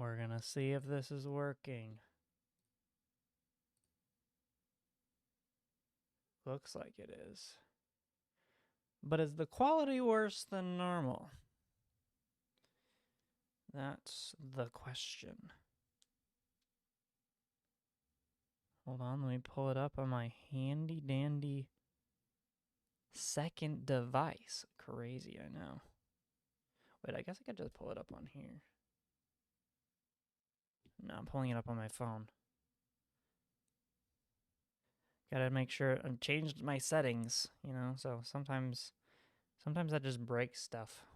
We're gonna see if this is working. Looks like it is. But is the quality worse than normal? That's the question. Hold on, let me pull it up on my handy dandy second device. Crazy, I know. Wait, I guess I could just pull it up on here. No, I'm pulling it up on my phone. Gotta make sure I've changed my settings, you know, so sometimes that just breaks stuff.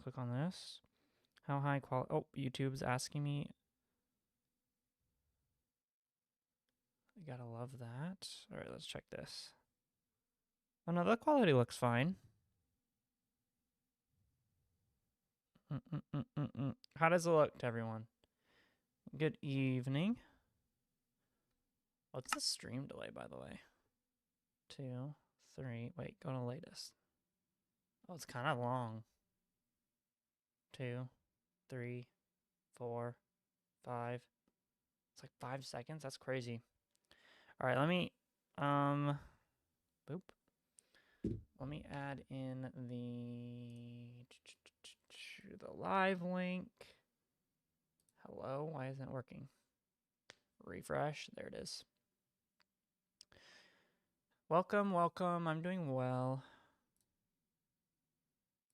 Click on this. How high quality? Oh, YouTube's asking me. I gotta love that. All right, let's check this. Oh no, the quality looks fine. How does it look to everyone? Good evening. What's the stream delay, by the way? 2, 3. Wait, go to latest. Oh, it's kind of long. 2, 3, 4, 5. It's like 5 seconds. That's crazy. All right, let me boop. Let me add in the live link. Hello, why isn't it working? Refresh. There it is. Welcome, welcome. I'm doing well.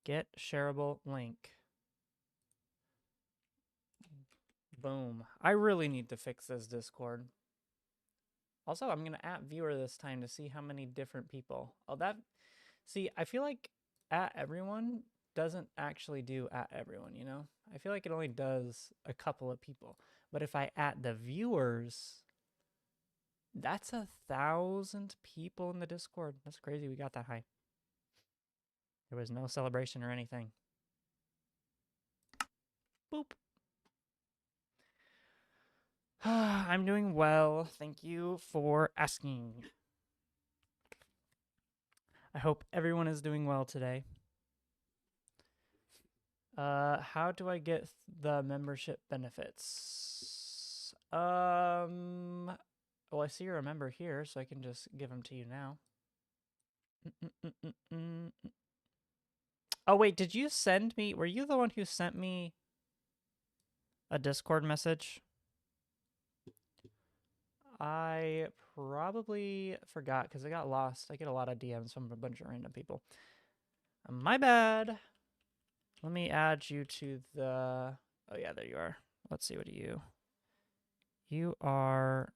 Get shareable link. Boom. I really need to fix this Discord. Also, I'm going to @ viewer this time to see how many different people. Oh, that. See, I feel like @ everyone doesn't actually do @ everyone, you know? I feel like it only does a couple of people. But if I @ the viewers, that's 1,000 people in the Discord. That's crazy we got that high. There was no celebration or anything. Boop. I'm doing well. Thank you for asking. I hope everyone is doing well today. How do I get the membership benefits? Well, I see you're a member here, so I can just give them to you now. Oh, wait, did you send me? Were you the one who sent me a Discord message? I probably forgot because I got lost. I get a lot of DMs from a bunch of random people. My bad. Let me add you to the... Oh, yeah, there you are. Let's see, what are you? You are...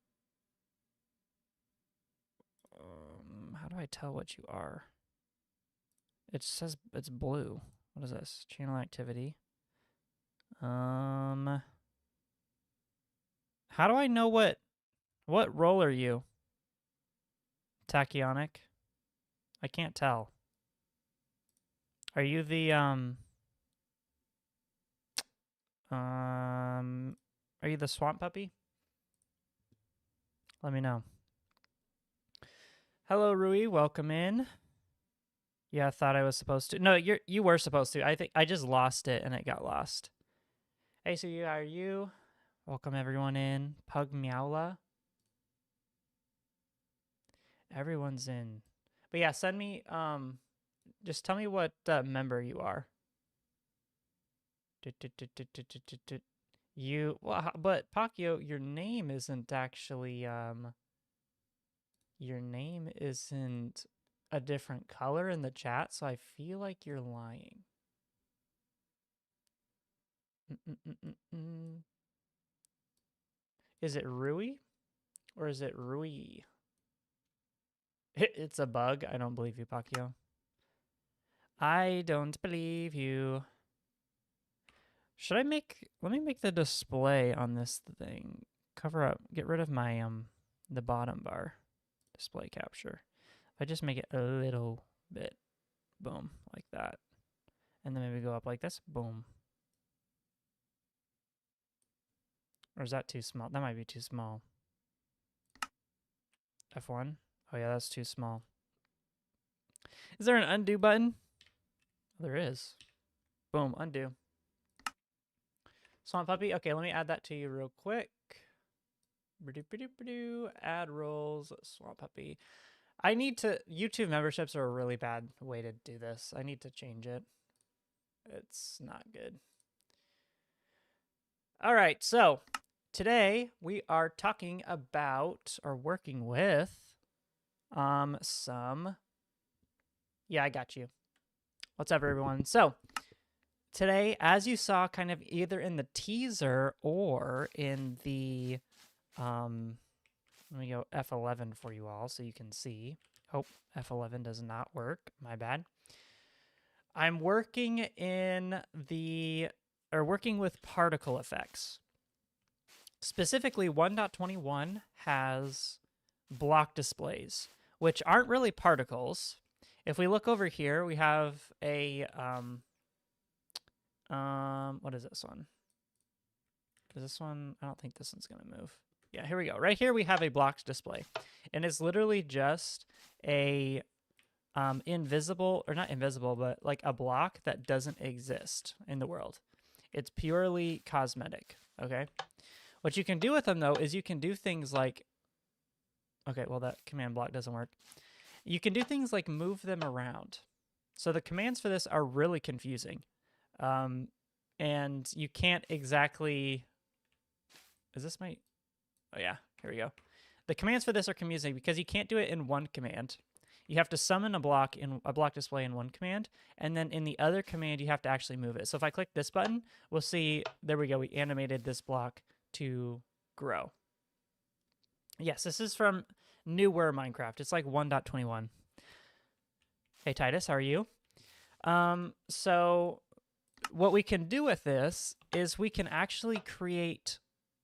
how do I tell what you are? It says it's blue. What is this? Channel activity. How do I know what role are you? Tachyonic? I can't tell. Are you the, are you the swamp puppy? Let me know. Hello, Rui. Welcome in. Yeah, I thought I was supposed to. No, you were supposed to. I think I just lost it and it got lost. Hey, so how are you? Welcome everyone in. Pug Meowla. Everyone's in. But yeah, send me, just tell me what member you are. You, well, but Pacquiao, your name isn't actually, your name isn't a different color in the chat, so I feel like you're lying. Is it Rui or is it Rui? It's a bug. I don't believe you, Pacquiao. I don't believe you. Should I let me make the display on this thing. Cover up, get rid of my, the bottom bar. Display capture. If I just make it a little bit, boom, like that. And then maybe go up like this, boom. Or is that too small? That might be too small. F1. Oh yeah, that's too small. Is there an undo button? There is. Boom, undo. Swamp Puppy. Okay, let me add that to you real quick. Add roles, Swamp Puppy. I need to. YouTube memberships are a really bad way to do this. I need to change it. It's not good. All right, so today we are talking about or working with some. Yeah, I got you. What's up, everyone? So today, as you saw, kind of either in the teaser or in the let me go F11 for you all so you can see. Oh, F11 does not work. My bad. I'm working working with particle effects. Specifically, 1.21 has block displays, which aren't really particles. If we look over here, we have a what is this one? Is this one? I don't think this one's gonna move. Yeah, here we go. Right here we have a block display, and it's literally just a invisible, or not invisible, but like a block that doesn't exist in the world. It's purely cosmetic, okay? What you can do with them, though, is you can do things like, okay, well, that command block doesn't work. You can do things like move them around. So the commands for this are really confusing. And you can't exactly, is this my, oh yeah, here we go. The commands for this are confusing because you can't do it in one command. You have to summon a block display in one command, and then in the other command you have to actually move it. So if I click this button, we'll see, there we go, we animated this block to grow. Yes, this is from newer Minecraft. It's like 1.21. Hey Titus, how are you? So what we can do with this is we can actually create,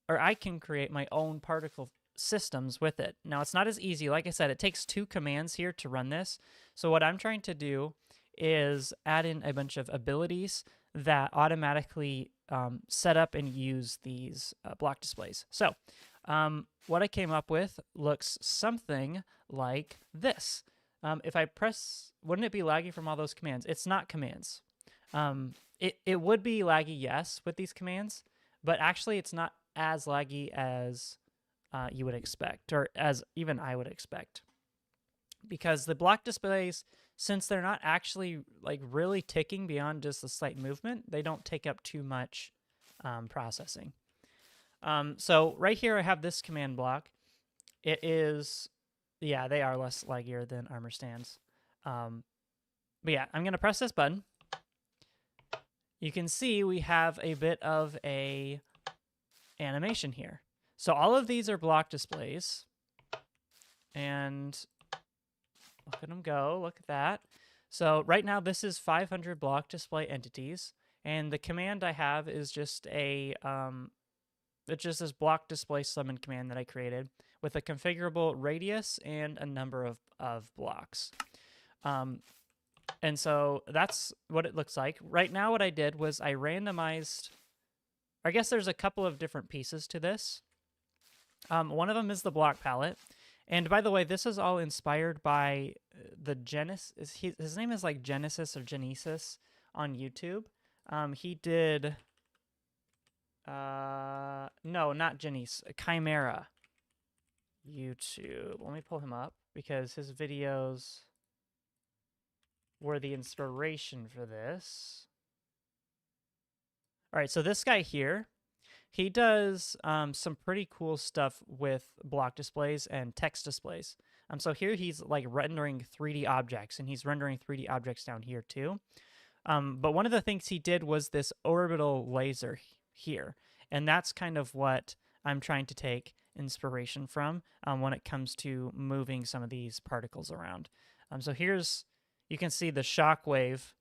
or I can create my own particle systems with it. Now, it's not as easy. Like I said, it takes 2 commands here to run this. So what I'm trying to do is add in a bunch of abilities that automatically set up and use these block displays. So what I came up with looks something like this. If I press, wouldn't it be laggy from all those commands? It's not commands. It would be laggy, yes, with these commands, but actually it's not as laggy as you would expect, or as even I would expect. Because the block displays, since they're not actually like really ticking beyond just the slight movement, they don't take up too much processing. So right here I have this command block. It is, yeah, they are less laggier than armor stands. But yeah, I'm going to press this button. You can see we have a bit of a animation here. So all of these are block displays. And look at them go. Look at that. So right now this is 500 block display entities. And the command I have is just a, it's just this block display summon command that I created with a configurable radius and a number of blocks. And so that's what it looks like. Right now what I did was I randomized, I guess there's a couple of different pieces to this. One of them is the block palette. And by the way, this is all inspired by the Genesis, his name is like Genesis or Genesis on YouTube. He did, no, not Genesis, Chimera YouTube. Let me pull him up because his videos were the inspiration for this. All right, so this guy here, he does some pretty cool stuff with block displays and text displays. So here he's like rendering 3D objects, and he's rendering 3D objects down here too. But one of the things he did was this orbital laser here, and that's kind of what I'm trying to take inspiration from when it comes to moving some of these particles around. So here's, you can see the shockwave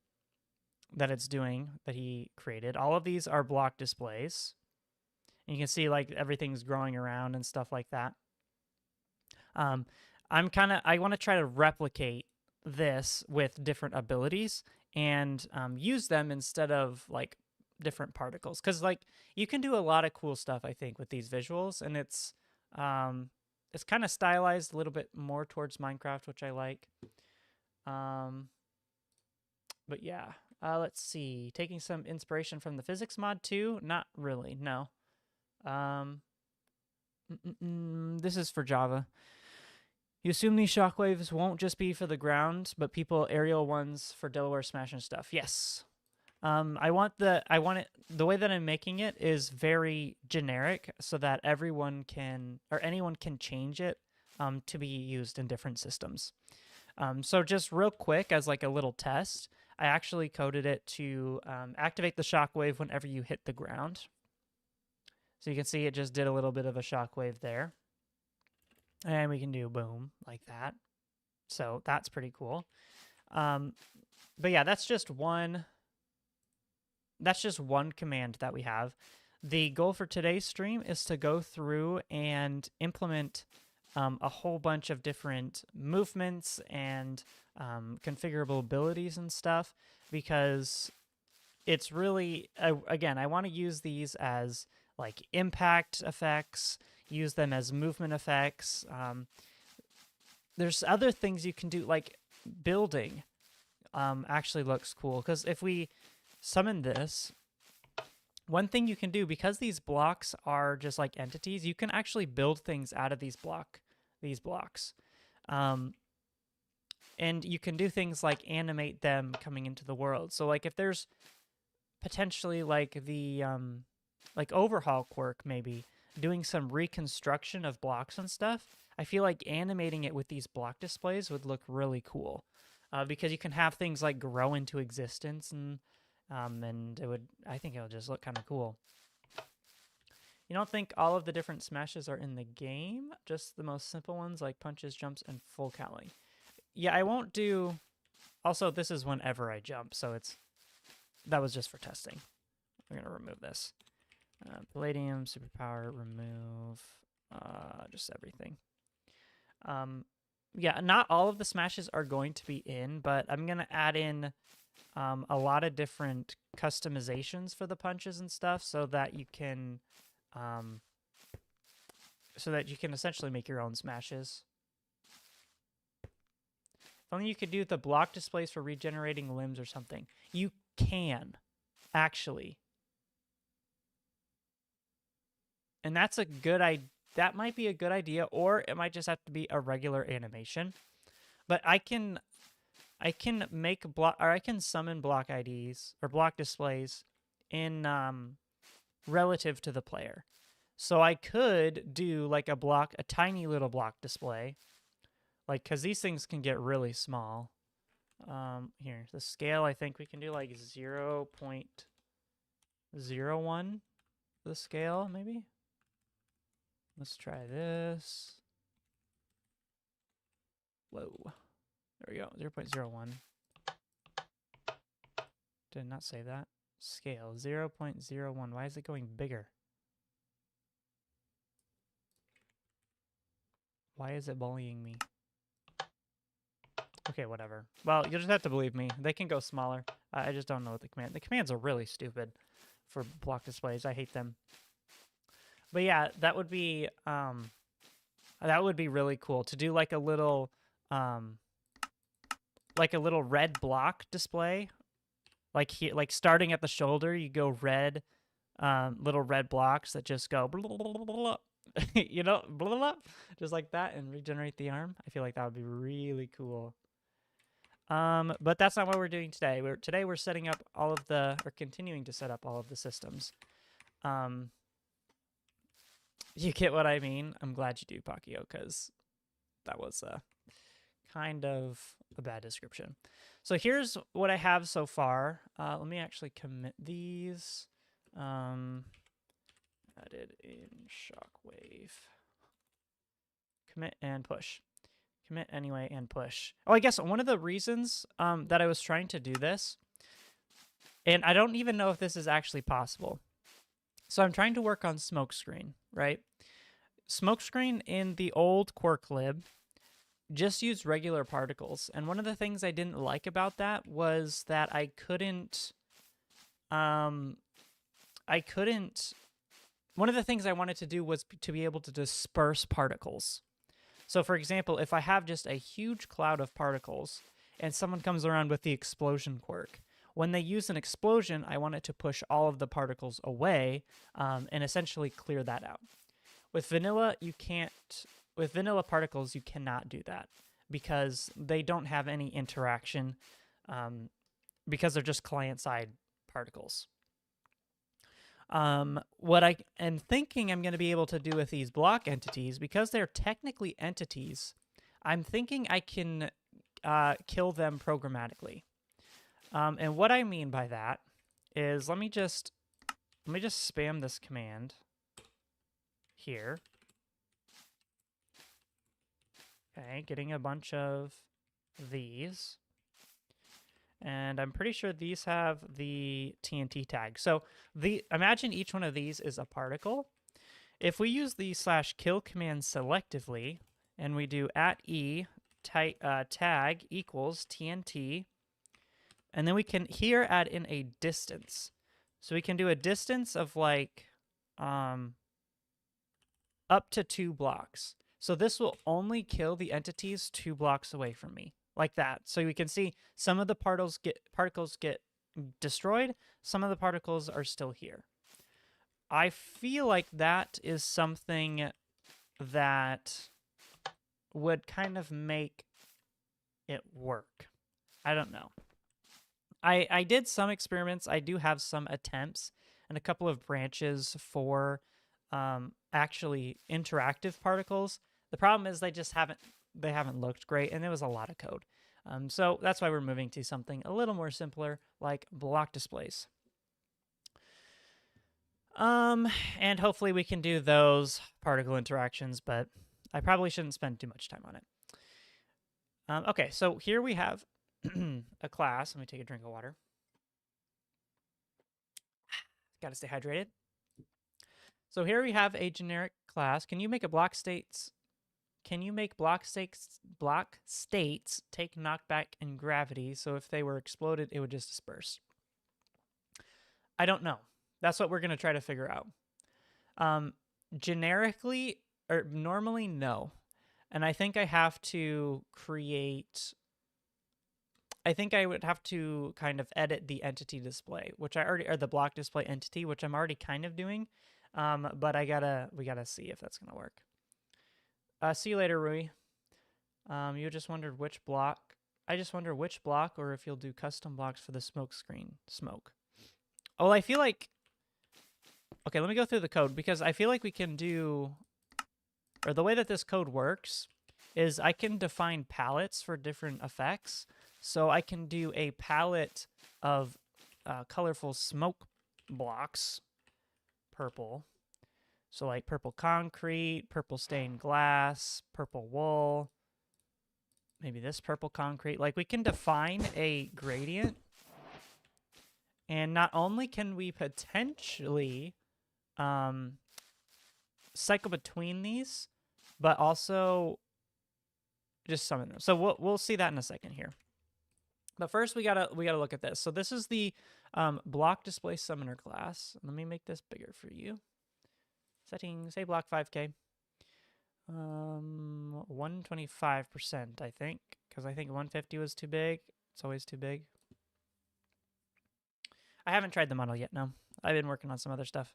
that it's doing that he created. All of these are block displays. And you can see like everything's growing around and stuff like that. I want to try to replicate this with different abilities and use them instead of like different particles. Because like you can do a lot of cool stuff, I think, with these visuals, and it's kind of stylized a little bit more towards Minecraft, which I like. But yeah, let's see. Taking some inspiration from the physics mod too? Not really, no. This is for Java. You assume these shockwaves won't just be for the ground, but people aerial ones for Delaware Smash and stuff. Yes. I want it, the way that I'm making it is very generic so that everyone can, or anyone can change it to be used in different systems. So just real quick as like a little test, I actually coded it to activate the shockwave whenever you hit the ground. So you can see it just did a little bit of a shockwave there. And we can do boom like that. So that's pretty cool. But yeah, that's just one command that we have. The goal for today's stream is to go through and implement a whole bunch of different movements and configurable abilities and stuff, because it's really, again, I want to use these as like impact effects, use them as movement effects. There's other things you can do, like building actually looks cool, because if we summon this, one thing you can do, because these blocks are just like entities, you can actually build things out of these blocks. And you can do things like animate them coming into the world. So like if there's potentially like the like overhaul quirk, maybe doing some reconstruction of blocks and stuff, I feel like animating it with these block displays would look really cool, because you can have things like grow into existence, and I think it would just look kind of cool. You don't think all of the different smashes are in the game? Just the most simple ones like punches, jumps, and full cowling. Yeah, I won't do... Also, this is whenever I jump, so that was just for testing. We're going to remove this. Palladium, superpower, remove, just everything. Yeah, not all of the smashes are going to be in, but I'm going to add in a lot of different customizations for the punches and stuff, so that you can essentially make your own smashes. If only you could do the block displays for regenerating limbs or something. You can, actually. And that's a good idea. That might be a good idea, or it might just have to be a regular animation. But I can make I can summon block IDs or block displays in relative to the player. So I could do like a tiny little block display, like, because these things can get really small. Here, the scale, I think we can do like 0.01 the scale, maybe. Let's try this. Whoa. There we go, 0.01. Did not say that. Scale, 0.01. Why is it going bigger? Why is it bullying me? Okay, whatever. Well, you'll just have to believe me. They can go smaller. I just don't know what the command... The commands are really stupid for block displays. I hate them. But yeah, that would be really cool to do like a little red block display. Like here, like starting at the shoulder, you go red, little red blocks that just go blah, blah, blah, blah, blah. You know, blah, blah, blah, just like that, and regenerate the arm. I feel like that would be really cool. But that's not what we're doing today. Today we're setting up continuing to set up all of the systems. You get what I mean? I'm glad you do, Pacquiao, because that was kind of a bad description. So here's what I have so far. Let me actually commit these. Added in Shockwave. Commit and push. Commit anyway and push. Oh, I guess one of the reasons that I was trying to do this, and I don't even know if this is actually possible. So I'm trying to work on smokescreen, right? Smokescreen in the old quirk lib just used regular particles. And one of the things I didn't like about that was that I couldn't, one of the things I wanted to do was to be able to disperse particles. So for example, if I have just a huge cloud of particles and someone comes around with the explosion quirk, when they use an explosion, I want it to push all of the particles away and essentially clear that out. With vanilla, you can't. With vanilla particles, you cannot do that because they don't have any interaction because they're just client-side particles. What I am thinking I'm going to be able to do with these block entities, because they're technically entities, I'm thinking I can kill them programmatically. And what I mean by that is let me just spam this command here. Okay, getting a bunch of these. And I'm pretty sure these have the TNT tag. So imagine each one of these is a particle. If we use the /kill command selectively, and we do @e tag equals TNT, and then we can here add in a distance. So we can do a distance of like up to 2 blocks. So this will only kill the entities 2 blocks away from me, like that. So we can see some of the particles get destroyed, some of the particles are still here. I feel like that is something that would kind of make it work. I don't know. I did some experiments. I do have some attempts and a couple of branches for actually interactive particles. The problem is they haven't looked great, and it was a lot of code. So that's why we're moving to something a little more simpler, like block displays. And hopefully we can do those particle interactions, but I probably shouldn't spend too much time on it. Okay, so here we have a class. Let me take a drink of water. Gotta stay hydrated. So here we have a generic class. Can you make block states take knockback and gravity, so if they were exploded, it would just disperse? I don't know. That's what we're going to try to figure out. Generically, or normally, no. And I think I have to create... I think I would have to kind of edit the entity display, which I already... or the block display entity, which I'm already kind of doing. But we gotta see if that's going to work. See you later, Rui. You just wondered which block. I just wonder which block, or if you'll do custom blocks for the smoke screen. Smoke. Oh, well, I feel like... Okay, let me go through the code, because I feel like we can do... or the way that this code works is I can define palettes for different effects. So I can do a palette of colorful smoke blocks. Purple. So like purple concrete, purple stained glass, purple wool, maybe this purple concrete. Like we can define a gradient. And not only can we potentially cycle between these, but also just summon them. So we'll see that in a second here. But first we gotta look at this. So this is the block display summoner class. Let me make this bigger for you. Settings, say block 5K. 125%, I think, because I think 150 was too big. It's always too big. I haven't tried the model yet, no. I've been working on some other stuff.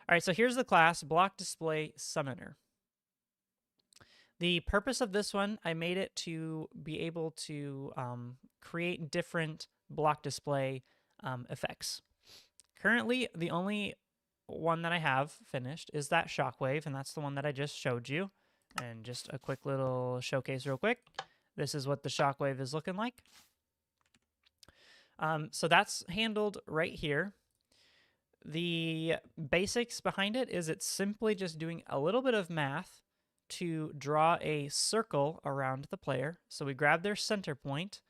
All right, so here's the class, block display summoner. The purpose of this one, I made it to be able to create different block display effects. Currently, the only one that I have finished is that Shockwave, and that's the one that I just showed you. And just a quick little showcase real quick. This is what the Shockwave is looking like. So that's handled right here. The basics behind it is it's simply just doing a little bit of math to draw a circle around the player. So we grab their center point,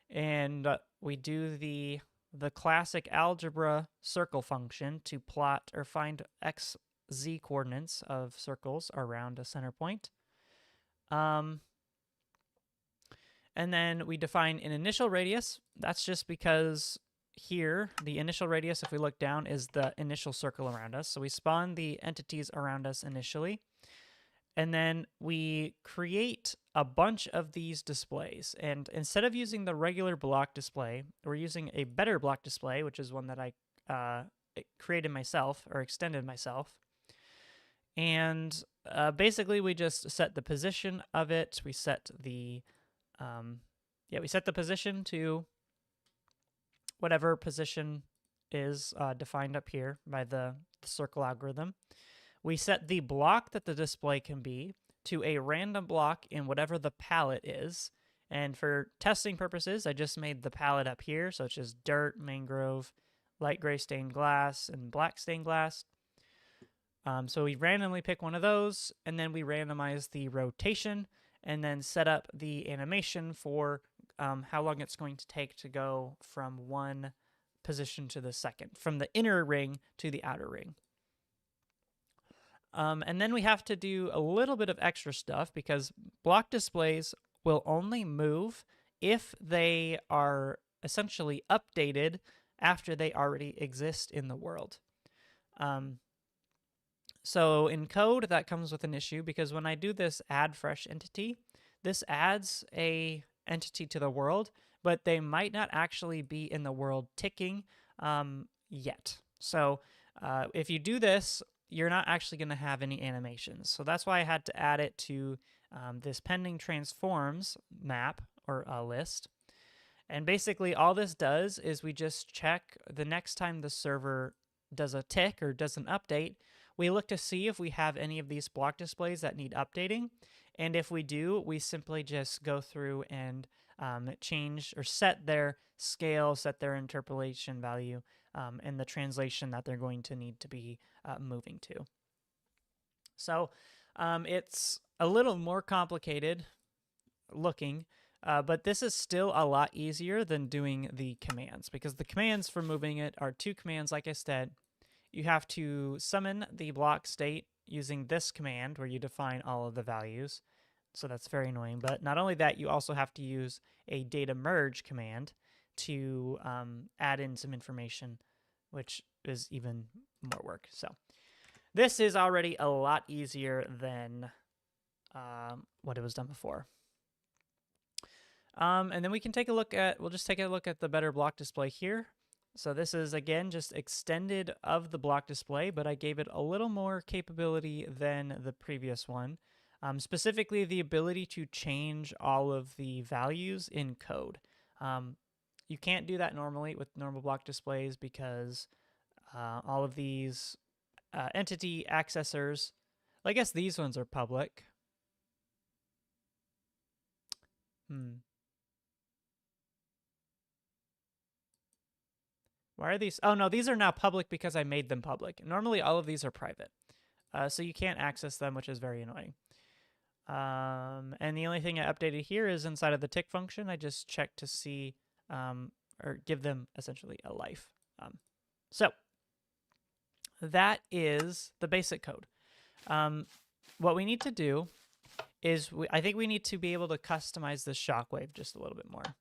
and we do the classic algebra circle function to plot or find x, z coordinates of circles around a center point. And then we define an initial radius. That's just because here, the initial radius, if we look down, is the initial circle around us. So we spawn the entities around us initially. And then we create a bunch of these displays. And instead of using the regular block display, we're using a better block display, which is one that I created myself or extended myself. And basically, we just set the position of it. We set the we set the position to whatever position is defined up here by the circle algorithm. We set the block that the display can be to a random block in whatever the palette is. And for testing purposes, I just made the palette up here. So it's just dirt, mangrove, light gray stained glass, and black stained glass. So we randomly pick one of those, and then we randomize the rotation, and then set up the animation for how long it's going to take to go from one position to the second, from the inner ring to the outer ring. And then we have to do a little bit of extra stuff because block displays will only move if they are essentially updated after they already exist in the world. So in code, that comes with an issue because when I do this add fresh entity, this adds a entity to the world, but they might not actually be in the world ticking yet. So if you do this, you're not actually going to have any animations. So that's why I had to add it to this pending transforms map or list. And basically all this does is we just check the next time the server does a tick or does an update, we look to see if we have any of these block displays that need updating. And if we do, we simply just go through and change or set their scale, set their interpolation value, and the translation that they're going to need to be moving to. So it's a little more complicated looking, but this is still a lot easier than doing the commands because the commands for moving it are two commands, like I said. You have to summon the block state using this command where you define all of the values. So that's very annoying. But not only that, you also have to use a data merge command to add in some information, which is even more work. So this is already a lot easier than what it was done before. And then we can take a look at, we'll just take a look at the better block display here. So this is, again, just extended of the block display, but I gave it a little more capability than the previous one. Specifically, the ability to change all of the values in code. You can't do that normally with normal block displays because all of these entity accessors, well, I guess these ones are public. Why are these? Oh, no, these are now public because I made them public. Normally, all of these are private. So you can't access them, which is very annoying. And the only thing I updated here is inside of the tick function. I just checked to see or give them essentially a life. So that is the basic code. What we need to do is I think we need to be able to customize this Shockwave just a little bit more.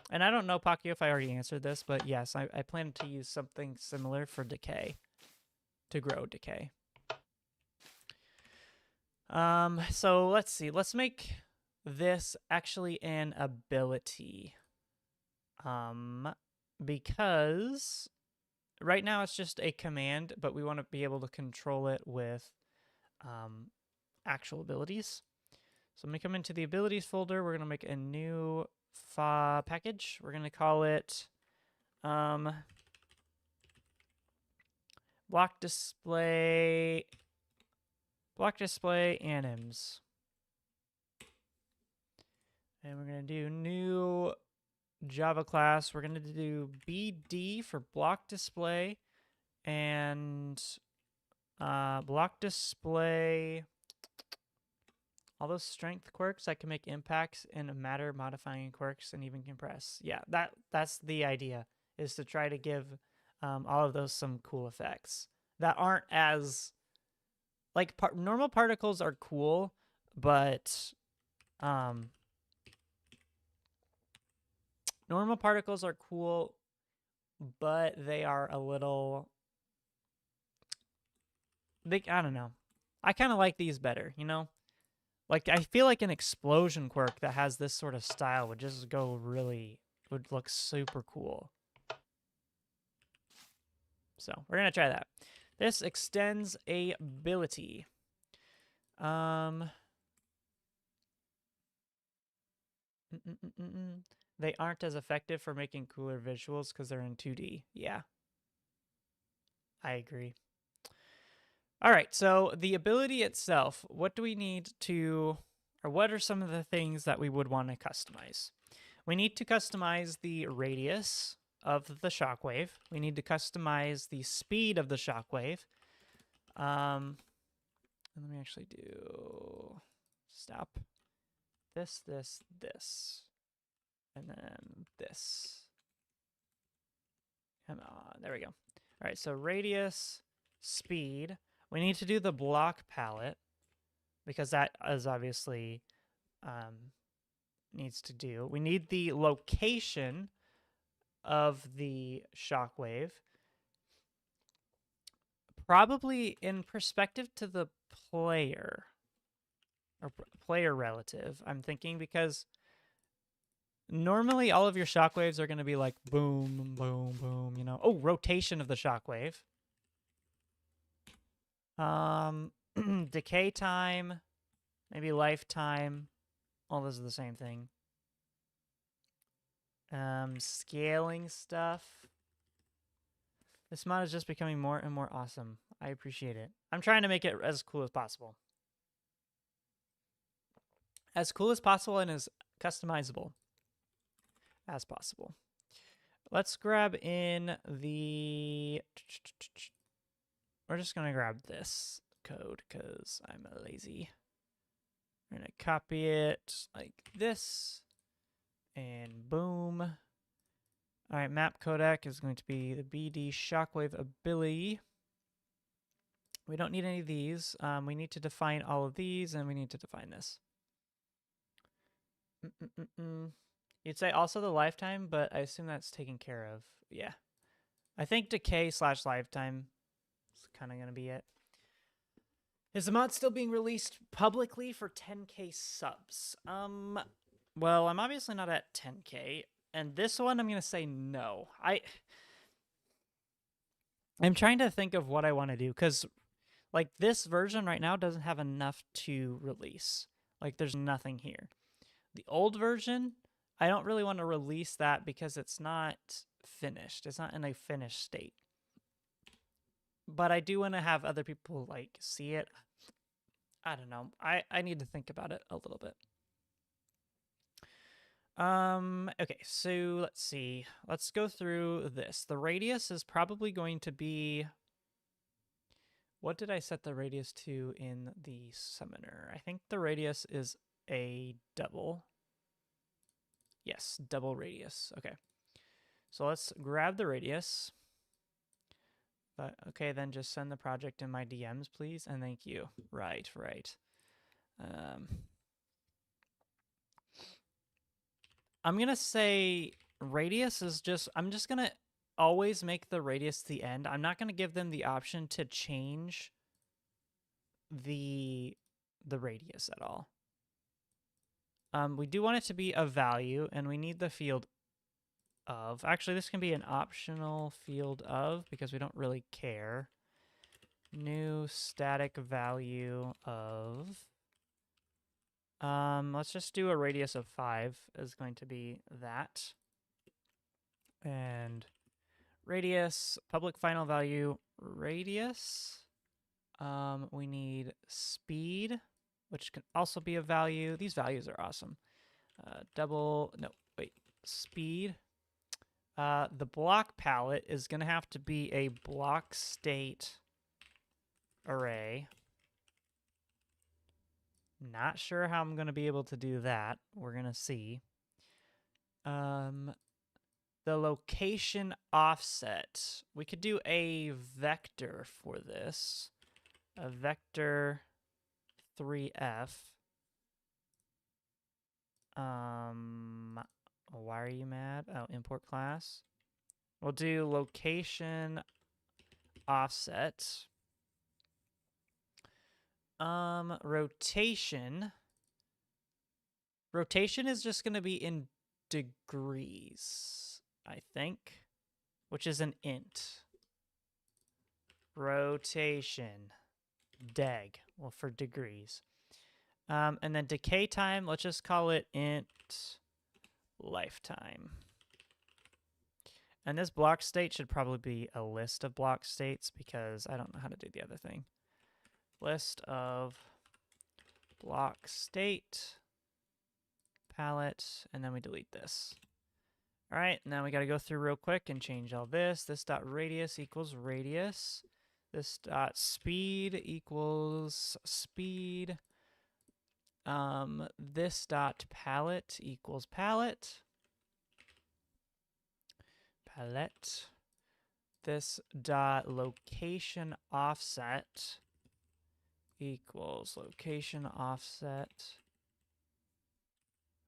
And I don't know, Pacquiao, if I already answered this, but yes, I plan to use something similar for decay, to grow decay. So let's see. Let's make this actually an ability. Because right now it's just a command, but we want to be able to control it with actual abilities. So I'm going to come into the abilities folder. We're going to make a new package. We're going to call it block display anims. And we're going to do new Java class. We're going to do BD for block display and block display. All those strength quirks that can make impacts in matter modifying quirks and even compress. Yeah, that's the idea, is to try to give all of those some cool effects that aren't as like normal particles are cool, but normal particles are cool, but they are a little I don't know. I kind of like these better, you know? Like, I feel like an explosion quirk that has this sort of style would just go really, would look super cool. So, we're going to try that. This extends ability. They aren't as effective for making cooler visuals because they're in 2D. Yeah, I agree. All right, so the ability itself, what do we need to, or what are some of the things that we would want to customize? We need to customize the radius of the shockwave. We need to customize the speed of the shockwave. And let me actually do stop. This, and then this. Come on, there we go. All right, so radius, speed. We need to do the block palette because that is obviously needs to do. We need the location of the shockwave. Probably in perspective to the player or player relative, I'm thinking, because normally all of your shockwaves are going to be like boom, boom, boom, you know. Oh, rotation of the shockwave. Decay time, maybe lifetime. All those are the same thing. Scaling stuff. This mod is just becoming more and more awesome. I appreciate it. I'm trying to make it as cool as possible. As cool as possible and as customizable as possible. Let's grab in the... We're just going to grab this code because I'm lazy. We're going to copy it like this. And boom. All right, map codec is going to be the BD Shockwave ability. We don't need any of these. We need to define all of these, and we need to define this. You'd say also the lifetime, but I assume that's taken care of. Yeah. I think decay / lifetime is kind of going to be it. Is the mod still being released publicly for 10K subs? Well, I'm obviously not at 10K, and this one I'm going to say no. I'm trying to think of what I want to do, because like this version right now doesn't have enough to release. Like there's nothing here. The old version, I don't really want to release that because it's not finished. It's not in a finished state. But I do want to have other people like see it. I don't know. I need to think about it a little bit. Okay, so let's see. Let's go through this. The radius is probably going to be... What did I set the radius to in the summoner? I think the radius is a double. Yes, double radius. Okay. So let's grab the radius. But okay, then just send the project in my DMs, please, and thank you. Right. I'm gonna say radius is just... I'm just gonna always make the radius the end. I'm not gonna give them the option to change the radius at all. We do want it to be a value, and we need the field of. Actually, this can be an optional field of because we don't really care. New static value of. Let's just do a radius of 5 is going to be that. And radius, public final value, radius. We need speed, which can also be a value. These values are awesome. Speed. The block palette is going to have to be a block state array. Not sure how I'm going to be able to do that. We're going to see. The location offset. We could do a vector for this. A vector 3F. Why are you mad? Oh, import class. We'll do location offset. Rotation. Rotation is just going to be in degrees, I think, which is an int. Rotation. Deg. Well, for degrees. And then decay time, let's just call it int lifetime. And this block state should probably be a list of block states because I don't know how to do the other thing. List of block state, palette, and then we delete this. All right, now we got to go through real quick and change all this. This dot radius equals radius. This dot speed equals speed. This dot palette equals palette. Palette. This dot location offset equals location offset.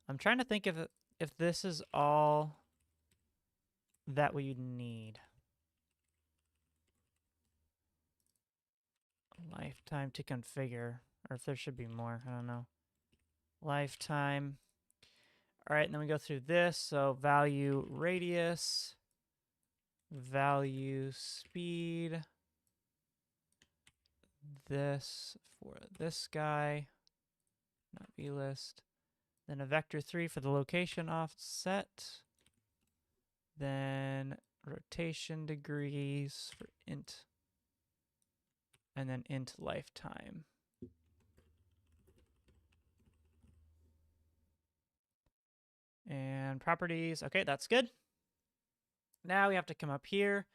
I'm trying to think if this is all that we need. Lifetime to configure, or if there should be more, I don't know. Lifetime. All right, and then we go through this. So value radius, value speed, this for this guy, not vlist. Then a vector 3 for the location offset. Then rotation degrees for int. And then int lifetime. And properties. Okay, that's good. Now we have to come up here.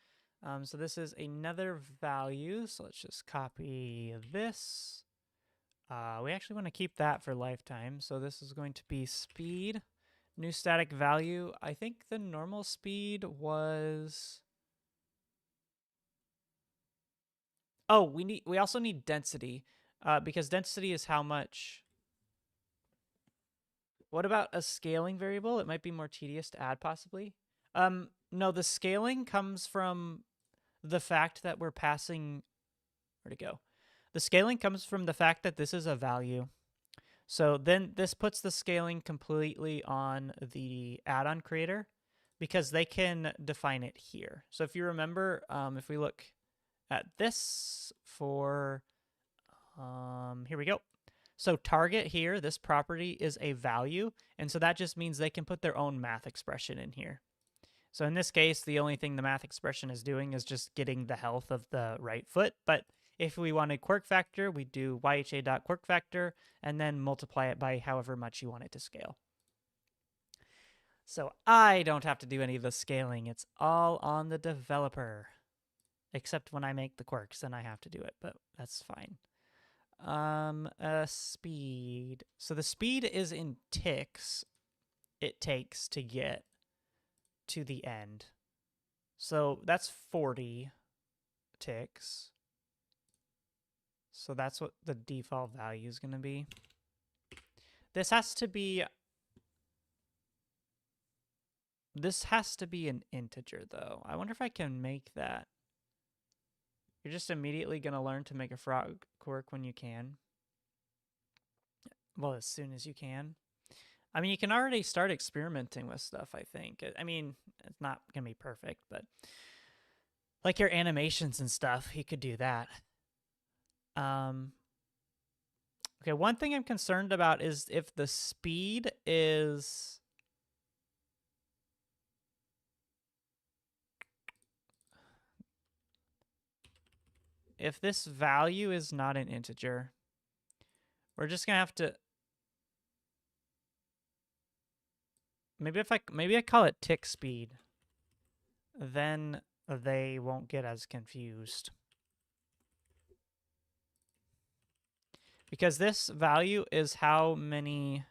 So this is another value. So let's just copy this. We actually want to keep that for lifetime. So this is going to be speed. New static value. I think the normal speed was... Oh, we also need density. Because density is how much... What about a scaling variable? It might be more tedious to add, possibly. No, the scaling comes from the fact that we're passing... Where'd it go? The scaling comes from the fact that this is a value. So then this puts the scaling completely on the add-on creator because they can define it here. So if you remember, if we look at this for... here we go. So target here, this property is a value, and so that just means they can put their own math expression in here. So in this case, the only thing the math expression is doing is just getting the health of the right foot. But if we wanted quirk factor, we do yha.quirk factor and then multiply it by however much you want it to scale. So I don't have to do any of the scaling. It's all on the developer. Except when I make the quirks, then I have to do it, but that's fine. Speed. So the speed is in ticks it takes to get to the end. So that's 40 ticks. So that's what the default value is going to be. This has to be an integer, though. I wonder if I can make that. You're just immediately going to learn to make a frog quirk when you can. Well, as soon as you can. I mean, you can already start experimenting with stuff, I think. I mean, it's not going to be perfect, but like your animations and stuff, you could do that. Okay, one thing I'm concerned about is if the speed is... If this value is not an integer, we're just going to have to... Maybe I call it tick speed. Then they won't get as confused. Because this value is how many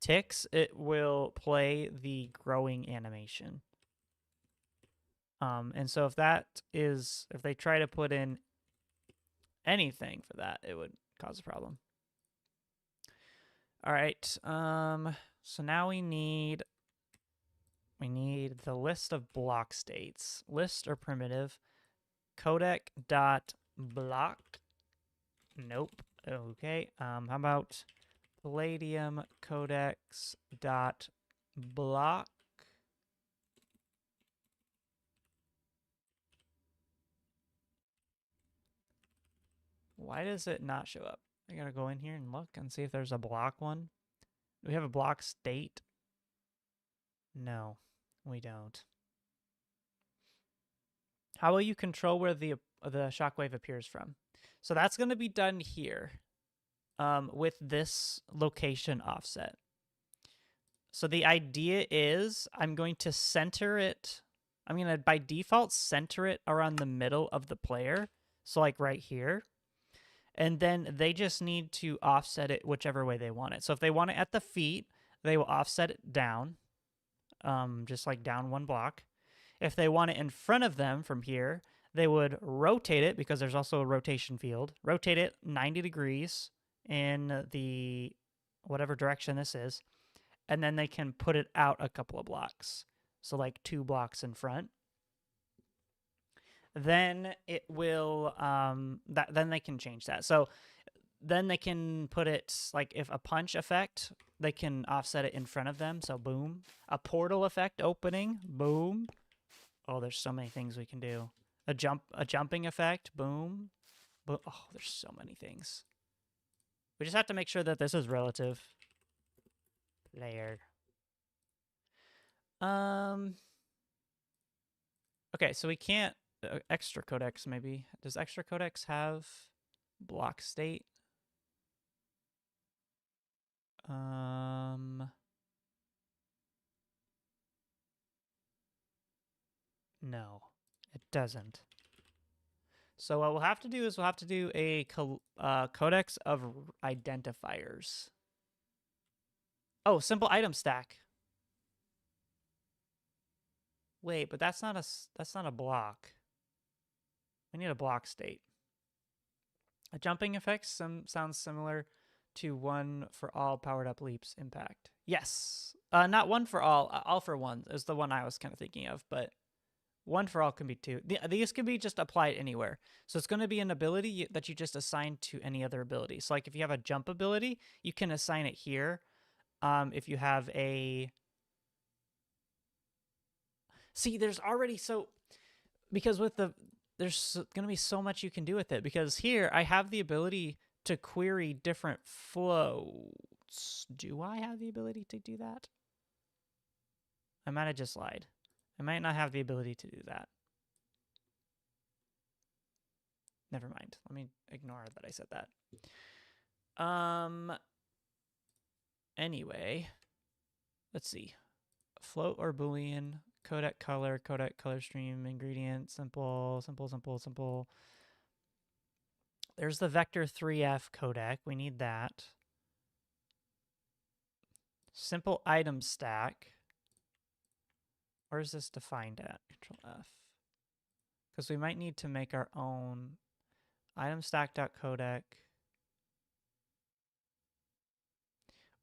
ticks it will play the growing animation. And so if they try to put in anything for that, it would cause a problem. All right. So now we need the list of block states. List or primitive. Codec.block. Nope. Okay, how about palladium codex dot block? Why does it not show up? I gotta go in here and look and see if there's a block one. Do we have a block state? No, we don't. How will you control where the shockwave appears from? So that's going to be done here with this location offset. So the idea is I'm going to center it. I'm going to, by default, center it around the middle of the player. So like right here. And then they just need to offset it whichever way they want it. So if they want it at the feet, they will offset it down, just like down one block. If they want it in front of them from here, they would rotate it, because there's also a rotation field, rotate it 90 degrees in the whatever direction this is, and then they can put it out a couple of blocks. So like 2 blocks in front. Then it will, then they can change that. So then they can put it, like if a punch effect, they can offset it in front of them. So boom. A portal effect opening, boom. Oh, there's so many things we can do. A jumping effect, boom. Oh, there's so many things. We just have to make sure that this is relative. Player. Okay, so we can't extra codex maybe. Does extra codex have block state? No, it doesn't. So what we'll have to do is we'll have to do a codex of identifiers. Oh, simple item stack. Wait, but that's not a block. We need a block state. A jumping effect sounds similar to one for all powered up leaps impact. Yes. Not one for all for one is the one I was kind of thinking of, but one for all can be 2. These can be just applied anywhere. So it's going to be an ability that you just assign to any other ability. So like if you have a jump ability, you can assign it here. If you have a... See, there's already because with there's going to be so much you can do with it, because here I have the ability to query different floats. Do I have the ability to do that? I might have just lied. I might not have the ability to do that. Never mind. Let me ignore that I said that. Anyway, let's see. Float or Boolean, codec color stream, ingredient, simple. There's the vector 3F codec. We need that. Simple item stack. Where is this defined at? Control F. Because we might need to make our own item stack.codec.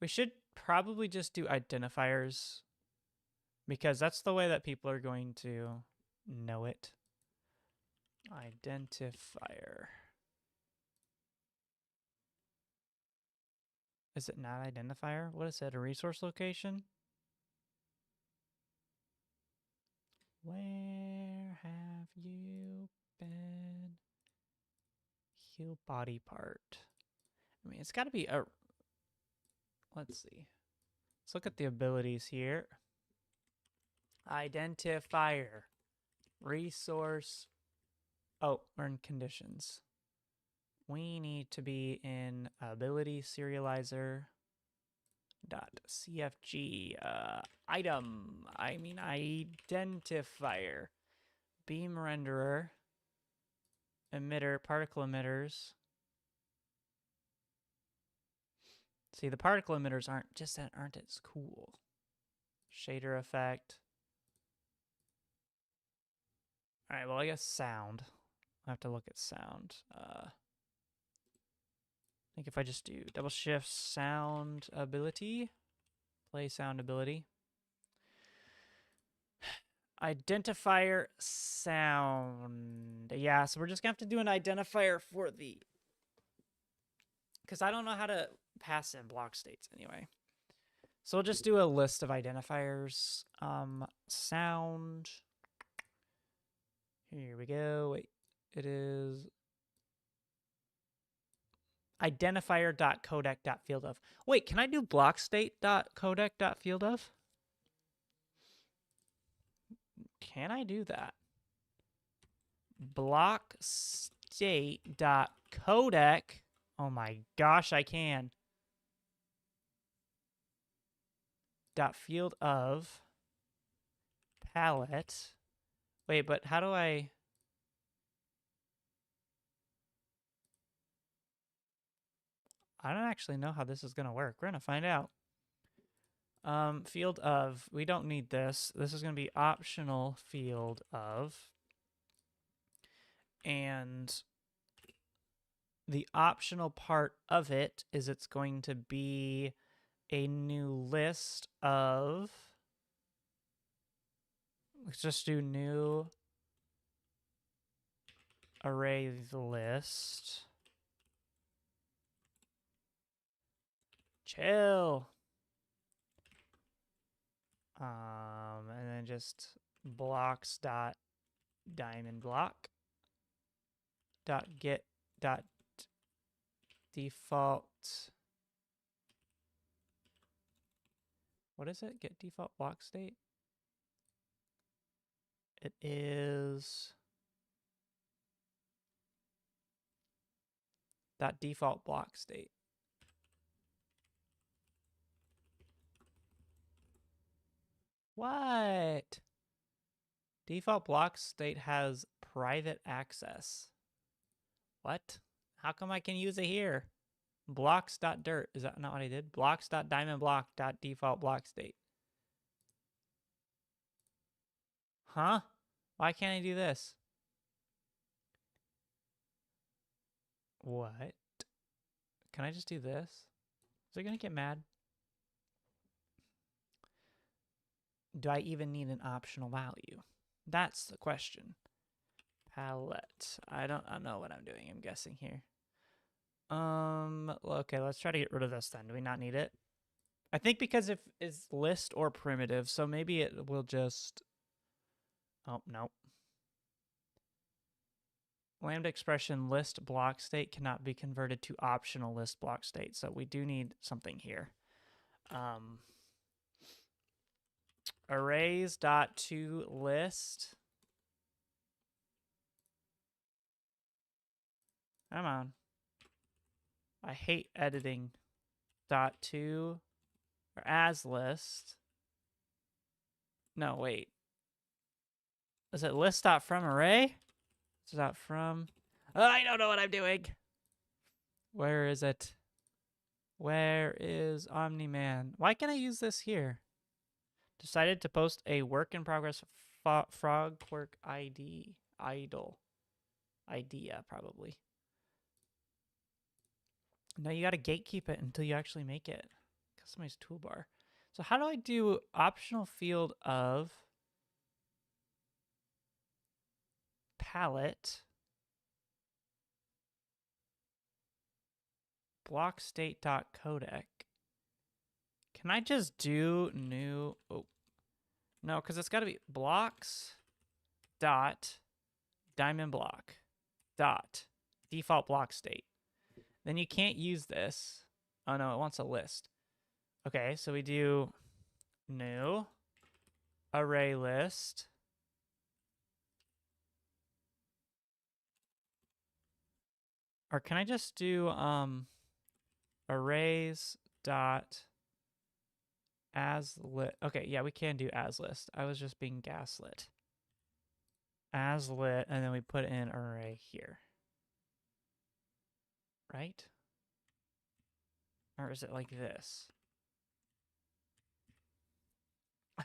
We should probably just do identifiers, because that's the way that people are going to know it. Identifier. Is it not identifier? What is it? A resource location? Where have you been? Heal body part. I mean, it's got to be a... Let's see. Let's look at the abilities here. Identifier. Resource. Oh, we're in conditions. We need to be in ability serializer dot cfg item. I mean identifier. Beam renderer. Emitter, particle emitters. See, the particle emitters aren't as cool. Shader effect. All right, well, I guess sound. I have to look at sound. I think if I just do double shift sound ability, play sound ability. Identifier sound. Yeah, so we're just gonna have to do an identifier for the because I don't know how to pass in block states anyway. So we'll just do a list of identifiers. Sound. Here we go. Wait, it is identifier.codec.fieldof. Wait, can I do blockstate.codec.fieldof? Can I do that? Blockstate.codec. Oh my gosh, I can. .field of palette. Wait, but how do I... I don't actually know how this is going to work. We're going to find out. Field of, we don't need this. This is going to be optional field of. And the optional part of it is it's going to be a new list of, let's just do new array list. Chill. And then just blocks dot diamond block dot get dot default. What is it? Get default block state? It is dot default block state. What? Default block state has private access. What? How come I can use it here? Blocks.dirt. Is that not what I did? Blocks.diamondblock.default block state. Huh? Why can't I do this? What? Can I just do this? Is it gonna get mad? Do I even need an optional value? That's the question. Palette. I don't know what I'm doing. I'm guessing here. Okay, let's try to get rid of this then. Do we not need it? I think because if it's list or primitive, so maybe it will just... Oh, no. Lambda expression list block state cannot be converted to optional list block state, so we do need something here. Arrays dot to list. Come on. I hate editing. Dot to or as list. No, wait. Is it list dot from array? Is it dot from? Oh, I don't know what I'm doing. Where is it? Where is Omni-Man? Why can't I use this here? Decided to post a work in progress frog quirk ID. Idle. Idea, probably. No, you gotta gatekeep it until you actually make it. Customize toolbar. So how do I do optional field of palette block state.codec? Can I just do new? Oh, no, because it's got to be blocks dot diamond block dot default block state. Then you can't use this. Oh no, it wants a list. Okay, so we do new array list. Or can I just do arrays dot as lit? Okay, yeah, we can do as list. I was just being gaslit. As lit, and then we put in array here. Right? Or is it like this?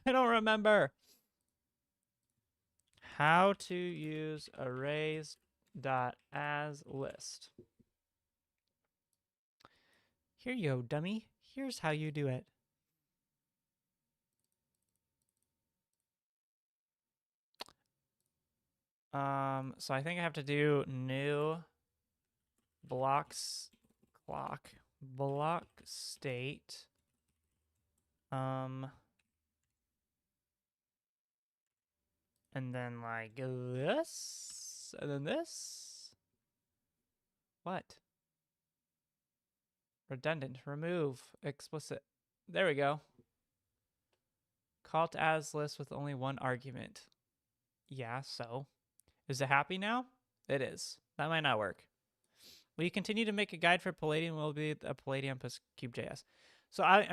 I don't remember. How to use arrays dot as list. Here you go, dummy. Here's how you do it. So I think I have to do new blocks block state. And then like this, and then this. What? Redundant, remove, explicit. There we go. Call to as list with only one argument. Yeah, so. Is it happy now? It is. That might not work. Will you continue to make a guide for Palladium? Will be a Palladium plus Cube.js. So I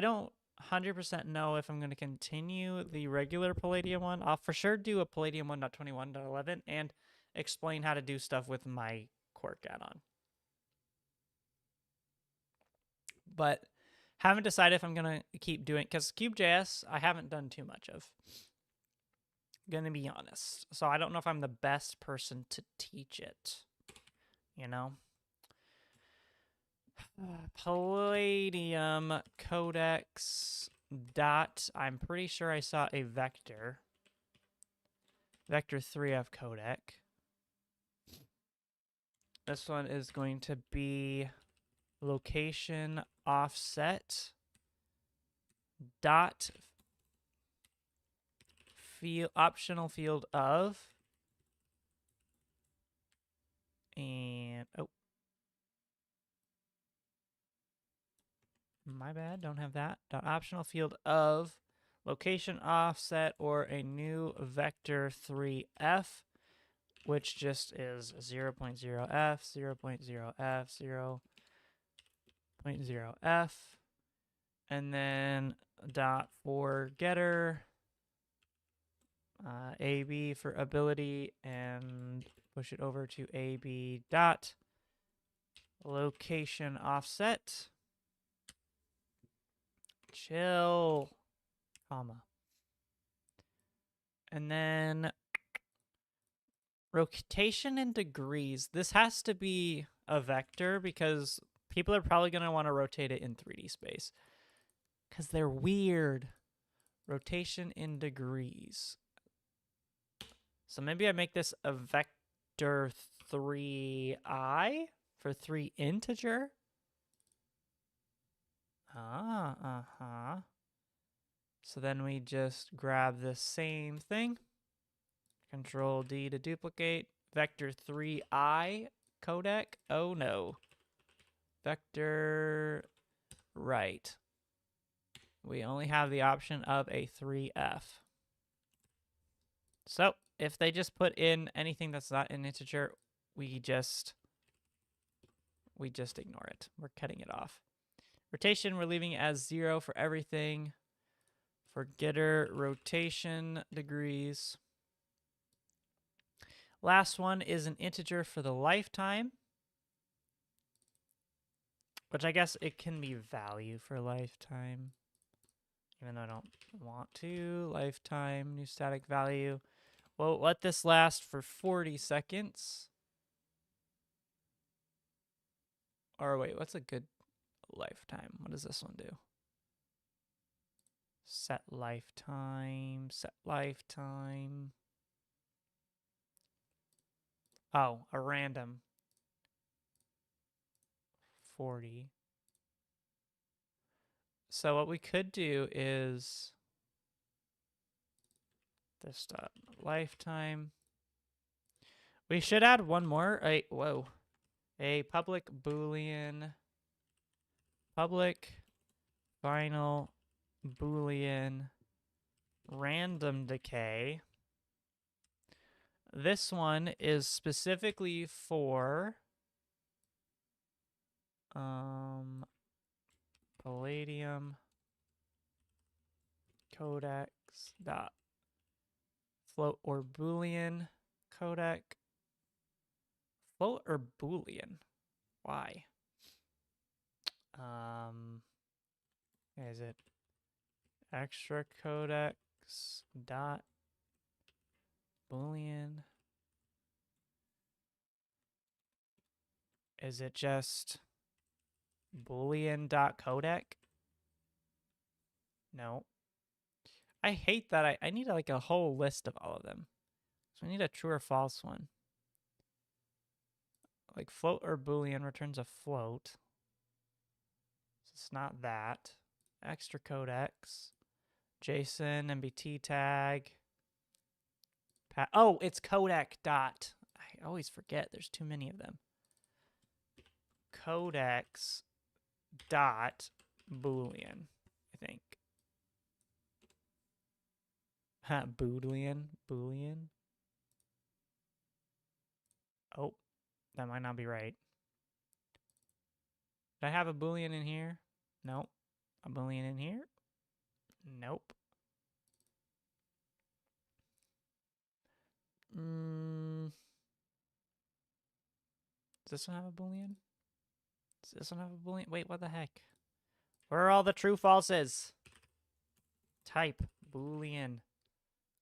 don't 100% know if I'm going to continue the regular Palladium one. I'll for sure do a Palladium 1.21.11 and explain how to do stuff with my Quark add-on. But haven't decided if I'm going to keep doing, because Cube.js I haven't done too much of. Gonna be honest. So I don't know if I'm the best person to teach it. You know? Palladium codex dot. I'm pretty sure I saw a vector. Vector 3F codec. This one is going to be location offset dot field optional field of and my bad, don't have that. Dot optional field of location offset or a new vector 3f, which just is 0.0f, 0.0f, 0.0f, and then dot for getter, AB for ability, and push it over to AB dot location offset. Chill, comma. And then rotation in degrees. This has to be a vector because people are probably going to want to rotate it in 3D space because they're weird. Rotation in degrees. So maybe I make this a vector 3i for 3 integer. So then we just grab the same thing. Control D to duplicate. Vector 3i codec. Oh no. Vector right. We only have the option of a 3f. So if they just put in anything that's not an integer, we just ignore it. We're cutting it off. Rotation, we're leaving it as 0 for everything. For getter, rotation degrees. Last one is an integer for the lifetime, which I guess it can be value for lifetime, even though I don't want to. Lifetime, new static value. Well, let this last for 40 seconds. Or wait, what's a good lifetime? What does this one do? Set lifetime, set lifetime. Oh, a random 40. So what we could do is this dot lifetime. We should add one more. A public Boolean, public final Boolean random decay. This one is specifically for Palladium codex dot float or Boolean codec. Float or Boolean? Why? Is it extra codex dot Boolean? Is it just Boolean dot codec? No. I hate that. I need like a whole list of all of them. So I need a true or false one. Like float or boolean returns a float. So it's not that. Extra codex. JSON, MBT tag. Oh, it's codec dot. I always forget. There's too many of them. Codex dot boolean, I think. Boolean. Oh, that might not be right. Did I have a boolean in here? Nope. A boolean in here? Nope. Does this one have a boolean? Does this one have a boolean? Wait, what the heck? Where are all the true falses? Type boolean.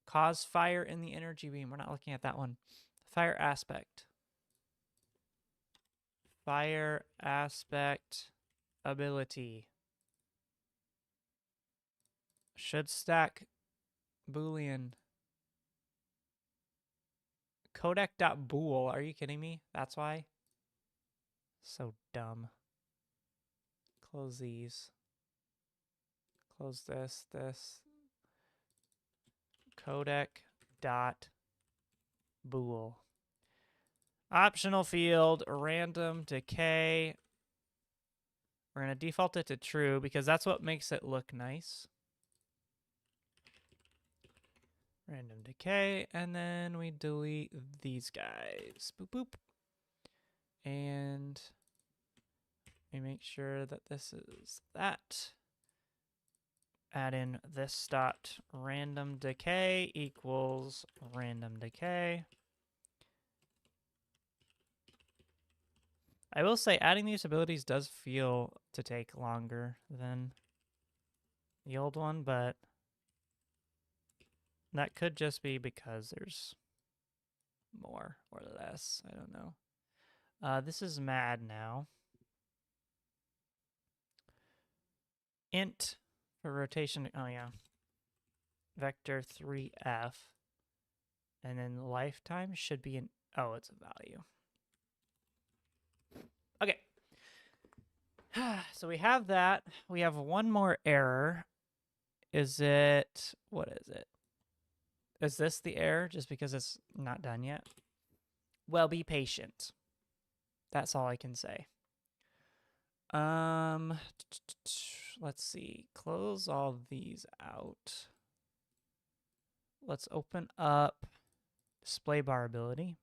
Cause fire in the energy beam. We're not looking at that one. Fire aspect. Fire aspect ability. Should stack boolean. Codec.bool. Are you kidding me? That's why? So dumb. Close these. Close this. Codec.bool. Optional field, random decay. We're going to default it to true because that's what makes it look nice. Random decay, and then we delete these guys. Boop, boop. And we make sure that this is that. Add in this dot random decay equals random decay. I will say adding these abilities does feel to take longer than the old one, but that could just be because there's more or less. I don't know. This is mad now. Int for rotation. Oh, yeah. Vector 3F. And then lifetime should be an. Oh, it's a value. Okay. So we have that. We have one more error. Is it. What is it? Is this the error just because it's not done yet? Well, be patient. That's all I can say. Let's see. Close all these out. Let's open up display bar ability.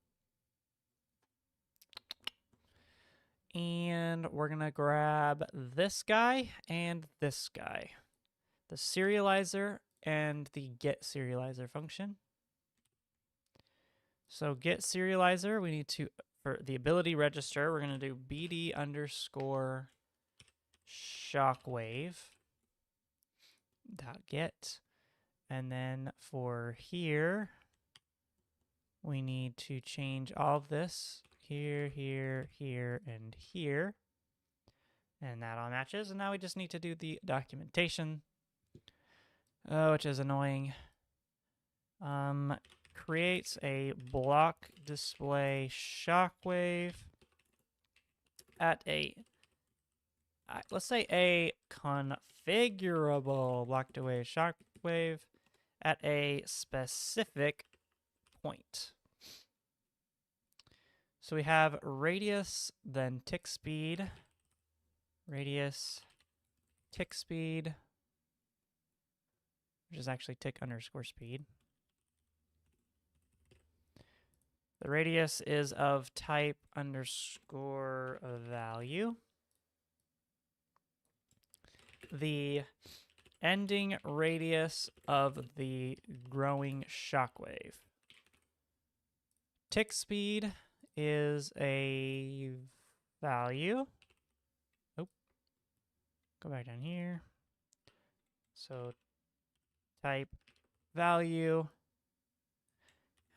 And we're going to grab this guy and this guy. The serializer and the get serializer function. So get serializer, we need to, for the ability register, we're going to do BD underscore Shockwave dot get. And then for here, we need to change all of this here, here, here, and here. And that all matches. And now we just need to do the documentation, which is annoying. Creates a block display Shockwave at a, let's say a configurable block display Shockwave at a specific point. So we have radius, then tick speed, radius, tick speed, which is actually tick underscore speed. The radius is of type underscore value. The ending radius of the growing shockwave. Tick speed is a value. Oh, go back down here. So type value.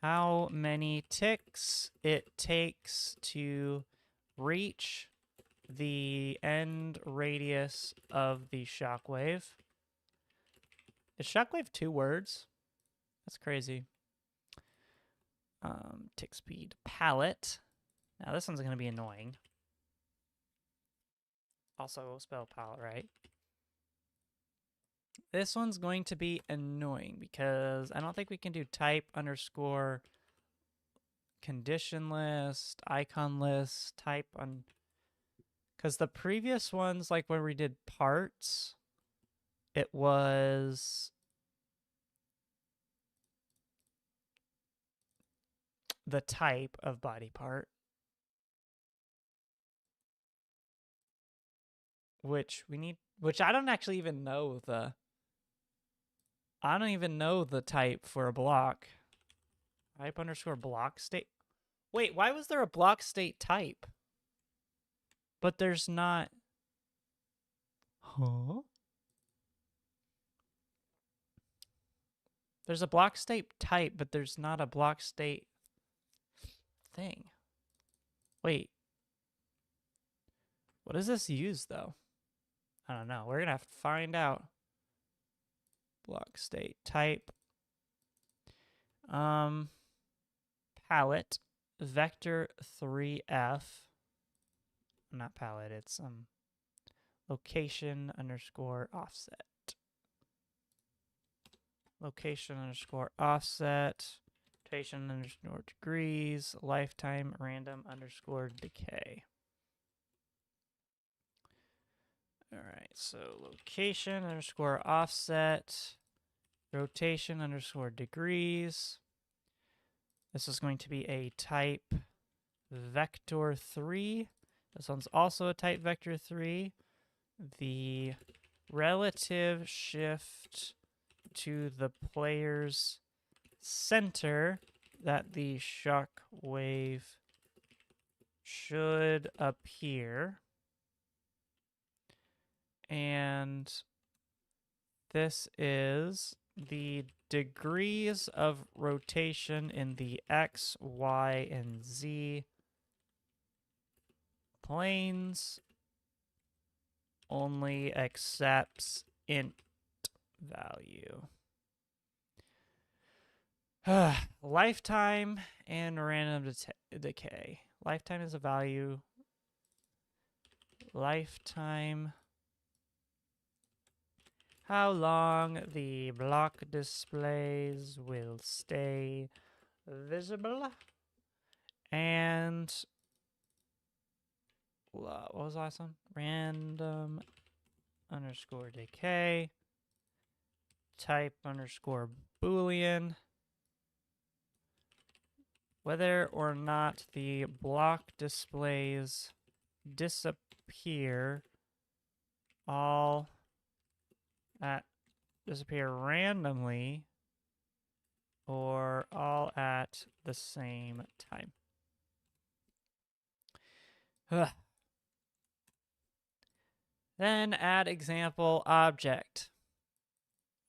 How many ticks it takes to reach the end radius of the shockwave. Is shockwave 2 words? That's crazy. Tick speed palette. Now this one's going to be annoying. Also spell palette right. This one's going to be annoying because I don't think we can do type underscore condition list, icon list, type on, because the previous ones, like when we did parts, it was the type of body part, which we need, which I don't actually even know the, I don't even know the type for a block. Type underscore block state. Wait, why was there a block state type? But there's not. Huh? There's a block state type, but there's not a block state thing. Wait. What does this use, though? I don't know. We're going to have to find out. Block state type. Palette. Vector 3F. Not palette, it's location underscore offset. Location underscore offset. Rotation underscore degrees. Lifetime random underscore decay. All right, so location underscore offset. Rotation underscore degrees. This is going to be a type vector 3. This one's also a type vector 3. The relative shift to the player's center that the shockwave should appear. And this is the degrees of rotation in the X, Y, and Z planes. Only accepts int value. Lifetime and random decay. Lifetime is a value. Lifetime. How long the block displays will stay visible. And what was the last one? Random underscore decay. Type underscore Boolean. Whether or not the block displays disappear all at disappear randomly or all at the same time. Ugh. Then add example object.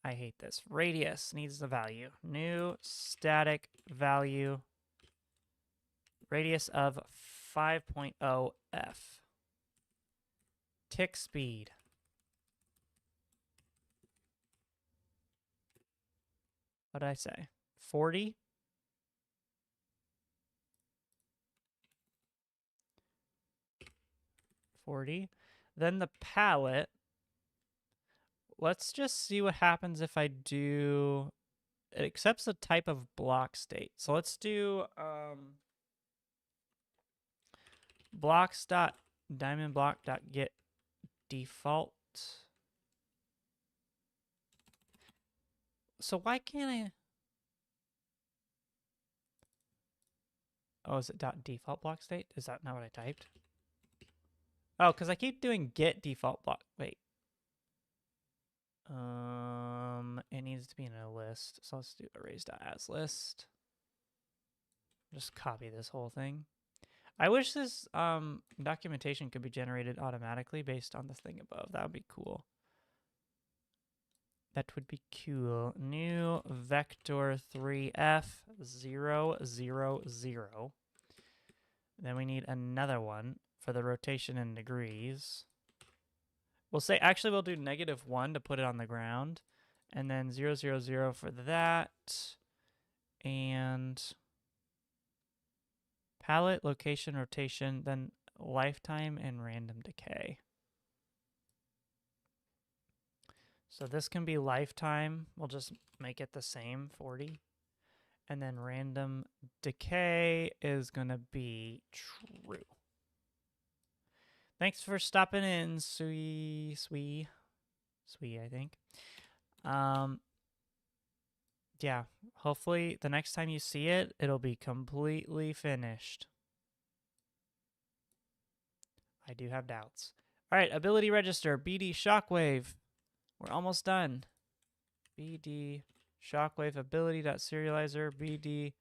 I hate this. Radius needs the value. New static value. Radius of 5.0 f. Tick speed. What did I say? 40? Then the palette. Let's just see what happens if I do. It accepts the type of block state. So let's do blocks.diamondblock.get default. So why can't I? Oh, is it .default block state? Is that not what I typed? Oh, because I keep doing get default block. Wait. It needs to be in a list. So let's do arrays.as list. Just copy this whole thing. I wish this documentation could be generated automatically based on the thing above. That would be cool. That would be cool. New vector 3f 0, 0, 0. Then we need another one for the rotation in degrees. We'll say, actually, we'll do -1 to put it on the ground. And then 0, 0, 0 for that. And palette, location, rotation, then lifetime and random decay. So this can be lifetime. We'll just make it the same, 40. And then random decay is going to be true. Thanks for stopping in, Sui, I think. Yeah, hopefully the next time you see it, it'll be completely finished. I do have doubts. All right, ability register, BD Shockwave. We're almost done. BD Shockwave ability.serializer BD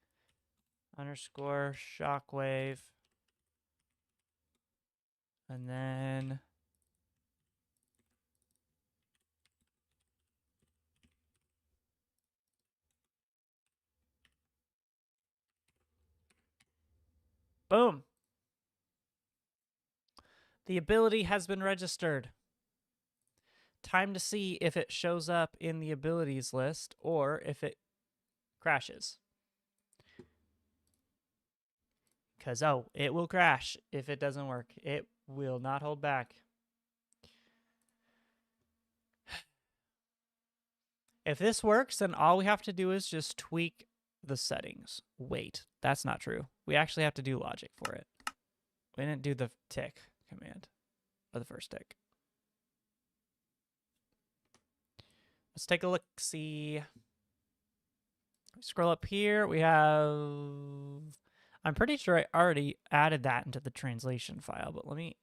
underscore Shockwave. And then boom. The ability has been registered. Time to see if it shows up in the abilities list or if it crashes. Because, oh, it will crash if it doesn't work. It will not hold back. If this works, then all we have to do is just tweak the settings. Wait, that's not true. We actually have to do logic for it. We didn't do the tick command, or the first tick. Let's take a look, see. Scroll up here, we have... I'm pretty sure I already added that into the translation file, but let me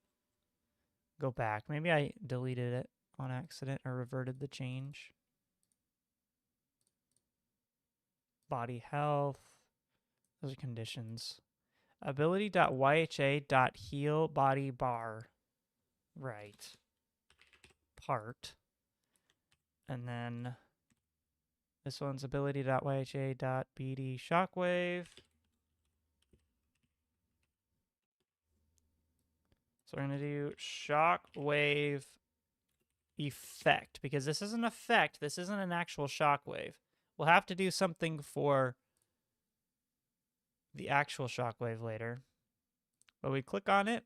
go back. Maybe I deleted it on accident or reverted the change. Body health. Those are conditions. Ability.yha.heal body bar. Right. Part. And then this one's ability.yha.bd shockwave. So we're going to do shockwave effect, because this is an effect. This isn't an actual shockwave. We'll have to do something for the actual shockwave later. But we click on it.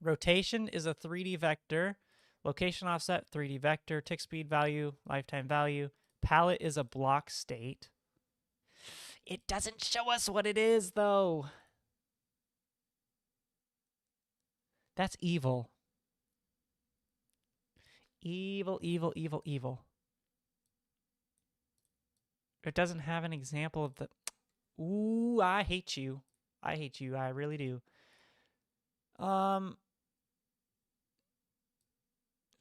Rotation is a 3D vector. Location offset, 3D vector. Tick speed value, lifetime value. Palette is a block state. It doesn't show us what it is, though. That's evil. Evil, evil, evil, evil. It doesn't have an example of the... Ooh, I hate you. I hate you. I really do.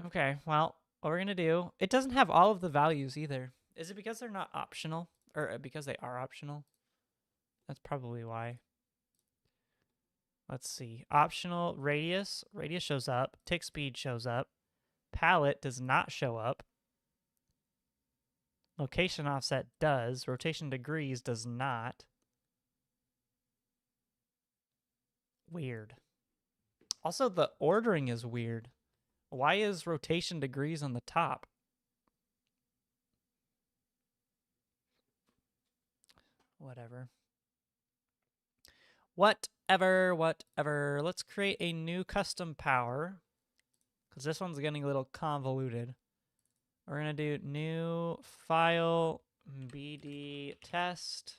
Okay, well, what we're going to do... It doesn't have all of the values either. Is it because they're not optional? Or because they are optional? That's probably why. Let's see. Optional radius. Radius shows up. Tick speed shows up. Palette does not show up. Location offset does. Rotation degrees does not. Weird. Also, the ordering is weird. Why is rotation degrees on the top? Whatever. Whatever. Let's create a new custom power, because this one's getting a little convoluted. We're going to do new file bd test.json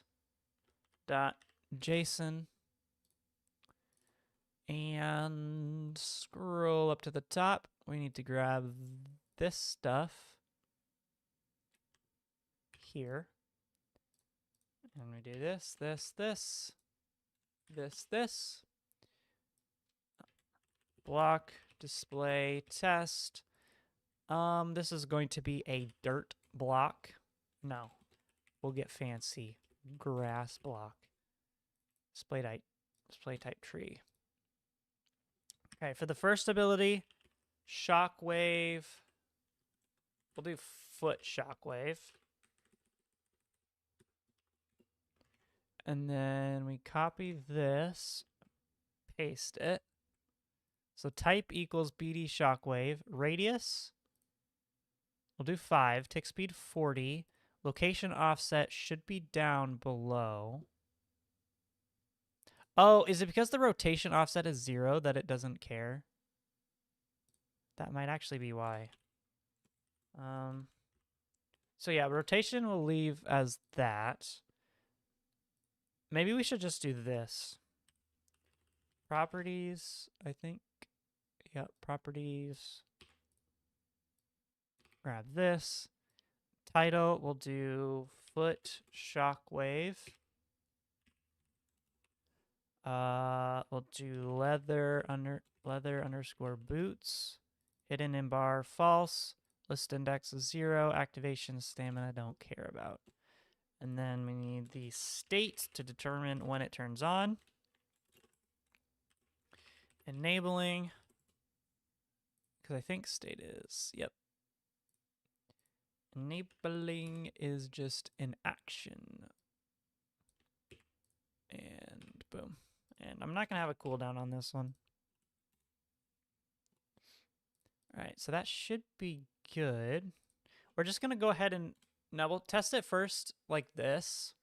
and scroll up to the top. We need to grab this stuff here. And we do this. Block display test. This is going to be a dirt block. No, we'll get fancy. Grass block. Display type tree. Okay, for the first ability, shockwave. We'll do foot shockwave. And then we copy this, paste it. So type equals BD shockwave. Radius, we'll do 5. Tick speed 40. Location offset should be down below. Oh, is it because the rotation offset is 0 that it doesn't care? That might actually be why. So yeah, rotation will leave as that. Maybe we should just do this. Properties, I think. Yep, properties. Grab this. Title, we'll do foot shockwave. We'll do leather underscore boots. Hidden in bar false. List index is 0. Activation stamina don't care about. And then we need the state to determine when it turns on. Enabling. Because I think state is, yep. Enabling is just an action. And boom. And I'm not going to have a cooldown on this one. All right, so that should be good. We're just going to go ahead and, now we'll test it first like this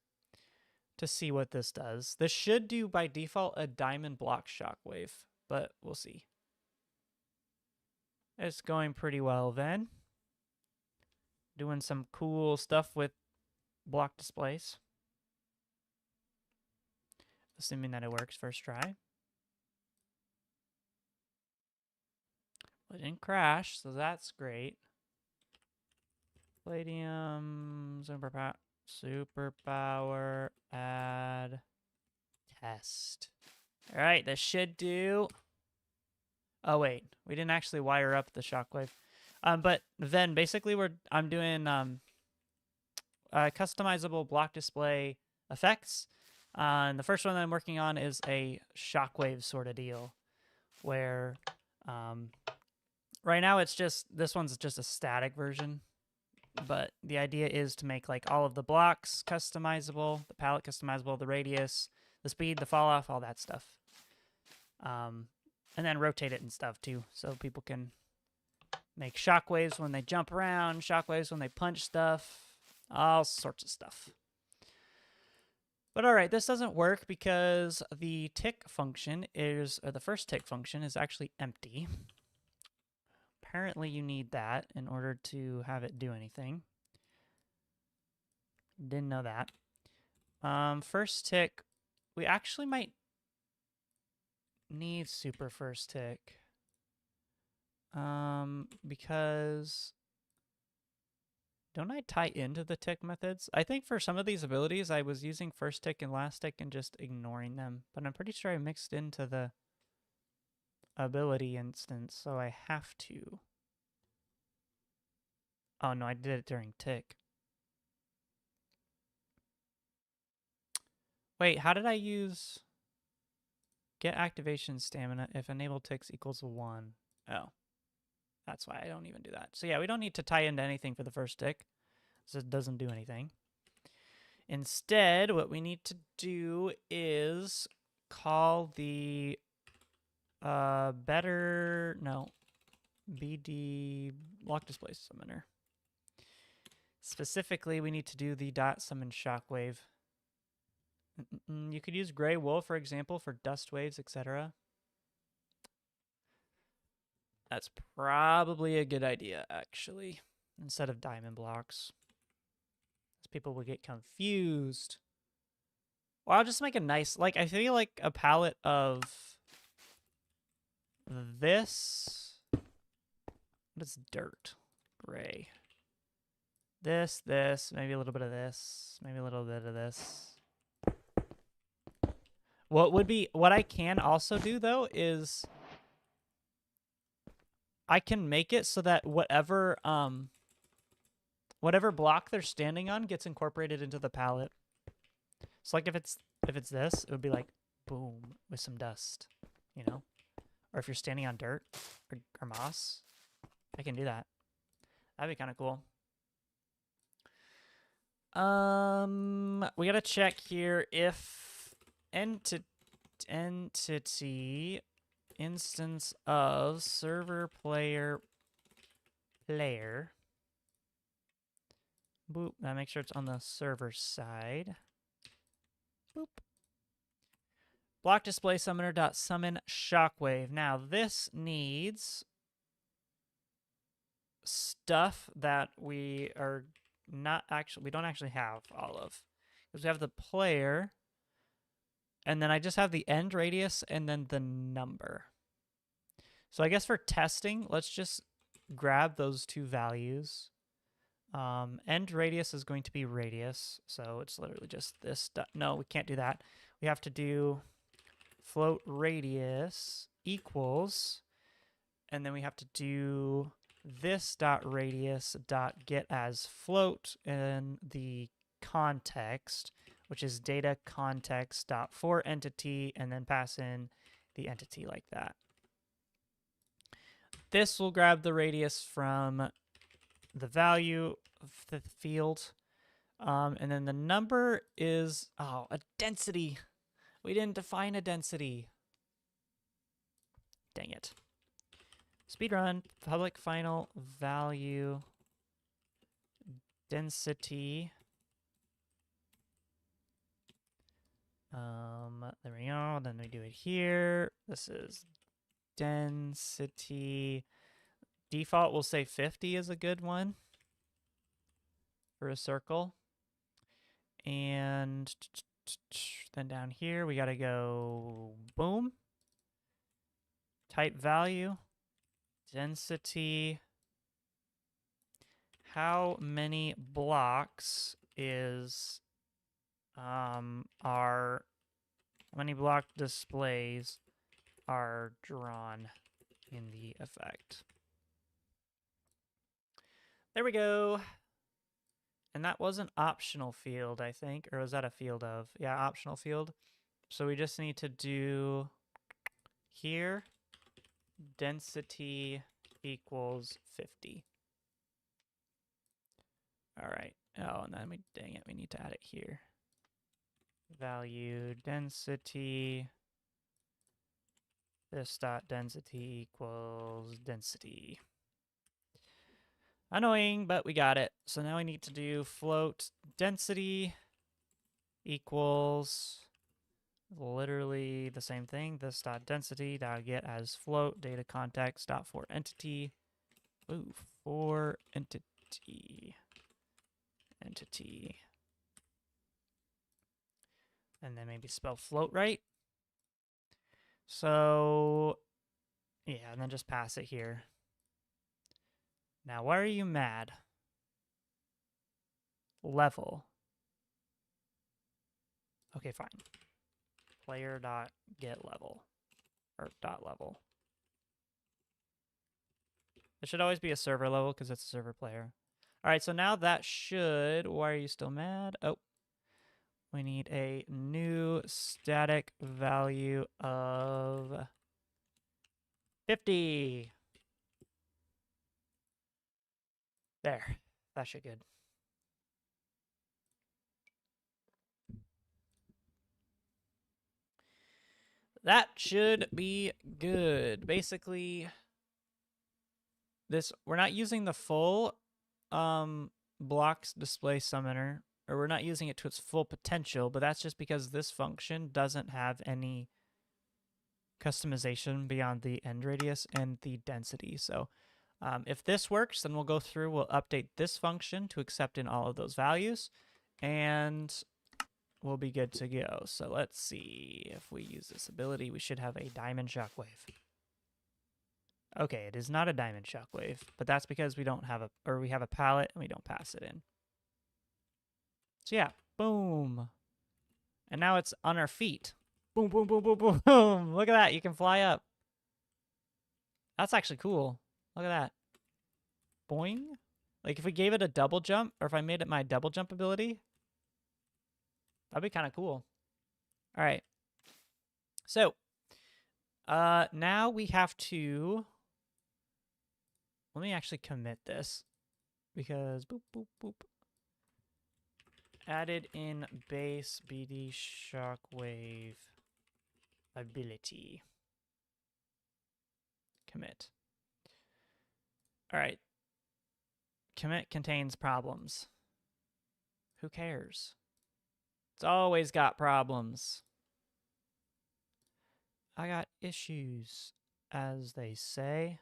to see what this does. This should do by default a diamond block shockwave, but we'll see. It's going pretty well then. Doing some cool stuff with block displays. Assuming that it works first try. It didn't crash, so that's great. Palladium, superpower, add, test. All right, this should do. Oh wait, we didn't actually wire up the shockwave. But then basically I'm doing customizable block display effects. And the first one that I'm working on is a shockwave sort of deal, where right now it's just, this one's just a static version. But the idea is to make like all of the blocks customizable, the palette customizable, the radius, the speed, the fall off, all that stuff. And then rotate it and stuff too, so people can make shockwaves when they jump around, shockwaves when they punch stuff, all sorts of stuff. But all right, this doesn't work because the tick function is, or the first tick function is actually empty. Apparently you need that in order to have it do anything. Didn't know that. First tick, we actually might need super first tick. Because don't I tie into the tick methods? I think for some of these abilities, I was using first tick and last tick and just ignoring them, but I'm pretty sure I mixed into the ability instance, so I have to. Oh no, I did it during tick. Wait, how did I use get activation stamina if enable ticks equals 1? Oh, that's why I don't even do that. So yeah, we don't need to tie into anything for the first tick, so it doesn't do anything. Instead, what we need to do is call the BD block display summoner. Specifically, we need to do the dot summon shockwave. You could use gray wool, for example, for dust waves, etc. That's probably a good idea, actually, instead of diamond blocks. Because people will get confused. Or I'll just make a nice, like, I feel like a palette of this. What's dirt? Gray. This, maybe a little bit of this, maybe a little bit of this. What I can also do, though, is I can make it so that whatever block they're standing on gets incorporated into the palette. So like if it's this, it would be like boom with some dust, you know? Or if you're standing on dirt or moss, I can do that. That'd be kind of cool. We gotta check here if entity instance of server player. Boop. Now make sure it's on the server side. Boop. block display summoner dot summon Shockwave. Now this needs stuff that we are not actually, we don't actually have all of, because we have the player, and then I just have the end radius and then the number. So I guess for testing, let's just grab those two values. End radius is going to be radius, so it's literally just this. No, we can't do that. We have to do float radius equals, and then we have to do this dot radius dot get as float in the context, which is data context dot for entity, and then pass in the entity like that. This will grab the radius from the value of the field, and then the number is a density. We didn't define a density. Dang it. Speedrun, public final value density. There we go. Then we do it here. This is density. Default will say 50 is a good one for a circle. And then down here, we got to go boom. Type value. Density. How many blocks is how many block displays are drawn in the effect? There we go. And that was an optional field, I think. Or was that a field of? Yeah, optional field. So we just need to do here density equals 50. All right. Oh, and then dang it, we need to add it here. Value density. This dot density equals density. Annoying, but we got it. So now we need to do float density equals literally the same thing. This dot density dot get as float data context dot for entity. Ooh, for entity. Entity. And then maybe spell float right. So yeah, and then just pass it here. Now, why are you mad? Level. Okay, fine. Player dot get level. Or dot level. It should always be a server level because it's a server player. All right, so now that should... Why are you still mad? Oh. We need a new static value of 50. There. That should be good. That should be good. Basically, we're not using the full blocks display summoner, or we're not using it to its full potential, but that's just because this function doesn't have any customization beyond the end radius and the density. So if this works, then we'll go through, we'll update this function to accept in all of those values, and we'll be good to go. So let's see, if we use this ability, we should have a diamond shockwave. Okay, it is not a diamond shockwave, but that's because we don't have we have a palette and we don't pass it in. So yeah, boom. And now it's on our feet. Boom, boom, boom, boom, boom, boom. Look at that, you can fly up. That's actually cool. Look at that. Boing. Like if we gave it a double jump, or if I made it my double jump ability, that'd be kind of cool. All right. So, now we have to... Let me actually commit this, because boop, boop, boop. Added in base BD shockwave ability. Commit. All right. Commit contains problems. Who cares? It's always got problems. I got issues, as they say.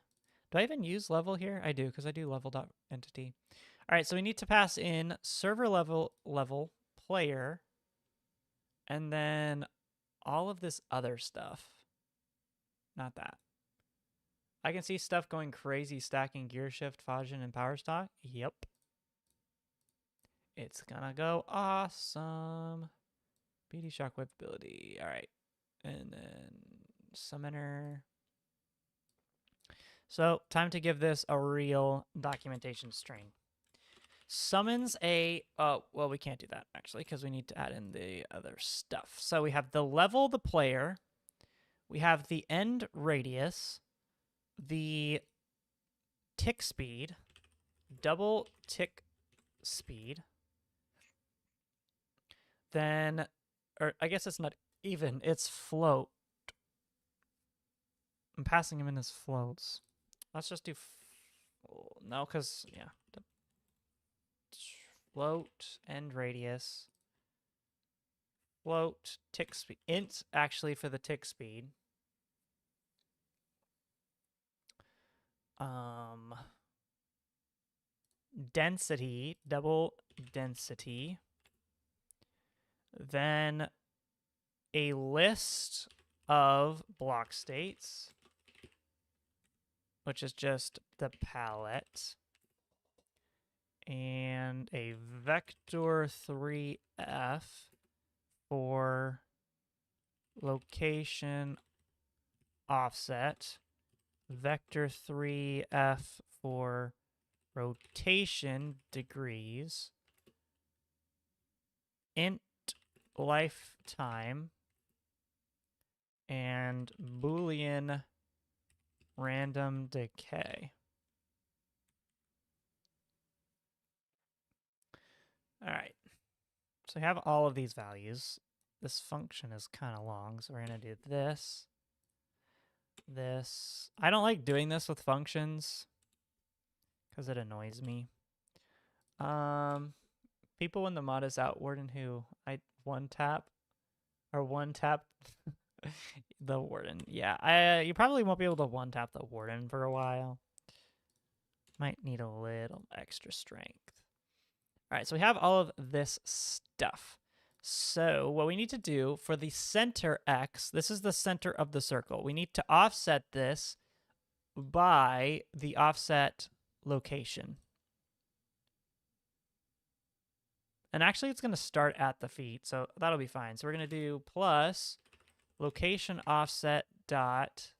Do I even use level here? I do, because I do level.entity. All right, so we need to pass in server level player, and then all of this other stuff. Not that. I can see stuff going crazy, stacking gear shift, Fajin, and power stock. Yep. It's gonna go awesome. BD Shockwave ability. All right. And then summoner. So time to give this a real documentation string. Summons a, well, we can't do that actually because we need to add in the other stuff. So we have the level the player. We have the end radius, the tick speed, double tick speed. Then, or I guess it's not even, it's float. I'm passing him in as floats. Let's just do, no, because, yeah. Float, end radius. Float, tick speed. Int, actually, for the tick speed. Density, double density. Then a list of block states, which is just the palette, and a vector 3f for location offset, vector 3f for rotation degrees, int lifetime, and Boolean random decay. All right. So we have all of these values. This function is kind of long, so we're going to do this. This. I don't like doing this with functions because it annoys me. People when the mod is out, Warden who? I one tap the Warden. Yeah, you probably won't be able to one tap the Warden for a while. Might need a little extra strength. All right, so we have all of this stuff. So what we need to do for the center X, this is the center of the circle. We need to offset this by the offset location. And actually, it's going to start at the feet, so that'll be fine. So we're going to do plus location offset dot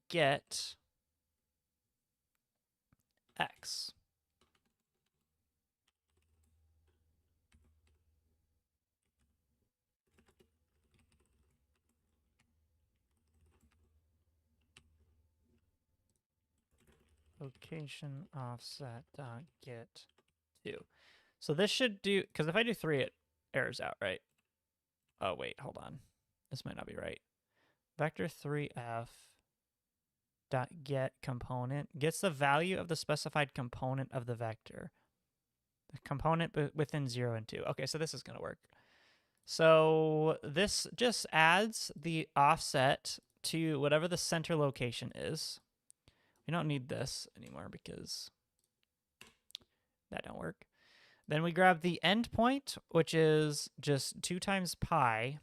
get X. Location offset dot get 2. So this should do, because if I do 3, it errors out, right? Oh, wait, hold on. This might not be right. Vector 3f dot get component gets the value of the specified component of the vector. The component within 0 and 2. Okay, so this is going to work. So this just adds the offset to whatever the center location is. We don't need this anymore because that don't work. Then we grab the endpoint, which is just 2 times pi.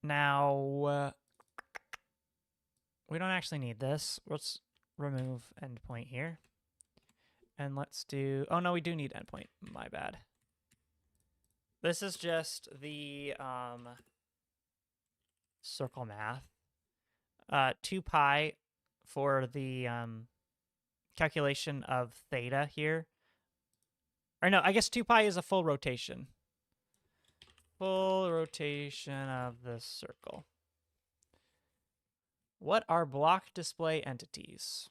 Now, we don't actually need this. Let's remove endpoint here. And let's do, oh no, we do need endpoint. My bad. This is just the circle math. 2 pi for the calculation of theta here. Or no, I guess 2 pi is a full rotation. Full rotation of the circle. What are block display entities?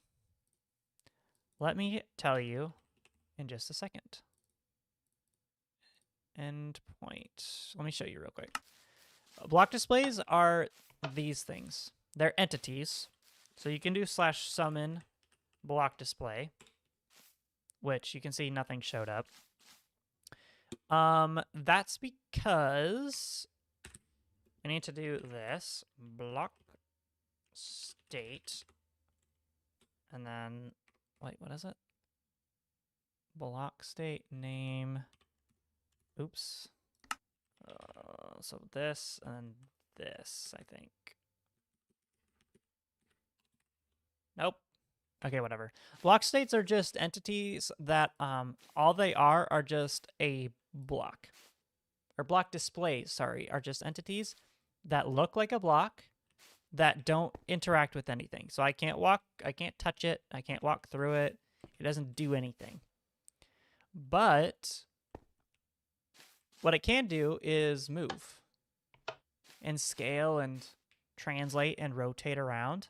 Let me tell you in just a second. Endpoint. Let me show you real quick. Block displays are these things. They're entities. So you can do /summon block display, which you can see nothing showed up. That's because we need to do this block state, and then wait, what is it? Block state name. Oops. So this and this, I think. Nope. Okay, whatever. Block states are just entities that all they are just a block. Or block displays, sorry, are just entities that look like a block that don't interact with anything. So I can't touch it, I can't walk through it. It doesn't do anything. But what it can do is move and scale and translate and rotate around.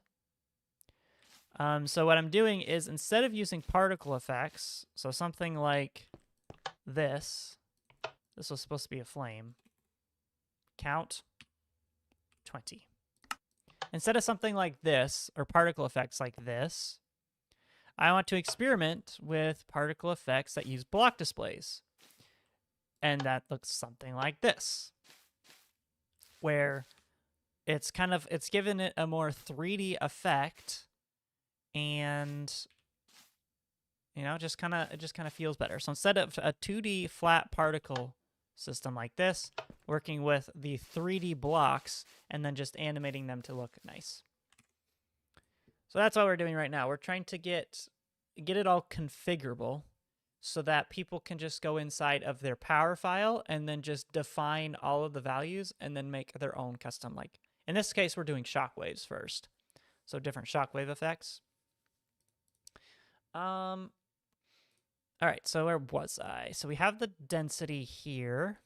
So what I'm doing is, instead of using particle effects, so something like this was supposed to be a flame, count 20. Instead of something like this, or particle effects like this, I want to experiment with particle effects that use block displays. And that looks something like this, where it's given it a more 3D effect, and it just kind of feels better. So instead of a 2D flat particle system like this, working with the 3D blocks and then just animating them to look nice. So that's what we're doing right now. We're trying to get it all configurable so that people can just go inside of their power file and then just define all of the values and then make their own custom, like in this case, we're doing shockwaves first. So different shockwave effects. All right, so where was I? So we have the density here.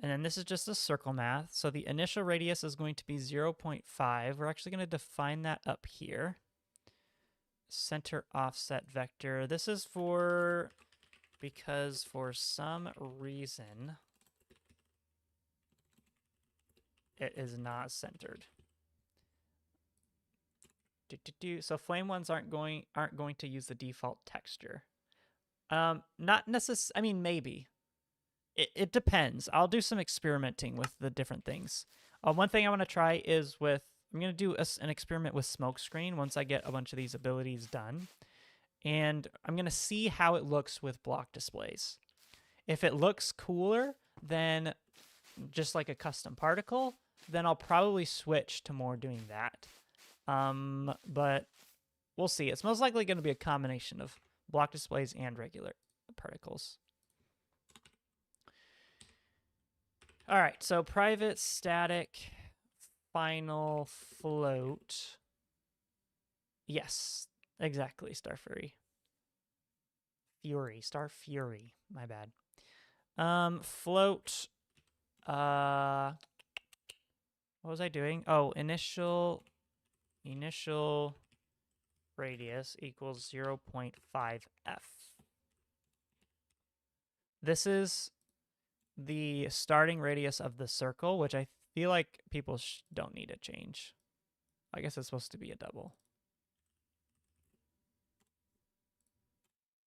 And then this is just a circle math. So the initial radius is going to be 0.5. We're actually going to define that up here. Center offset vector. This is because for some reason it is not centered. So flame ones aren't going to use the default texture. Not necessarily. I mean, maybe. It depends. I'll do some experimenting with the different things. One thing I want to try is I'm going to do an experiment with smokescreen once I get a bunch of these abilities done. And I'm going to see how it looks with block displays. If it looks cooler than just like a custom particle, then I'll probably switch to more doing that. But we'll see. It's most likely going to be a combination of block displays and regular particles. All right, so private static final float. Yes, exactly, Star Fury, my bad. Float, what was I doing? Oh, initial radius equals 0.5f. This is the starting radius of the circle, which I feel like people don't need to change. I guess it's supposed to be a double.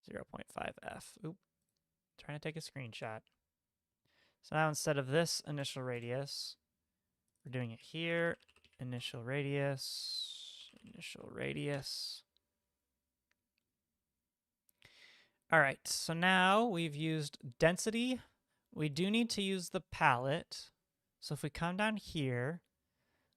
0.5f. Oop. Trying to take a screenshot. So now instead of this initial radius, we're doing it here. Initial radius. All right, so now we've used density. We do need to use the palette. So if we come down here,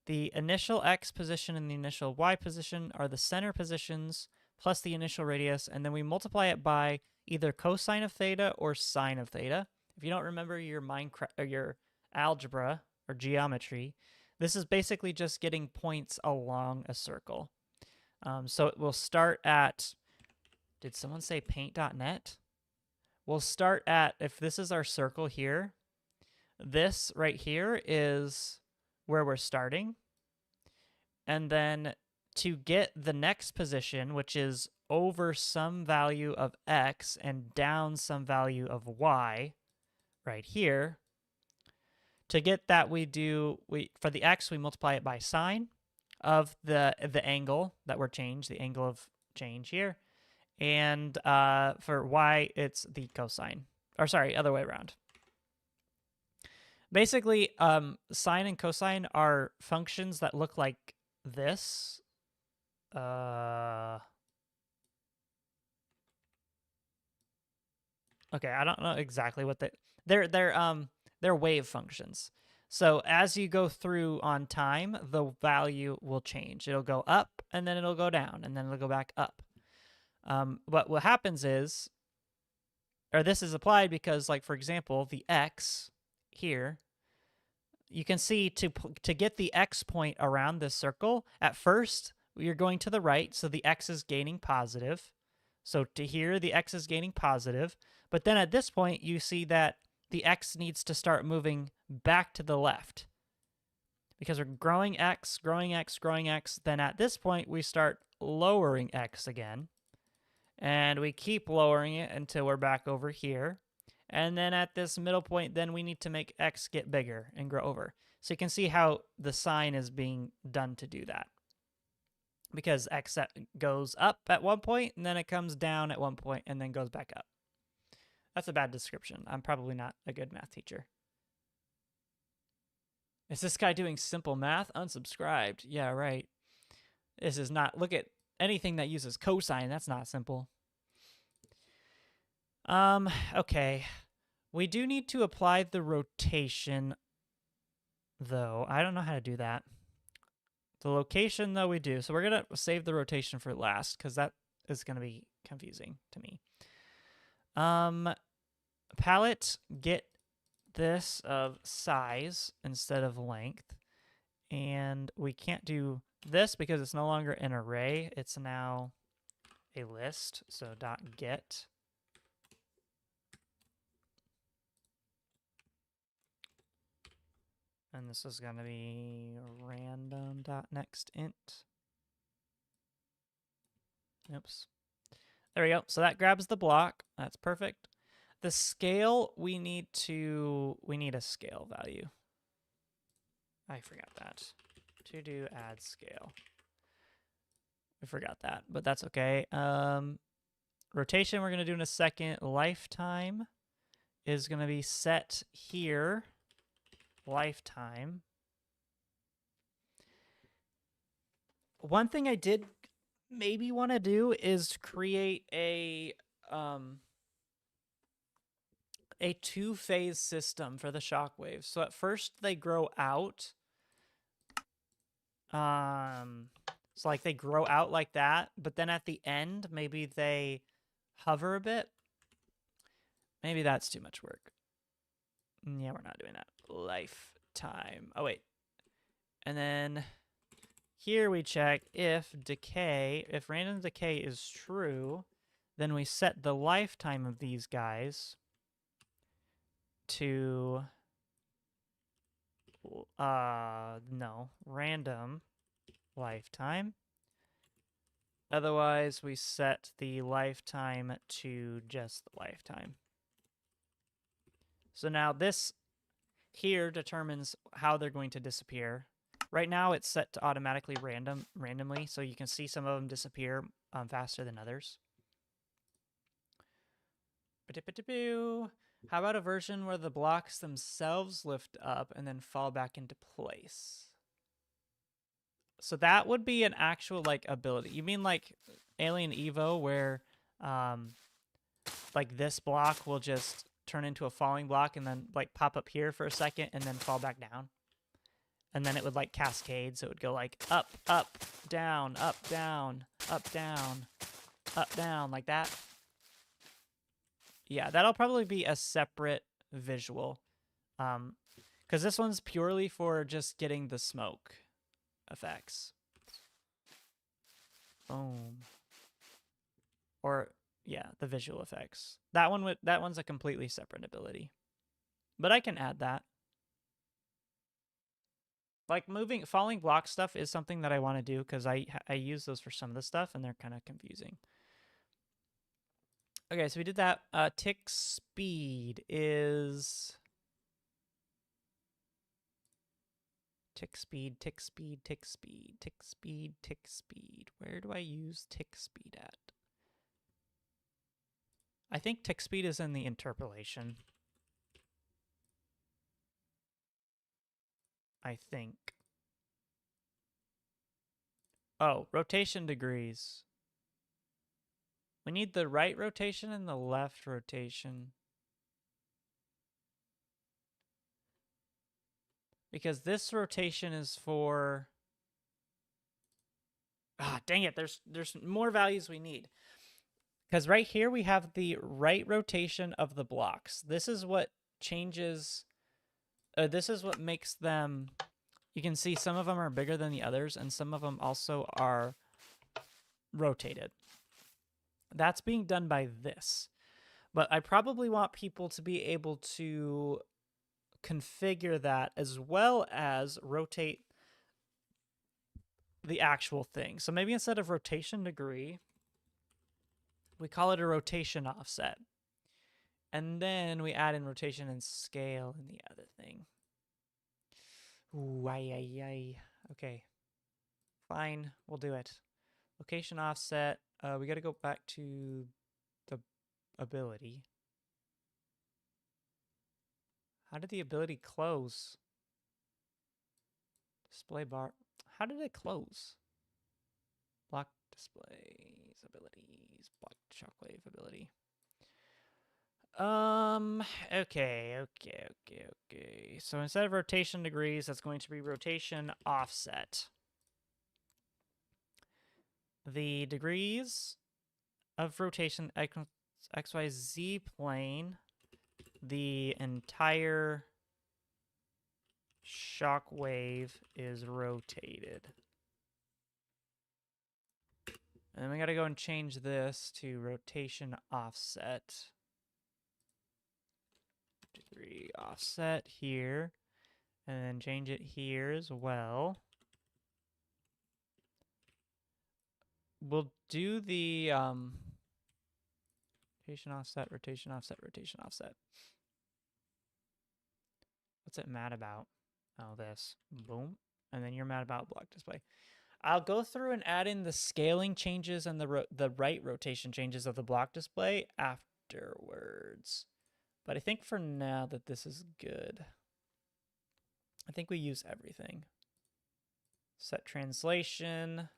the initial X position and the initial Y position are the center positions plus the initial radius, and then we multiply it by either cosine of theta or sine of theta. If you don't remember your Minecraft or your algebra or geometry, this is basically just getting points along a circle. So it will start at, did someone say paint.net? We'll start at, if this is our circle here, this right here is where we're starting. And then to get the next position, which is over some value of X and down some value of Y right here, to get that for the X, we multiply it by sine of the angle that we're changed, the angle of change here. And for Y, it's the cosine. Or sorry, other way around. Basically, sine and cosine are functions that look like this. Okay, I don't know exactly what they're wave functions. So as you go through on time, the value will change. It'll go up and then it'll go down and then it'll go back up. But what happens is, or this is applied because, like, for example, the x here, you can see to get the x point around this circle, at first you're going to the right, so the x is gaining positive. So to here, the x is gaining positive. But then at this point, you see that the x needs to start moving back to the left because we're growing x, growing x, growing x. Then at this point, we start lowering x again. And we keep lowering it until we're back over here. And then at this middle point, then we need to make x get bigger and grow over. So you can see how the sign is being done to do that. Because x goes up at one point, and then it comes down at one point, and then goes back up. That's a bad description. I'm probably not a good math teacher. Is this guy doing simple math? Unsubscribed. Yeah, right. This is not, look at anything that uses cosine. That's not simple. Okay. We do need to apply the rotation, though. I don't know how to do that. The location, though, we do. So we're going to save the rotation for last, because that is going to be confusing to me. Palette, get this of size instead of length. And we can't do this because it's no longer an array. It's now a list. So dot get. And this is going to be random.nextInt. Oops. There we go. So that grabs the block. That's perfect. The scale, we need a scale value. I forgot that. To do add scale. We forgot that, but that's okay. Rotation we're going to do in a second. Lifetime is going to be set here. Lifetime. One thing I did maybe want to do is create a two-phase system for the Shockwave. So at first they grow out. So like they grow out like that, but then at the end maybe they hover a bit. Maybe that's too much work. Yeah, we're not doing that. Lifetime. Oh, wait. And then here we check if decay, if random decay is true, then we set the lifetime of these guys to, no, random lifetime. Otherwise, we set the lifetime to just the lifetime. So now this here determines how they're going to disappear. Right now it's set to automatically randomly, so you can see some of them disappear faster than others. How about a version where the blocks themselves lift up and then fall back into place? So that would be an actual like ability. You mean like Alien Evo where like this block will just turn into a falling block and then like pop up here for a second and then fall back down? And then it would like cascade, so it would go like up, up, down, up, down, up, down, up, down, like that. Yeah, that'll probably be a separate visual. Because this one's purely for just getting the smoke effects. Boom. Or yeah, the visual effects. That one's a completely separate ability. But I can add that. Like falling block stuff is something that I want to do because I use those for some of the stuff and they're kind of confusing. Okay, so we did that. Tick speed is tick speed, tick speed, tick speed, tick speed, tick speed. Where do I use tick speed at? I think tick speed is in the interpolation. I think. Oh, rotation degrees. We need the right rotation and the left rotation. Because this rotation is for... Ah, dang it, there's more values we need. Because right here we have the right rotation of the blocks. This is what changes... this is what makes them... You can see some of them are bigger than the others, and some of them also are rotated. That's being done by this. But I probably want people to be able to configure that as well as rotate the actual thing. So maybe instead of rotation degree, we call it a rotation offset. And then we add in rotation and scale in the other thing. Ooh, ay. Okay. Fine, we'll do it. Location offset. We got to go back to the ability. How did the ability close? Display bar. How did it close? Block displays, abilities, block shockwave ability. Okay. So instead of rotation degrees, that's going to be rotation offset. The degrees of rotation XYZ plane, the entire shockwave is rotated. And then we got to go and change this to rotation offset. Degree offset here. And then change it here as well. We'll do the rotation offset, rotation offset, rotation offset. What's it mad about? Oh, this. Boom. And then you're mad about block display. I'll go through and add in the scaling changes and the right rotation changes of the block display afterwards. But I think for now that this is good. I think we use everything. Set translation.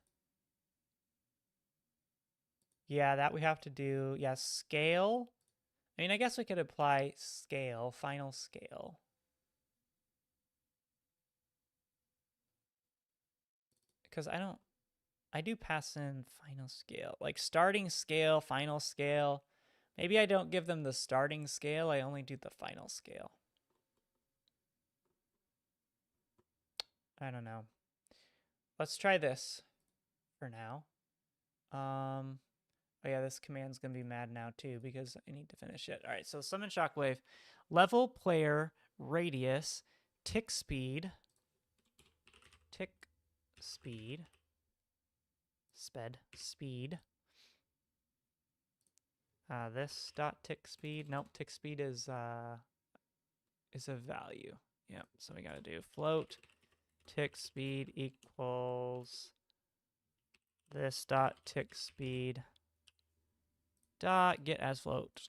Yeah, that we have to do. Yeah, scale. I mean, I guess we could apply scale, final scale. Because I do pass in final scale. Like starting scale, final scale. Maybe I don't give them the starting scale, I only do the final scale. I don't know. Let's try this for now. Oh yeah, this command's gonna be mad now too because I need to finish it. All right, so summon Shockwave, level player radius, tick speed, speed. This dot tick speed. Nope, tick speed is a value. Yep. So we gotta do float tick speed equals this dot tick speed dot get as float.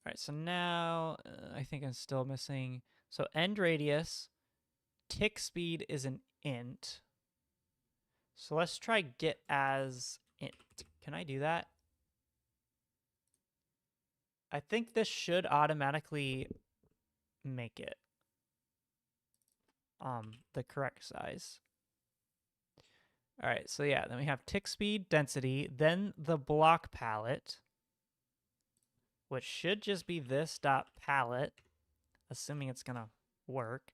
All right. So now I think I'm still missing. So end radius, tick speed is an int. So let's try get as int. Can I do that? I think this should automatically make it the correct size. All right, so yeah, then we have tick speed, density, then the block palette, which should just be this dot palette, assuming it's gonna work.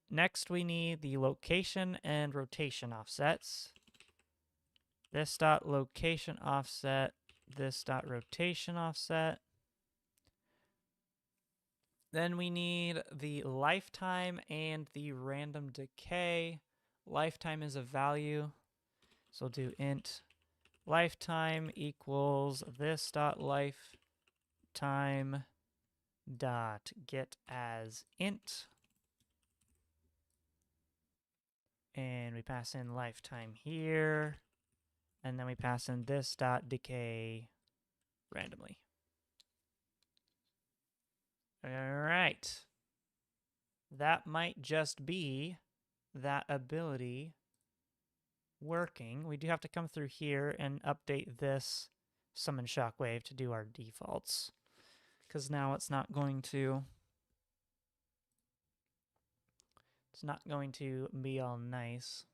Next, we need the location and rotation offsets. This dot location offset, this dot rotation offset. Then we need the lifetime and the random decay. Lifetime is a value, so we'll do int lifetime equals this dot lifetime dot get as int. And we pass in lifetime here. And then we pass in this dot decay randomly. All right. that might just be that ability working. We do have to come through here and update this summon Shockwave to do our defaults, because now it's not going to be all nice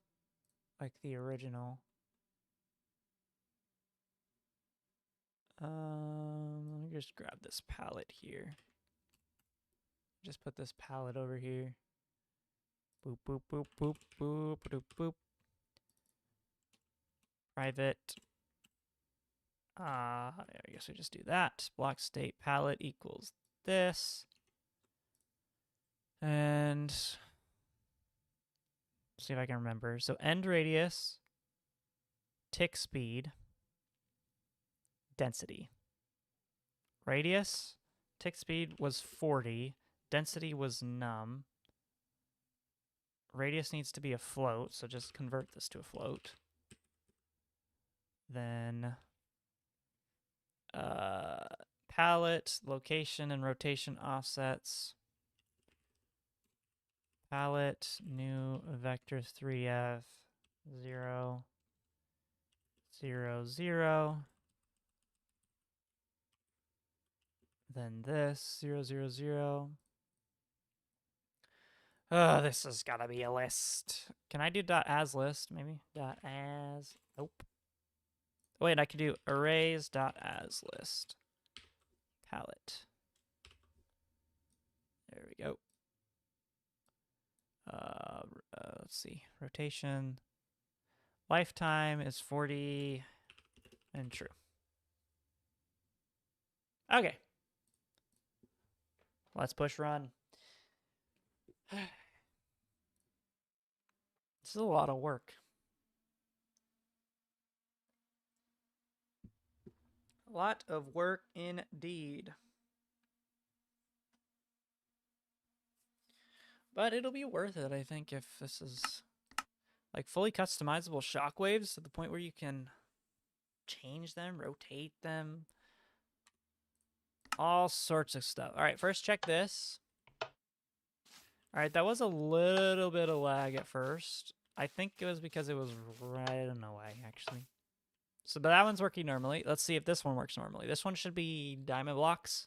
like the original. Let me just grab this palette here. Just put this palette over here. Boop, boop, boop, boop, boop, boop, boop. Private. I guess we just do that. Block state palette equals this. And see if I can remember. So end radius, tick speed, density. Radius, tick speed was 40. Density was num. Radius needs to be a float, so just convert this to a float. Then palette, location, and rotation offsets. Palette, new vector 3f, 0, 0, 0. Then this, 0, 0, 0. Oh, this has got to be a list. Can I do .as list, maybe? .as, nope. Wait, I could do arrays.as list. Palette. There we go. Let's see. Rotation. Lifetime is 40 and true. Okay. Let's push run. This is a lot of work. A lot of work indeed. But it'll be worth it, I think, if this is like fully customizable shockwaves to the point where you can change them, rotate them, all sorts of stuff. All right, first check this. All right, that was a little bit of lag at first. I think it was because it was right, I don't know why, actually. So, but that one's working normally. Let's see if this one works normally. This one should be diamond blocks.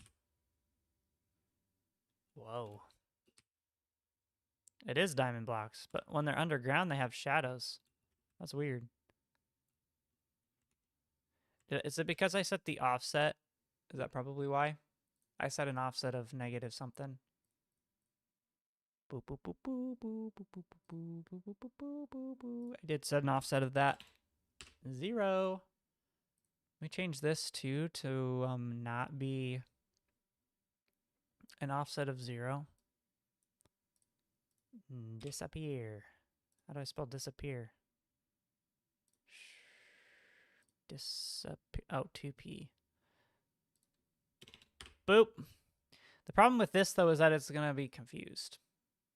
Whoa. It is diamond blocks, but when they're underground, they have shadows. That's weird. Is it because I set the offset? Is that probably why? I set an offset of negative something. Boop, boop, boop, boop, boop, boop, boop, boop, boop, boop, boop, boop, boop. I did set an offset of that. 0. Let me change this too to not be an offset of 0. Disappear. How do I spell disappear? Disappear. Oh, 2p. Boop. The problem with this, though, is that it's going to be confused.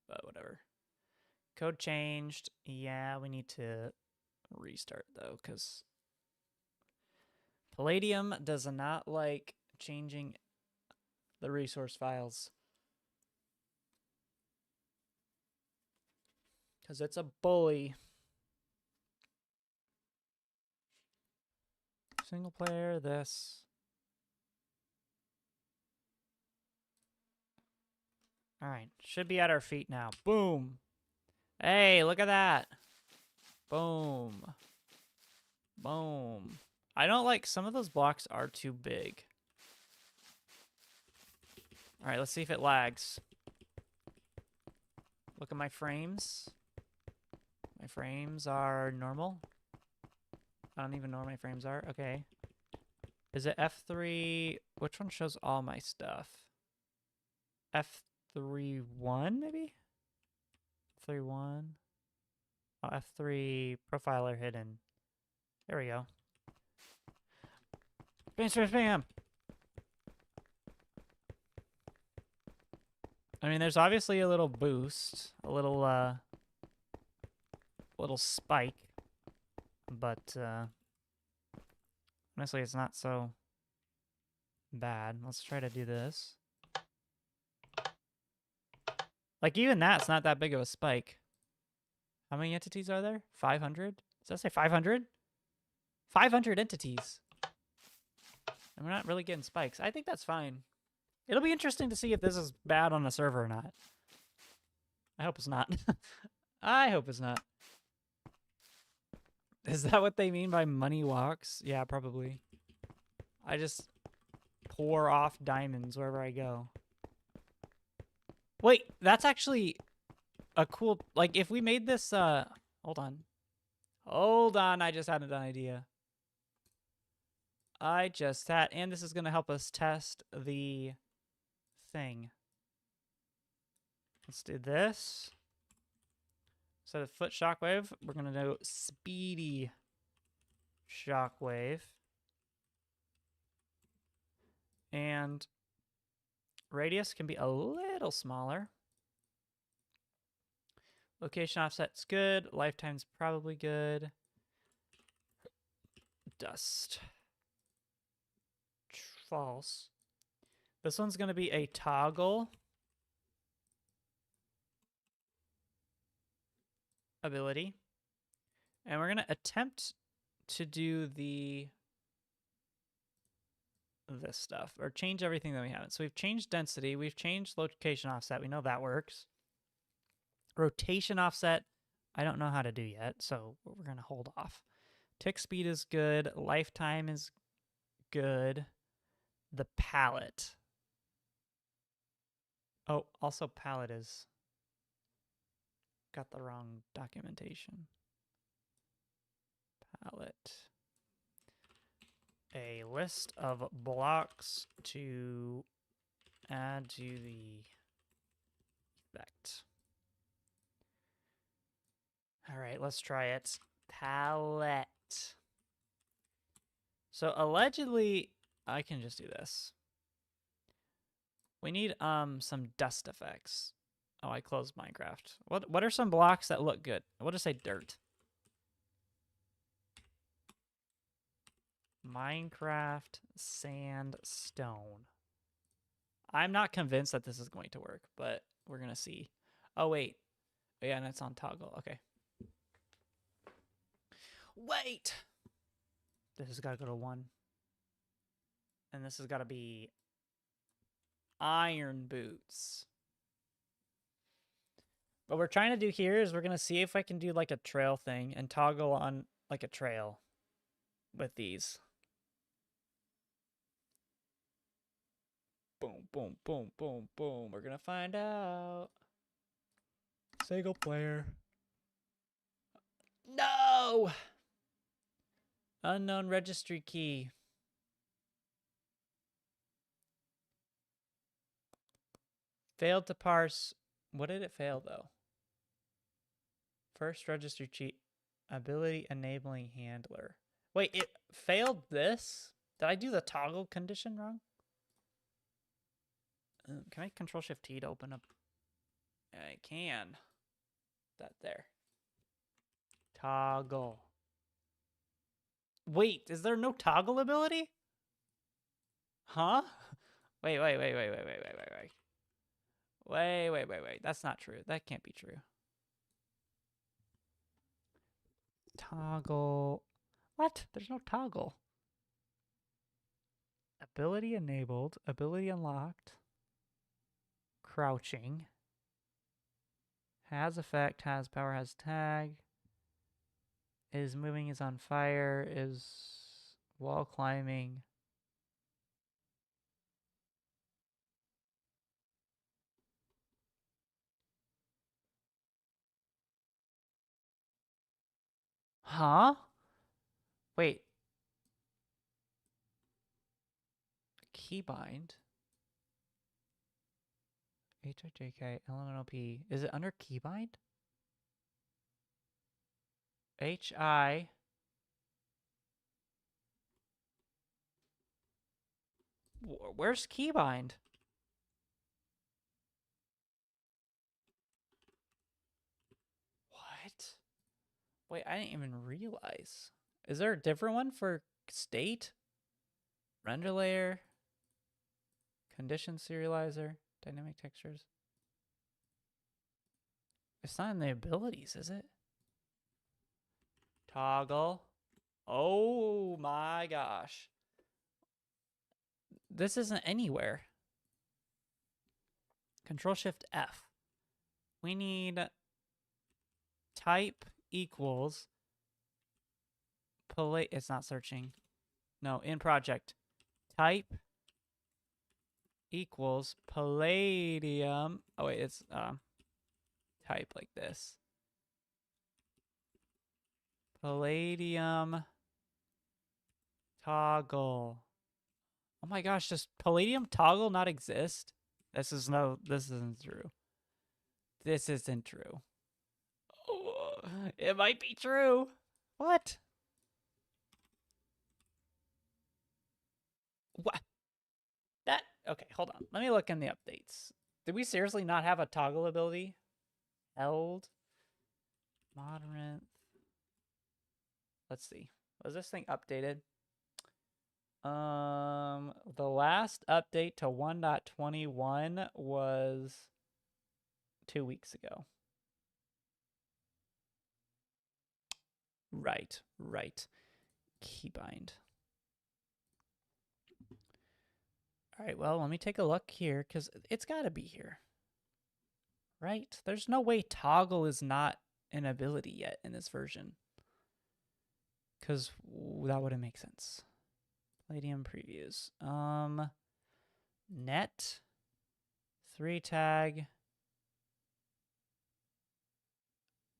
But whatever. Code changed. Yeah, we need to restart, though, because Palladium does not like changing the resource files. Because it's a bully. Single player, this. All right, should be at our feet now. Boom. Hey, look at that. Boom. Boom. I don't like, some of those blocks are too big. All right, let's see if it lags. Look at my frames. My frames are normal. I don't even know where my frames are. Okay. Is it F3? Which one shows all my stuff? F3 1 maybe? F3 1. Oh, F3 profiler hidden. There we go. Spam, spam, spam! I mean, there's obviously a little boost, a little spike, but honestly, it's not so bad. Let's try to do this. Like, even that's not that big of a spike. How many entities are there? 500? Does that say 500? 500 entities. And we're not really getting spikes. I think that's fine. It'll be interesting to see if this is bad on a server or not. I hope it's not. I hope it's not. Is that what they mean by money walks? Yeah, probably. I just pour off diamonds wherever I go. Wait, that's actually a cool... Like, if we made this... Hold on. Hold on, I just had an idea. And this is going to help us test the thing. Let's do this. Instead of foot shockwave, we're going to do speedy shockwave. And radius can be a little smaller. Location offset's good. Lifetime's probably good. Dust. False. This one's going to be a toggle ability. And we're going to attempt to do this stuff, or change everything that we haven't. So we've changed density, we've changed location offset, we know that works. Rotation offset, I don't know how to do yet, so we're going to hold off. Tick speed is good, lifetime is good. The palette. Oh, also palette is... Got the wrong documentation. Palette. A list of blocks to add to the effect. All right, let's try it. Palette. So allegedly, I can just do this. We need some dust effects. Oh, I closed Minecraft. What are some blocks that look good? We'll just say dirt. Minecraft sandstone. I'm not convinced that this is going to work, but we're going to see. Oh, wait. Yeah, and it's on toggle. Okay. Wait! This has got to go to 1. And this has got to be iron boots. What we're trying to do here is we're going to see if I can do like a trail thing and toggle on like a trail with these. Boom, boom, boom, boom, boom. We're going to find out. Single player. No! Unknown registry key. Failed to parse. What did it fail, though? First registry cheat. Ability enabling handler. Wait, it failed this? Did I do the toggle condition wrong? Can I Control-Shift-T to open up? I can. That there. Toggle. Wait, is there no toggle ability? Huh? Wait. Wait. That's not true. That can't be true. Toggle. What? There's no toggle. Ability enabled. Ability unlocked. Crouching. Has effect. Has power. Has tag. Is moving. Is on fire. Is wall climbing. Huh? Wait. Keybind. HIJK, LMNOP. Is it under keybind? HI. Where's keybind? What? Wait, I didn't even realize. Is there a different one for state? Render layer? Condition serializer? Dynamic textures? It's not in the abilities, is it? Toggle. Oh my gosh. This isn't anywhere. Control Shift F. We need type equals it's not searching. No, in project. Type equals palladium. Oh wait, it's type like this. Palladium toggle. Oh my gosh, does palladium toggle not exist? This isn't true. This isn't true. Oh, it might be true. What? What? That okay, hold on. Let me look in the updates. Did we seriously not have a toggle ability? Held. Moderate. Let's see. Was this thing updated? The last update to 1.21 was 2 weeks ago. Right. Keybind. All right, well, let me take a look here because it's got to be here. Right? There's no way toggle is not an ability yet in this version. Because that wouldn't make sense. Palladium previews. Net. 3 tag.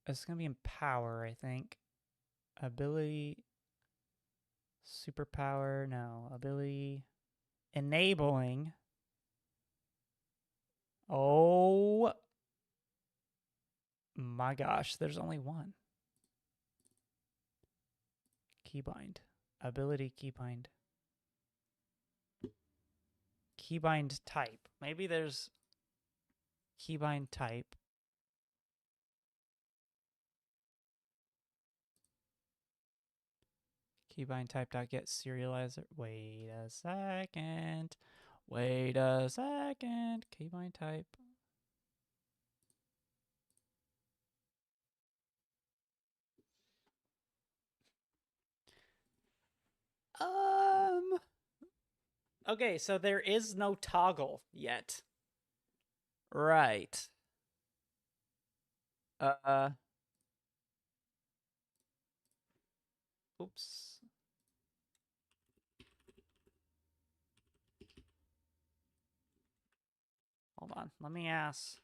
It's going to be in power, I think. Ability. Superpower. No. Ability. Enabling. Oh my gosh. There's only one. Keybind. Ability keybind. Keybind type. Maybe there's keybind type. Keybind type.get serializer. Wait a second. Keybind type. Okay, so there is no toggle yet. Right. Oops. Hold on. Let me ask.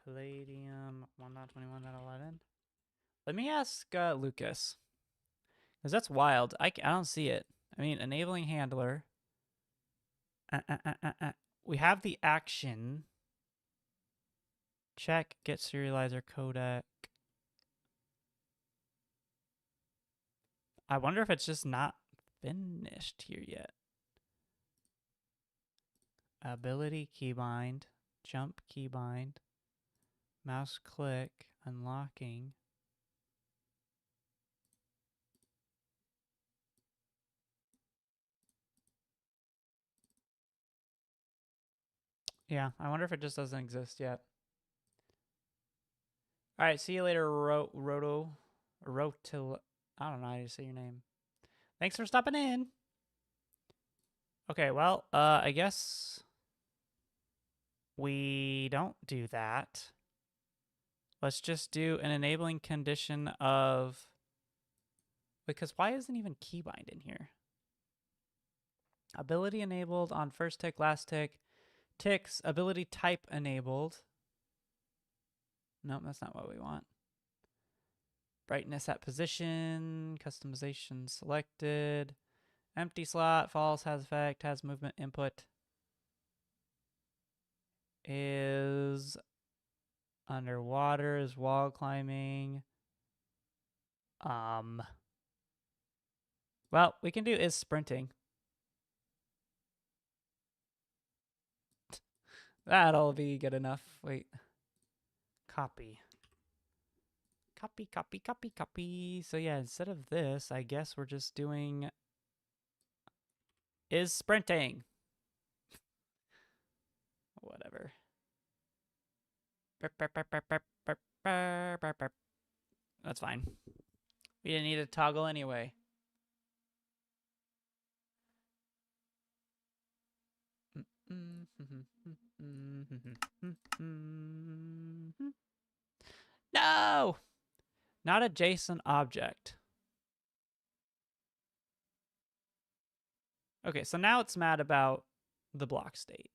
Palladium 1.21.11. Let me ask Lucas. Because that's wild. I don't see it. I mean, enabling handler. We have the action. Check, get serializer codec. I wonder if it's just not finished here yet. Ability keybind, jump keybind, mouse click, unlocking. Yeah, I wonder if it just doesn't exist yet. All right, see you later, Rotil. I don't know how to say your name. Thanks for stopping in. Okay, well, I guess we don't do that. Let's just do an enabling condition of... Because why isn't even keybind in here? Ability enabled on first tick, last tick. Ticks, ability type enabled. Nope, that's not what we want. Brightness at position, customization selected. Empty slot, false, has effect, has movement input. Is underwater, is wall climbing. Well, we can do is sprinting. That'll be good enough. Wait. Copy. Copy. So yeah, instead of this, I guess we're just doing is sprinting. Whatever. That's fine. We didn't need a toggle anyway. No! Not a JSON object. Okay, so now it's mad about the block state.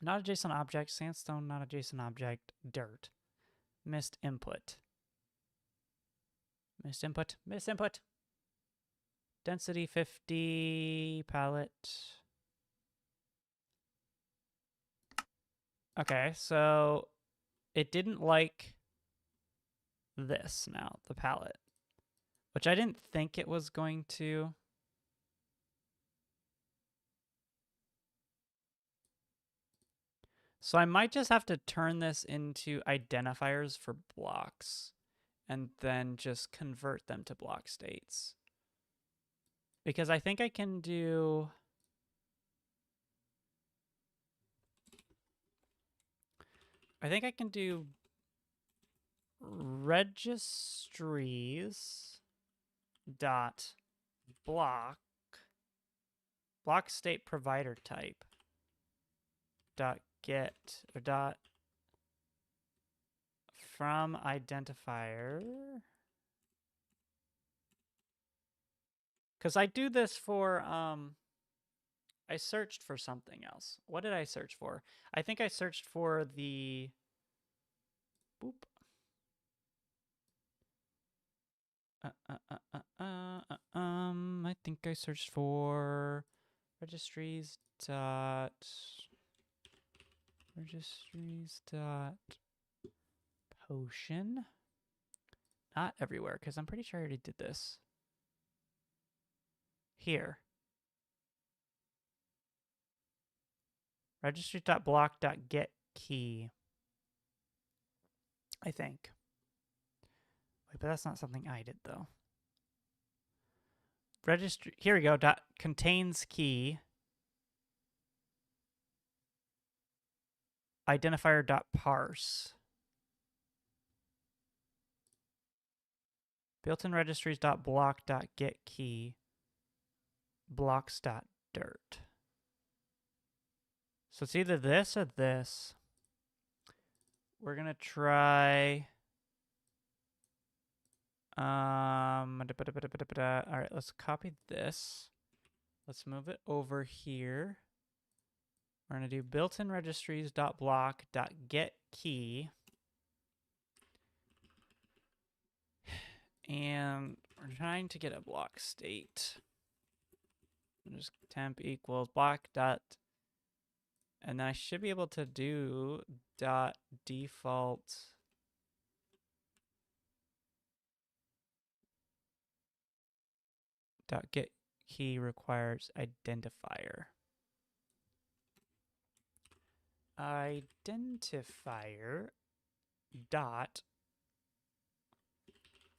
Not a JSON object. Sandstone, not a JSON object. Dirt. Missed input. Missed input. Missed input. Density 50. Palette. Okay, so it didn't like this now, the palette, which I didn't think it was going to. So I might just have to turn this into identifiers for blocks and then just convert them to block states. Because I think I can do... registries dot block state provider type dot get or dot from identifier, because I do this for I searched for something else. What did I search for? I think I searched for the boop. I think I searched for registries dot potion. Not everywhere, because I'm pretty sure I already did this. Here. Registry.block.getKey. I think. Wait, but that's not something I did, though. Registry, here we go, dot contains key. Identifier.parse. Built-in registries.block.getKey. Blocks.dirt. So it's either this or this. We're going to try... all right, let's copy this. Let's move it over here. We're going to do built-in registries.block.getKey. And we're trying to get a block state. Just temp equals block dot, and then I should be able to do dot default dot get key requires identifier. Identifier dot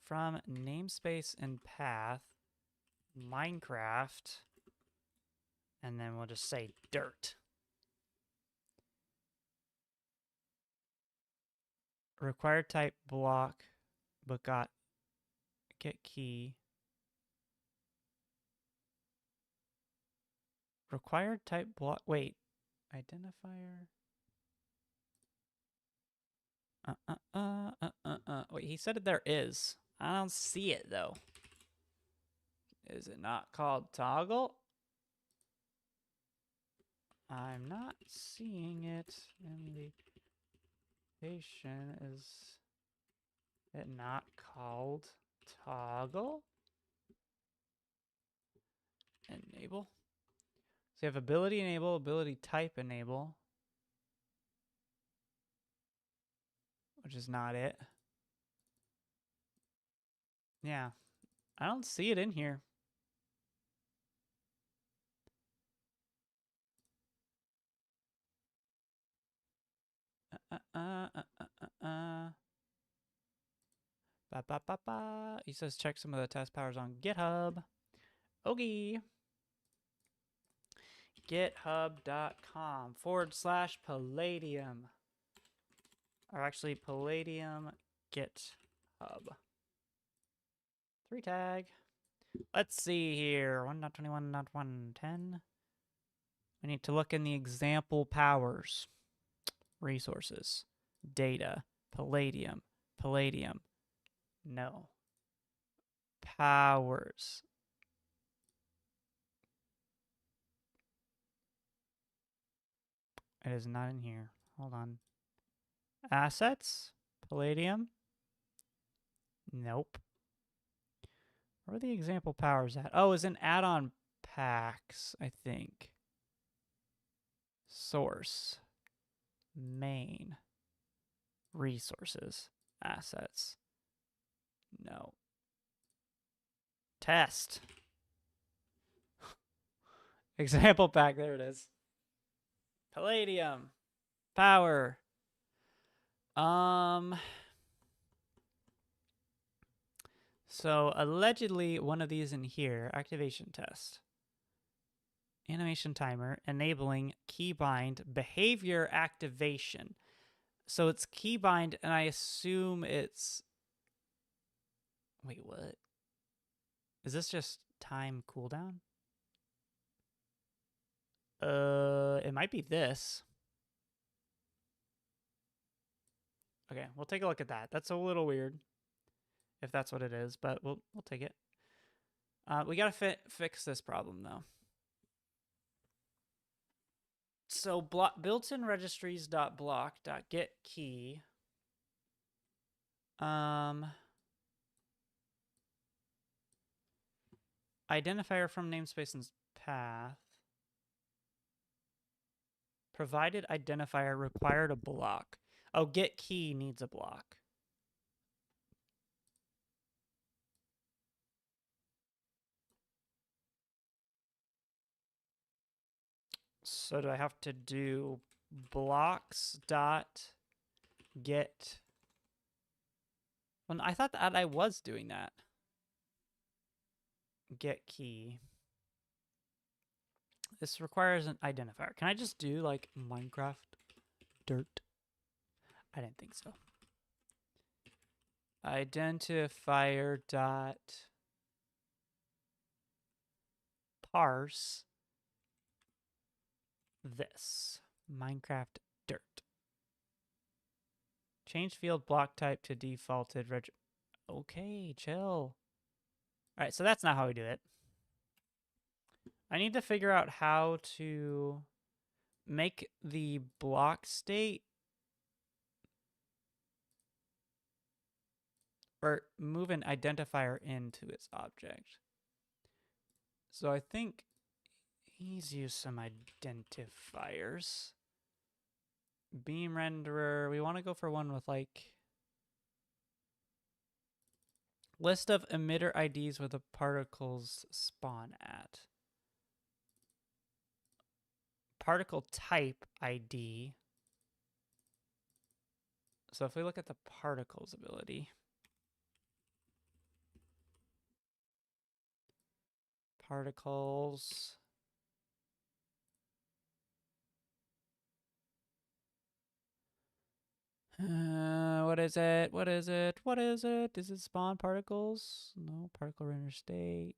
from namespace and path Minecraft, and then we'll just say dirt. Required type block, but got get key. Required type block. Wait, identifier. Wait, he said there is. I don't see it though. Is it not called toggle? I'm not seeing it in the patient. Is it not called toggle? Enable. So you have ability enable, ability type enable, which is not it. Yeah, I don't see it in here. He says check some of the test powers on GitHub. Okay. github.com/palladium. Or actually, palladium github. 3 tag. Let's see here. 1.21.110. We need to look in the example powers. Resources. Data. Palladium. Palladium. No. Powers. It is not in here. Hold on. Assets. Palladium. Nope. Where are the example powers at? Oh, it's an add-on packs, I think. Source. Main. Resources. Assets. No. Test. Example pack. There it is. Palladium. Power. So allegedly one of these in here, activation test. Animation timer, enabling keybind behavior activation. So it's keybind, and I assume it's... Wait, what? Is this just time cooldown? It might be this. Okay, we'll take a look at that. That's a little weird, if that's what it is, but we'll take it. We gotta fix this problem though. So built-in registries.block.getKey. Identifier from namespace and path. Provided identifier required a block. Oh, getKey needs a block. So do I have to do blocks dot get? Well, I thought that I was doing that. Get key. This requires an identifier. Can I just do like Minecraft dirt? I didn't think so. Identifier dot parse this Minecraft dirt. Change field block type to defaulted Okay, chill. All right, so that's not how we do it. I need to figure out how to make the block state or move an identifier into its object. So I think he's used some identifiers. Beam renderer. We want to go for one with like list of emitter IDs where the particles spawn at. Particle type ID. So if we look at the particles ability. Particles. What is it? What is it? What is it? Does it spawn particles? No, particle render state.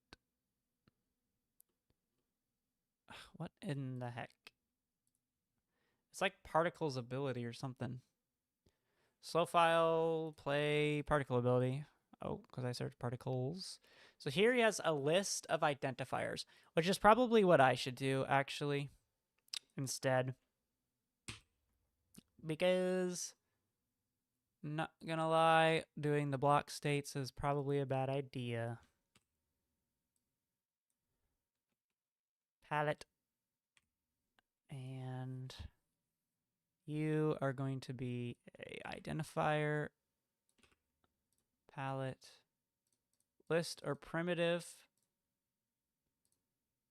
What in the heck? It's like particles ability or something. Slow file, play, particle ability. Oh, because I searched particles. So here he has a list of identifiers, which is probably what I should do, actually, instead. Because, not gonna lie, doing the block states is probably a bad idea. Palette. And you are going to be a identifier, palette, list, or primitive.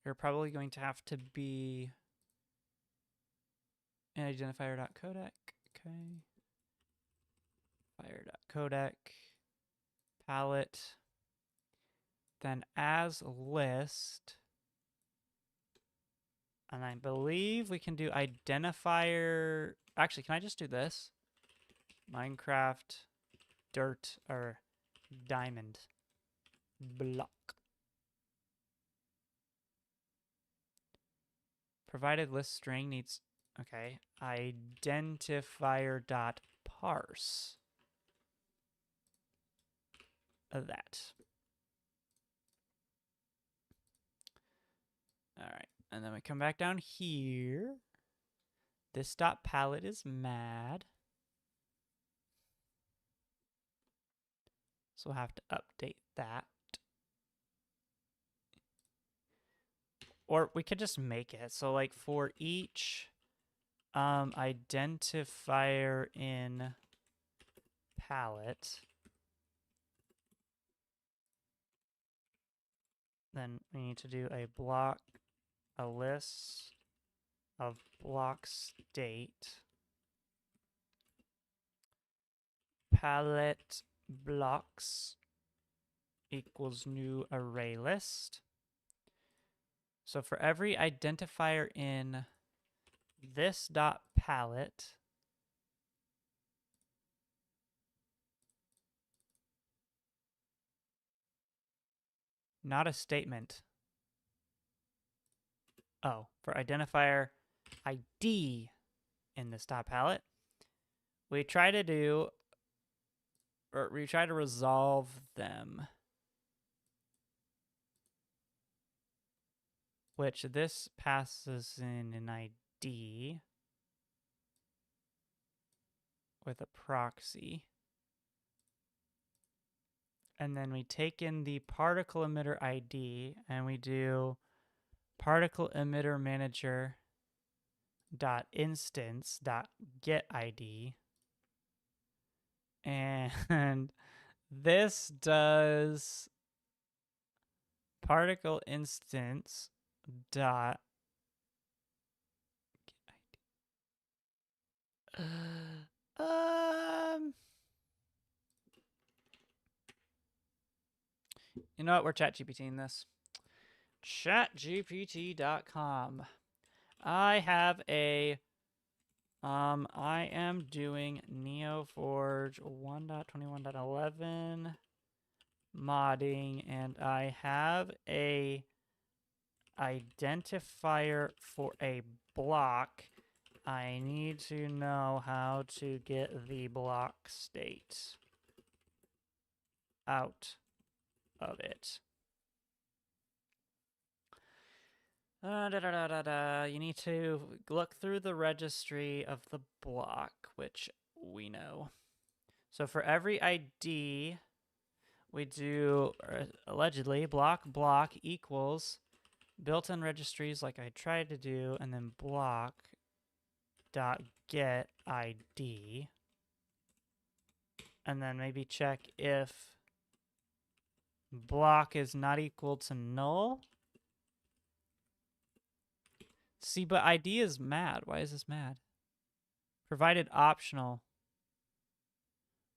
You're probably going to have to be an identifier.codec. Okay. Fire.codec. Palette. then as list, and I believe we can do identifier. Actually, can I just do this? Minecraft dirt or diamond block. Provided list string needs, okay, identifier dot parse of that. All right, and then we come back down here. This dot palette is mad. So we'll have to update that. Or we could just make it. So like for each identifier in palette, then we need to do a block, a list of block state, palette blocks equals new array list. So for every identifier in this dot palette, not a statement. Oh, for identifier ID in this dot palette, we try to do, or we try to resolve them, which this passes in an ID with a proxy. And then we take in the particle emitter ID and we do particle emitter manager dot instance dot get ID. And this does particle instance dot get ID. You know what? We're ChatGPTing this. ChatGPT.com. I have a I am doing NeoForge 1.21.11 modding, and I have a identifier for a block. I need to know how to get the block state out of it. You need to look through the registry of the block, which we know. So for every ID, we do allegedly block equals built-in registries like I tried to do, and then block dot get ID, and then maybe check if block is not equal to null. See, but ID is mad. Why is this mad? Provided optional.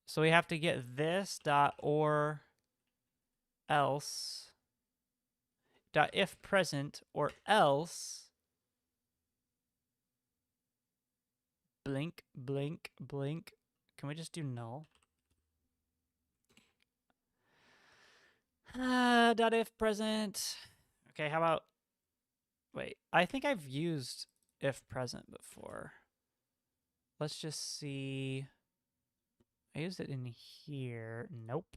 So we have to get this dot or else dot if present or else blink, blink, blink. Can we just do null? Dot if present. Okay, how about, wait, I think I've used if present before. Let's just see. I used it in here. Nope.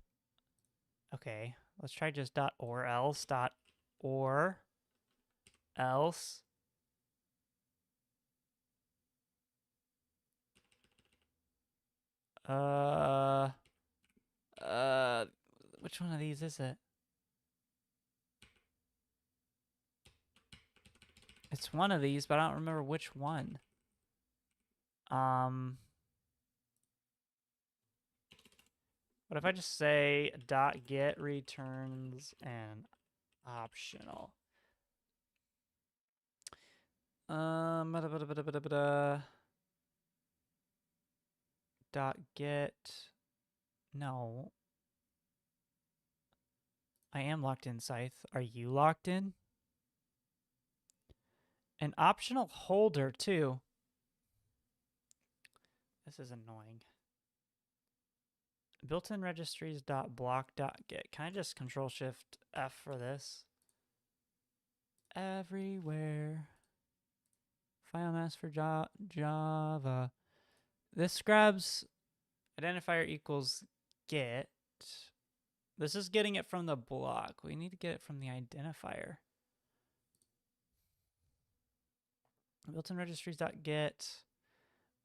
Okay, let's try just dot or else dot or else. Which one of these is it? It's one of these, but I don't remember which one. What if I just say dot get returns an optional? Dot get, no. I am locked in, Scythe. Are you locked in? An optional holder, too. This is annoying. Built-in registries.block.get. Can I just Control-Shift-F for this? Everywhere. File mask for Java. This grabs identifier equals get. This is getting it from the block. We need to get it from the identifier. Built-in registries.get.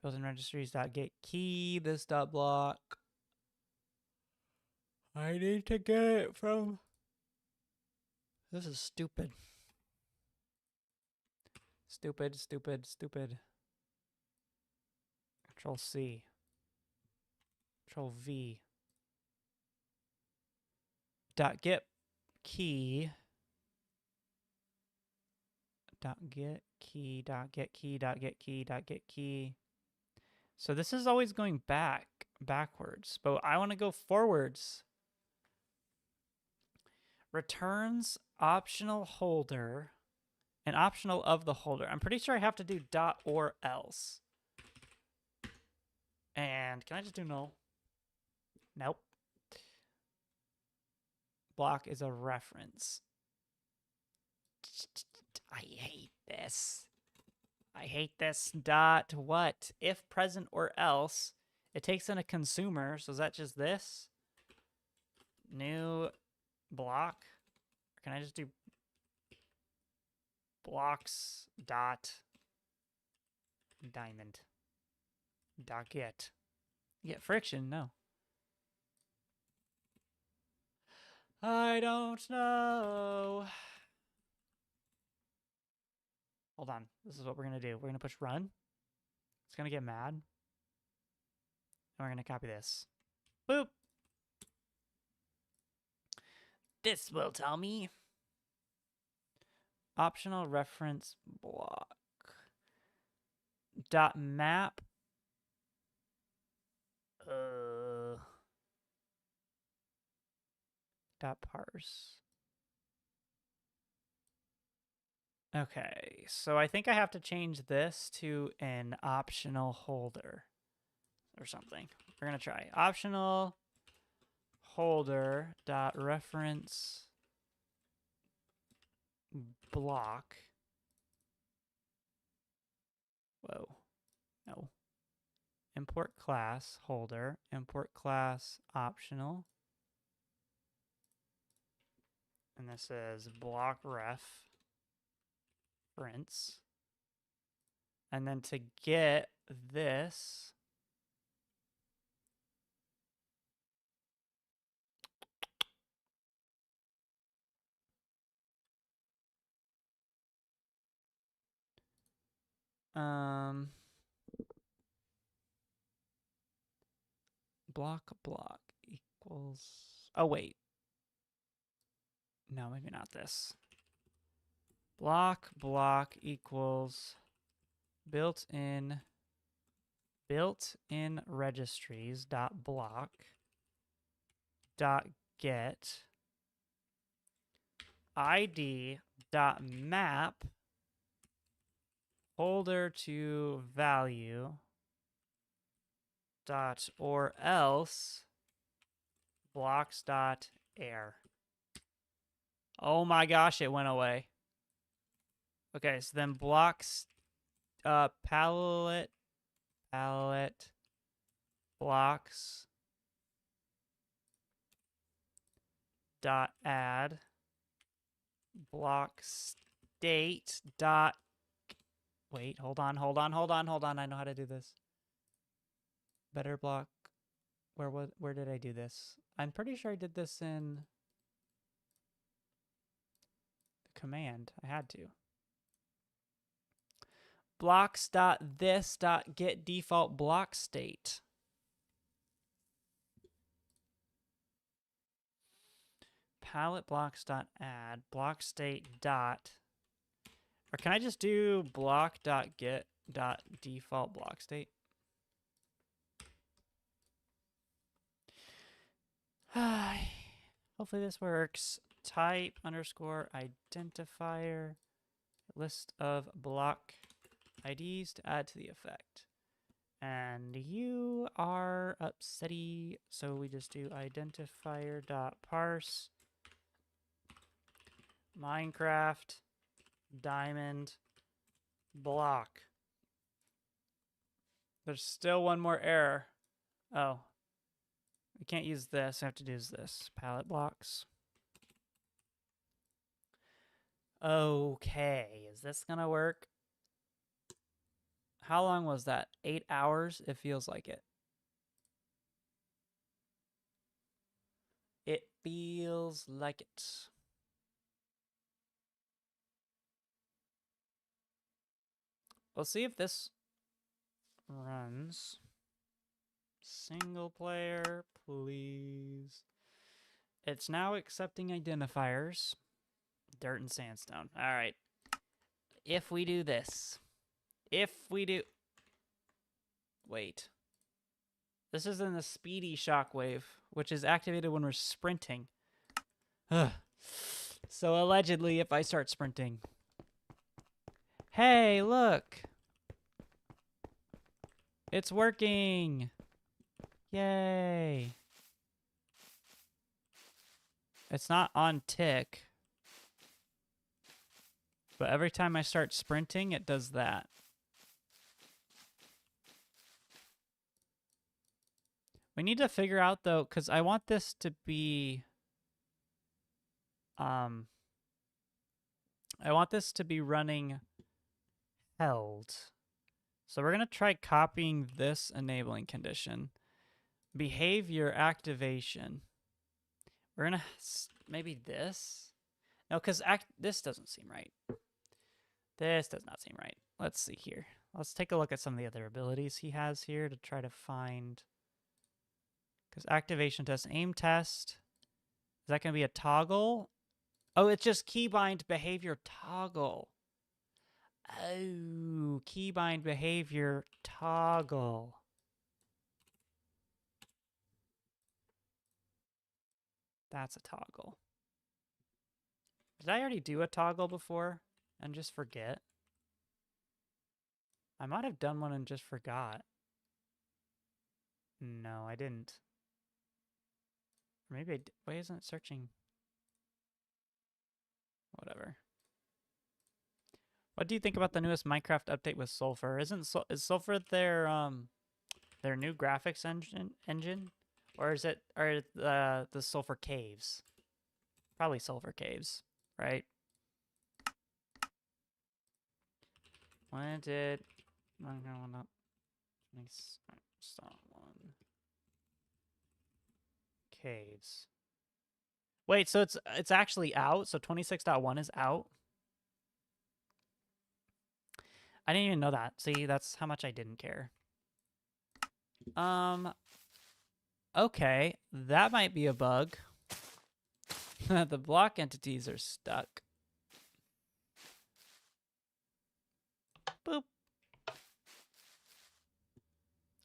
Built-in registries.get key. This dot block. I need to get it from. This is stupid. Stupid. Control C. Control V. Dot get key. Dot get key. Dot get key. Dot get key. Dot get key. So this is always going backwards, but I want to go forwards. Returns optional holder and optional of the holder. I'm pretty sure I have to do dot or else. And can I just do null? Nope. Block is a reference. I hate this. I hate this. Dot what? If present or else. It takes in a consumer. So is that just this? New block? Or can I just do blocks dot diamond dot get? Get friction? No. I don't know. Hold on. This is what we're going to do. We're going to push run. It's going to get mad. And we're going to copy this. Boop. This will tell me. Optional reference block. Dot map. Dot parse. Okay, so I think I have to change this to an optional holder or something. We're going to try optional holder dot reference block. Whoa. No. Import class holder, import class optional. And this is block reference. And then to get this, block equals, oh wait, no, maybe not this. Block equals built-in registries dot block dot get id dot map holder to value dot or else blocks dot air. Oh my gosh, it went away. Okay, so then blocks palette blocks dot add block state dot wait, hold on. I know how to do this. Better block. Where did I do this? I'm pretty sure I did this in the command. I had to. Blocks dot this dot get default block state. Palette blocks dot add block state dot, or can I just do block dot get dot default block state? Hopefully this works. type underscore identifier list of block IDs to add to the effect. And you are upsetty, so we just do identifier.parse Minecraft diamond block. There's still one more error. Oh. We can't use this. I have to do this. Palette blocks. Okay. Is this gonna work? How long was that? 8 hours? It feels like it. It feels like it. We'll see if this runs. Single player, please. It's now accepting identifiers. Dirt and sandstone. All right. If we do this. If we do... Wait. This is in the speedy shockwave, which is activated when we're sprinting. Ugh. So allegedly, if I start sprinting... Hey, look! It's working! Yay! It's not on tick. But every time I start sprinting, it does that. We need to figure out, though, because I want this to be... I want this to be running held. So we're going to try copying this enabling condition. Behavior activation. We're going to... Maybe this? No, because this doesn't seem right. This does not seem right. Let's see here. Let's take a look at some of the other abilities he has here to try to find... Because activation test, aim test. Is that going to be a toggle? Oh, it's just keybind behavior toggle. Oh, keybind behavior toggle. That's a toggle. Did I already do a toggle before and just forget? I might have done one and just forgot. No, I didn't. Maybe I did. Why isn't it searching? Whatever. What do you think about the newest Minecraft update with Sulfur? Is Sulfur their new graphics engine? Or is it the Sulfur Caves? Probably Sulfur Caves, right? When did Minecraft stop one? Caves. Wait, so it's actually out? So 26.1 is out? I didn't even know that. See, that's how much I didn't care. Okay, that might be a bug. The block entities are stuck. Boop.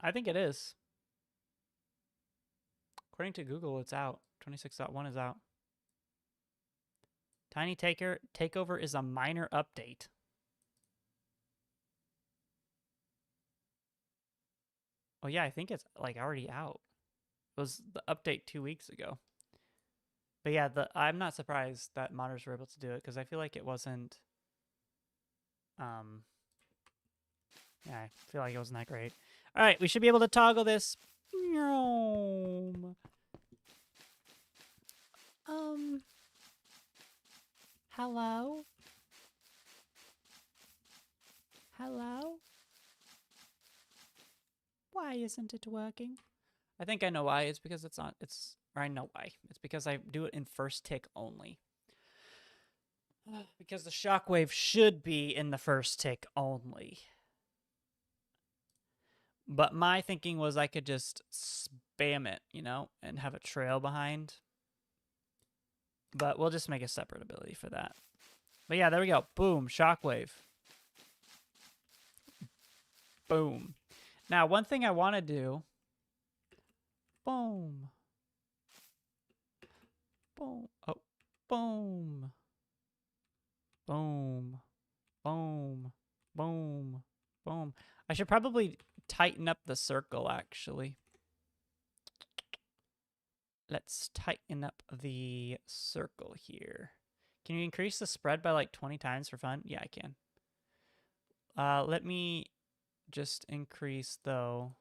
I think it is. According to Google, it's out. 26.1 is out. Tiny Takeover is a minor update. Oh yeah, I think it's like already out. It was the update 2 weeks ago. But yeah, I'm not surprised that modders were able to do it because I feel like it wasn't. Yeah, I feel like it wasn't that great. All right, we should be able to toggle this. Hello? Hello? Why isn't it working? I think I know why. It's because it's not, or I know why. It's because I do it in first tick only. Because the shockwave should be in the first tick only. But my thinking was I could just spam it, you know, and have a trail behind. But we'll just make a separate ability for that. But yeah, there we go. Boom, shockwave. Boom. Now, one thing I want to do. Boom. Boom. Oh, Boom. Boom. Boom. Boom. Boom. I should probably tighten up the circle, actually. Let's tighten up the circle here. Can you increase the spread by like 20 times for fun? Yeah, I can. Let me just increase, though,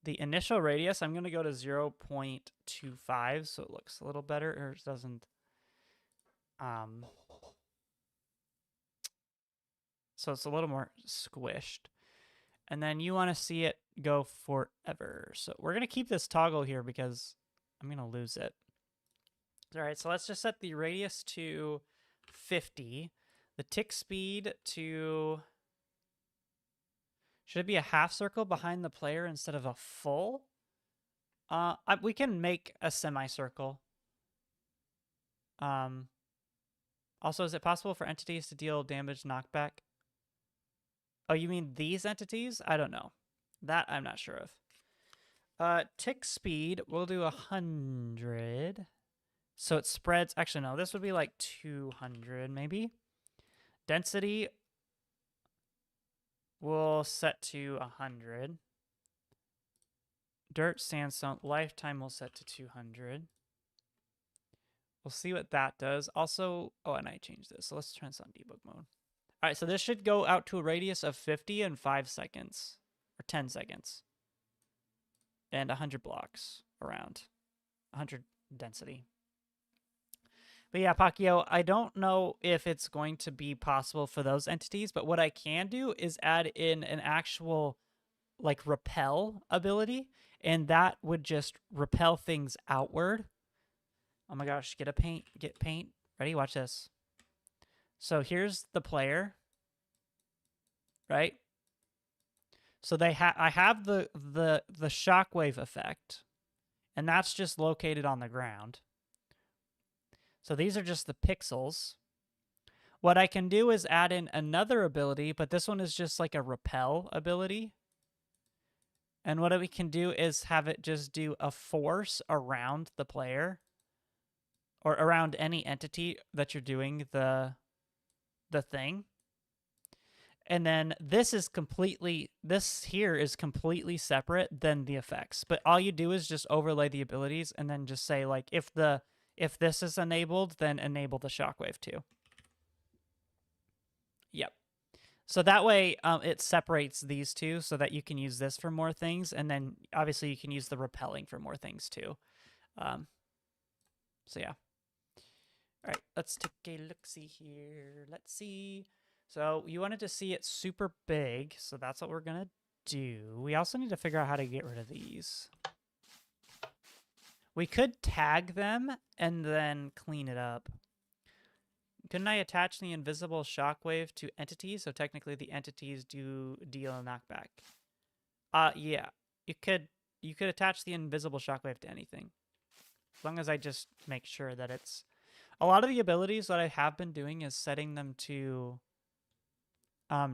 the initial radius. I'm going to go to 0.25 so it looks a little better, or it doesn't. So it's a little more squished. And then you want to see it go forever. So we're going to keep this toggle here because I'm going to lose it. All right, so let's just set the radius to 50. The tick speed to... Should it be a half circle behind the player instead of a full? We can make a semicircle. Also, is it possible for entities to deal damage knockback? Oh, you mean these entities? I don't know. That I'm not sure of. Tick speed, we'll do 100. So it spreads. Actually, no, this would be like 200 maybe. Density, we'll set to 100. Dirt, sandstone, lifetime we'll set to 200. We'll see what that does. Also, oh, and I changed this. So let's turn this on debug mode. All right, so this should go out to a radius of 50 in 5 seconds. Or 10 seconds. And 100 blocks around. 100 density. But yeah, Pacquiao, I don't know if it's going to be possible for those entities, but what I can do is add in an actual, like, repel ability, and that would just repel things outward. Oh my gosh, get paint. Ready? Watch this. So here's the player, right? So I have the shockwave effect, and that's just located on the ground. So these are just the pixels. What I can do is add in another ability, but this one is just like a repel ability. And what we can do is have it just do a force around the player or around any entity that you're doing the thing. And then this here is completely separate than the effects. But all you do is just overlay the abilities and then just say, like, if this is enabled, then enable the shockwave too. Yep. So that way it separates these two so that you can use this for more things. And then obviously you can use the repelling for more things too. So yeah. All right, let's take a look-see here. Let's see. So you wanted to see it super big, so that's what we're going to do. We also need to figure out how to get rid of these. We could tag them and then clean it up. Couldn't I attach the invisible shockwave to entities? So technically the entities do deal a knockback. Yeah. You could attach the invisible shockwave to anything. As long as I just make sure that it's... A lot of the abilities that I have been doing is setting them to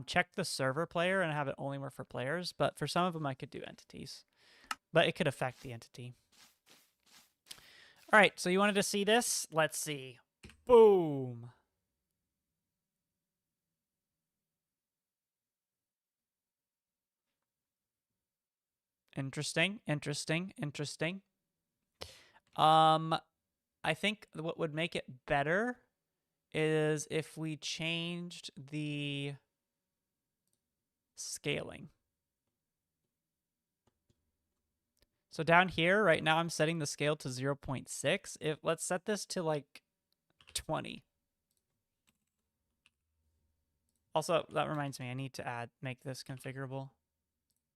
check the server player and have it only work for players. But for some of them, I could do entities. But it could affect the entity. All right, so you wanted to see this? Let's see. Boom. Interesting, interesting, interesting. I think what would make it better is if we changed the scaling. So down here, right now I'm setting the scale to 0.6. Let's set this to like 20. Also, that reminds me, I need to make this configurable.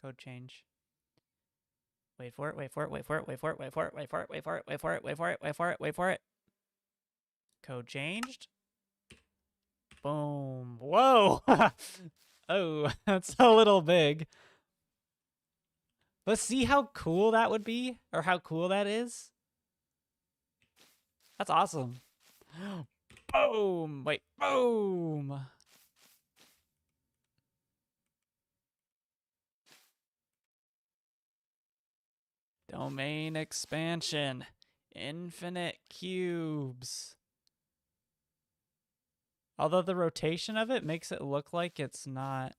Code change. Wait for it, wait for it, wait for it, wait for it, wait for it, wait for it, wait for it, wait for it, wait for it, wait for it, wait for it. Code changed. Boom. Whoa. Oh, that's a little big. Let's see how cool that would be, or how cool that is. That's awesome. Boom. Wait, boom. Domain expansion. Infinite cubes. Although the rotation of it makes it look like it's not.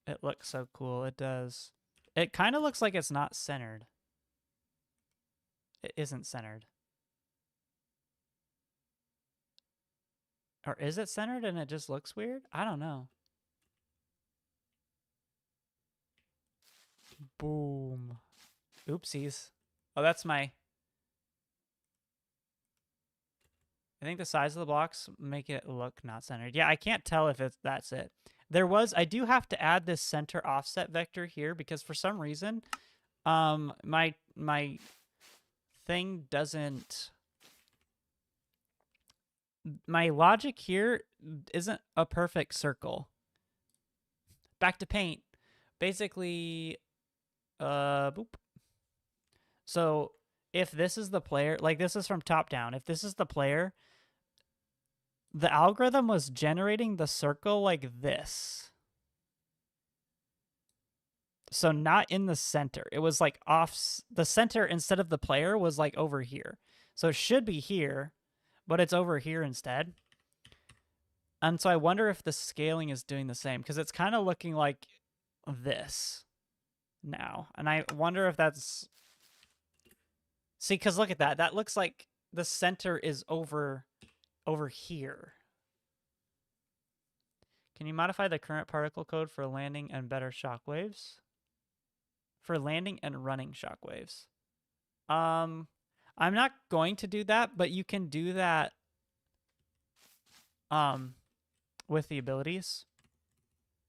It looks so cool. It does. It kind of looks like it's not centered. It isn't centered. Or is it centered and it just looks weird? I don't know. Boom. Oopsies. Oh, that's my... I think the size of the blocks make it look not centered. Yeah, I can't tell if that's it. I do have to add this center offset vector here because for some reason, my thing doesn't... My logic here isn't a perfect circle. Back to paint. Basically, boop. So if this is the player, like this is from top down, if this is the player, the algorithm was generating the circle like this. So not in the center. It was like off the center instead of the player was like over here. So it should be here, but it's over here instead. And so I wonder if the scaling is doing the same because it's kind of looking like this now. And I wonder if that's... See, because look at that. That looks like the center is over here. Can you modify the current particle code for landing and better shockwaves? For landing and running shockwaves. I'm not going to do that, but you can do that with the abilities.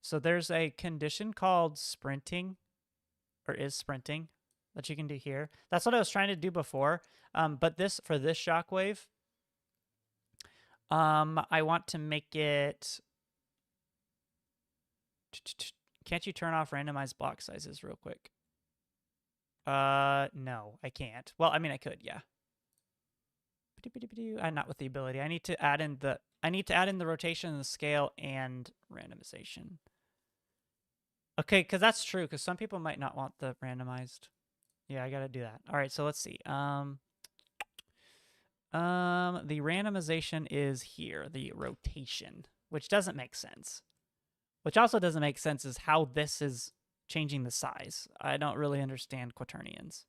So there's a condition called sprinting, or is sprinting, that you can do here. That's what I was trying to do before. But for this shockwave, I want to make it... Can't you turn off randomized block sizes real quick? No, I can't. Well, I mean, I could, yeah. Not with the ability. I need to add in the rotation and the scale and randomization. Okay, because that's true, because some people might not want the randomized. Yeah, I gotta do that. All right, so let's see. The randomization is here, the rotation, which doesn't make sense. Which also doesn't make sense is how this is changing the size. I don't really understand quaternions.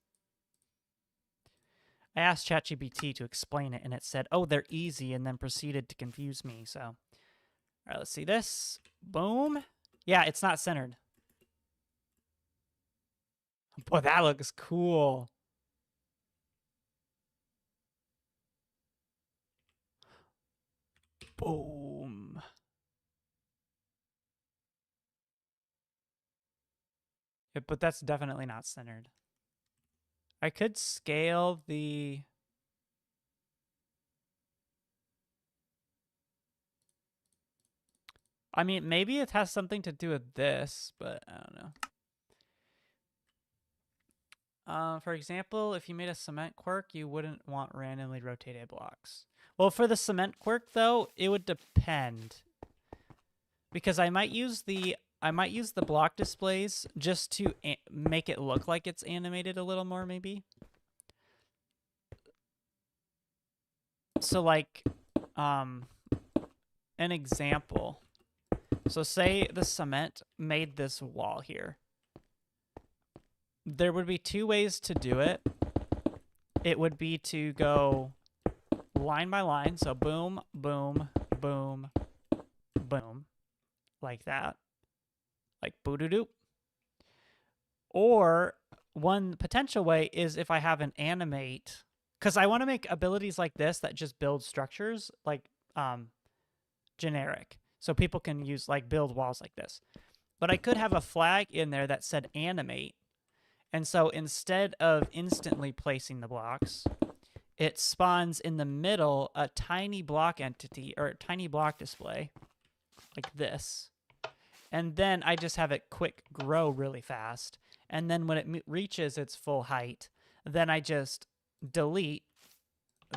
I asked ChatGPT to explain it, and it said, oh, they're easy, and then proceeded to confuse me. So, all right, let's see this. Boom. Yeah, it's not centered. Boy, that looks cool. Boom. Yeah, but that's definitely not centered. I could scale the... I mean, maybe it has something to do with this, but I don't know. For example, if you made a cement quirk, you wouldn't want randomly rotated blocks. Well, for the cement quirk, though, it would depend. Because I might use the block displays just to make it look like it's animated a little more, maybe. So, like, an example. So, say the cement made this wall here. There would be two ways to do it. It would be to go line by line. So, boom, boom, boom, boom. Like that. Like boo-doo-doo. Or one potential way is if I have an animate, because I want to make abilities like this that just build structures like generic. So people can use like build walls like this. But I could have a flag in there that said animate. And so instead of instantly placing the blocks, it spawns in the middle a tiny block entity or a tiny block display like this. And then I just have it quick grow really fast. And then when it reaches its full height, then I just delete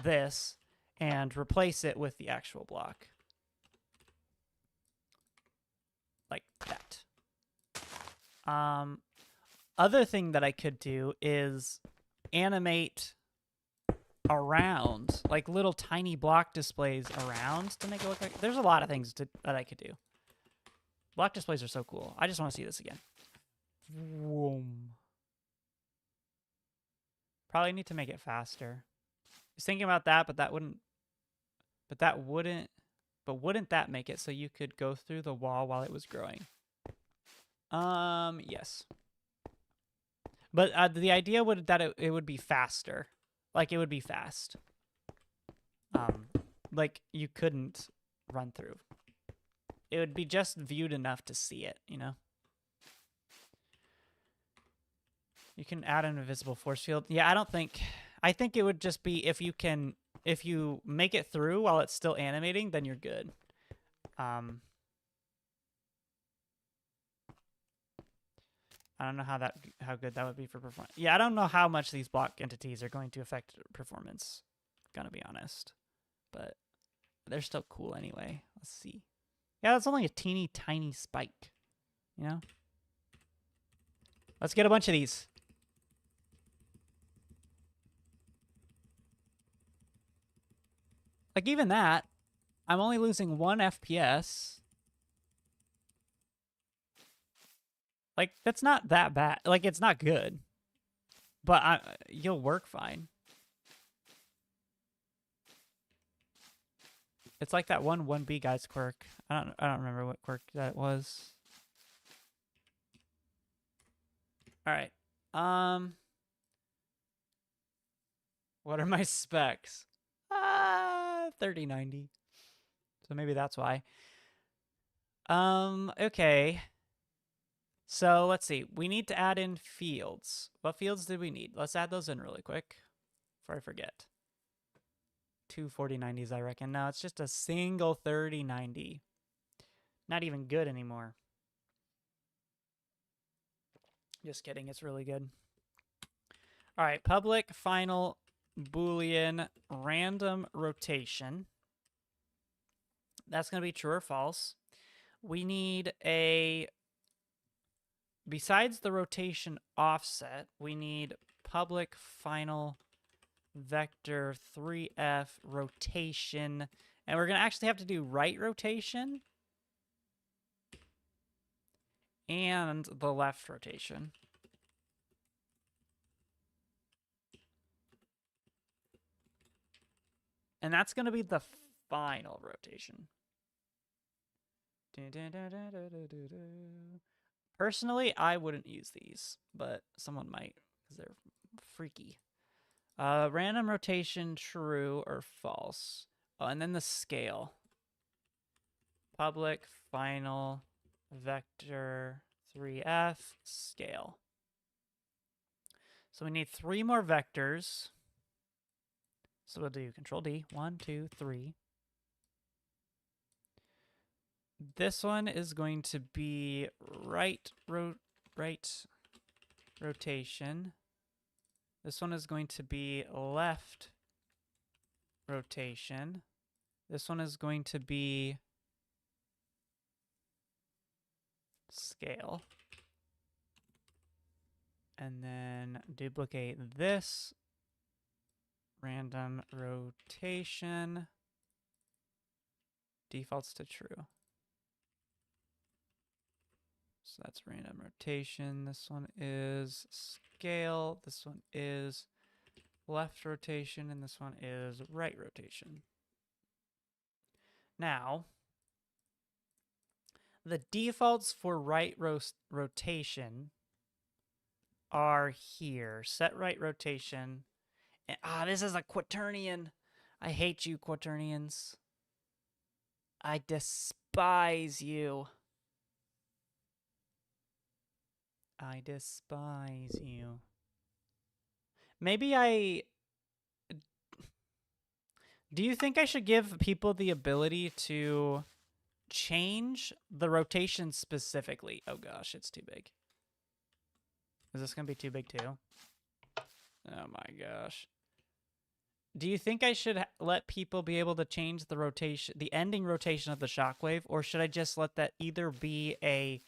this and replace it with the actual block. Like that. other thing that I could do is animate around, like little tiny block displays around to make it look like... There's a lot of things that I could do. Block displays are so cool. I just want to see this again. Vroom. Probably need to make it faster. I was thinking about that, but wouldn't that make it so you could go through the wall while it was growing? Yes. But the idea would that it would be faster. Like it would be fast. Like you couldn't run through. It would be just viewed enough to see it, you know? You can add an invisible force field. Yeah, I think it would just be if you make it through while it's still animating, then you're good. I don't know how good that would be for performance. Yeah, I don't know how much these block entities are going to affect performance. Gonna be honest, but they're still cool anyway. Let's see. Yeah, that's only a teeny tiny spike, you know? Let's get a bunch of these. Like even that, I'm only losing 1 FPS. Like that's not that bad. Like it's not good, but you'll work fine. It's like that 1B guy's quirk. I don't remember what quirk that was. All right. What are my specs? 3090. So maybe that's why. Okay. So let's see. We need to add in fields. What fields did we need? Let's add those in really quick before I forget. 2 4090s, I reckon. No, it's just a single 3090. Not even good anymore. Just kidding. It's really good. All right. Public final Boolean random rotation. That's going to be true or false. We need a... Besides the rotation offset, we need public final vector 3f rotation. And we're going to actually have to do right rotation and the left rotation. And that's going to be the final rotation. Personally, I wouldn't use these, but someone might because they're freaky. Random rotation, true or false. Oh, and then the scale. Public final vector 3f scale. So we need 3 more vectors. So we'll do Control D. 1, 2, 3. This one is going to be right rotation. This one is going to be left rotation. This one is going to be scale. And then duplicate this. Random rotation. Defaults to true. So that's random rotation. This one is scale. This one is left rotation. And this one is right rotation. Now, the defaults for right rotation are here. Set right rotation. And, this is a quaternion. I hate you, quaternions. I despise you. I despise you. Maybe do you think I should give people the ability to change the rotation specifically? Oh gosh, it's too big. Is this going to be too big too? Oh my gosh. Do you think I should let people be able to change the rotation, the ending rotation of the shockwave, or should I just let that either be a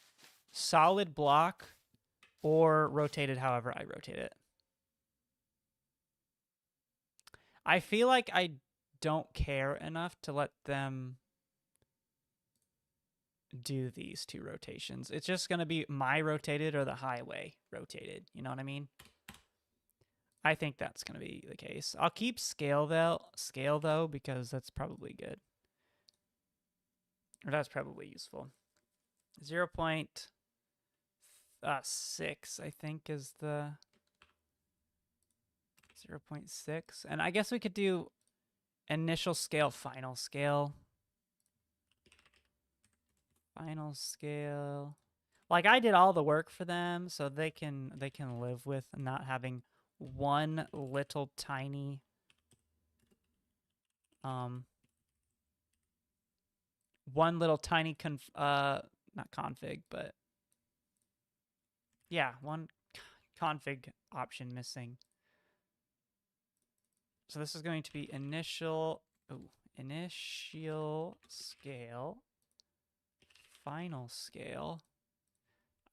solid block or rotate it however I rotate it. I feel like I don't care enough to let them do these two rotations. It's just going to be my rotated or the highway rotated. You know what I mean? I think that's going to be the case. I'll keep scale though, because that's probably good. Or that's probably useful. 0.6, I think, is the 0.6. And I guess we could do initial scale, final scale. Final scale. Like, I did all the work for them, so they can live with not having one little tiny not config, but yeah, one config option missing. So this is going to be initial scale, final scale.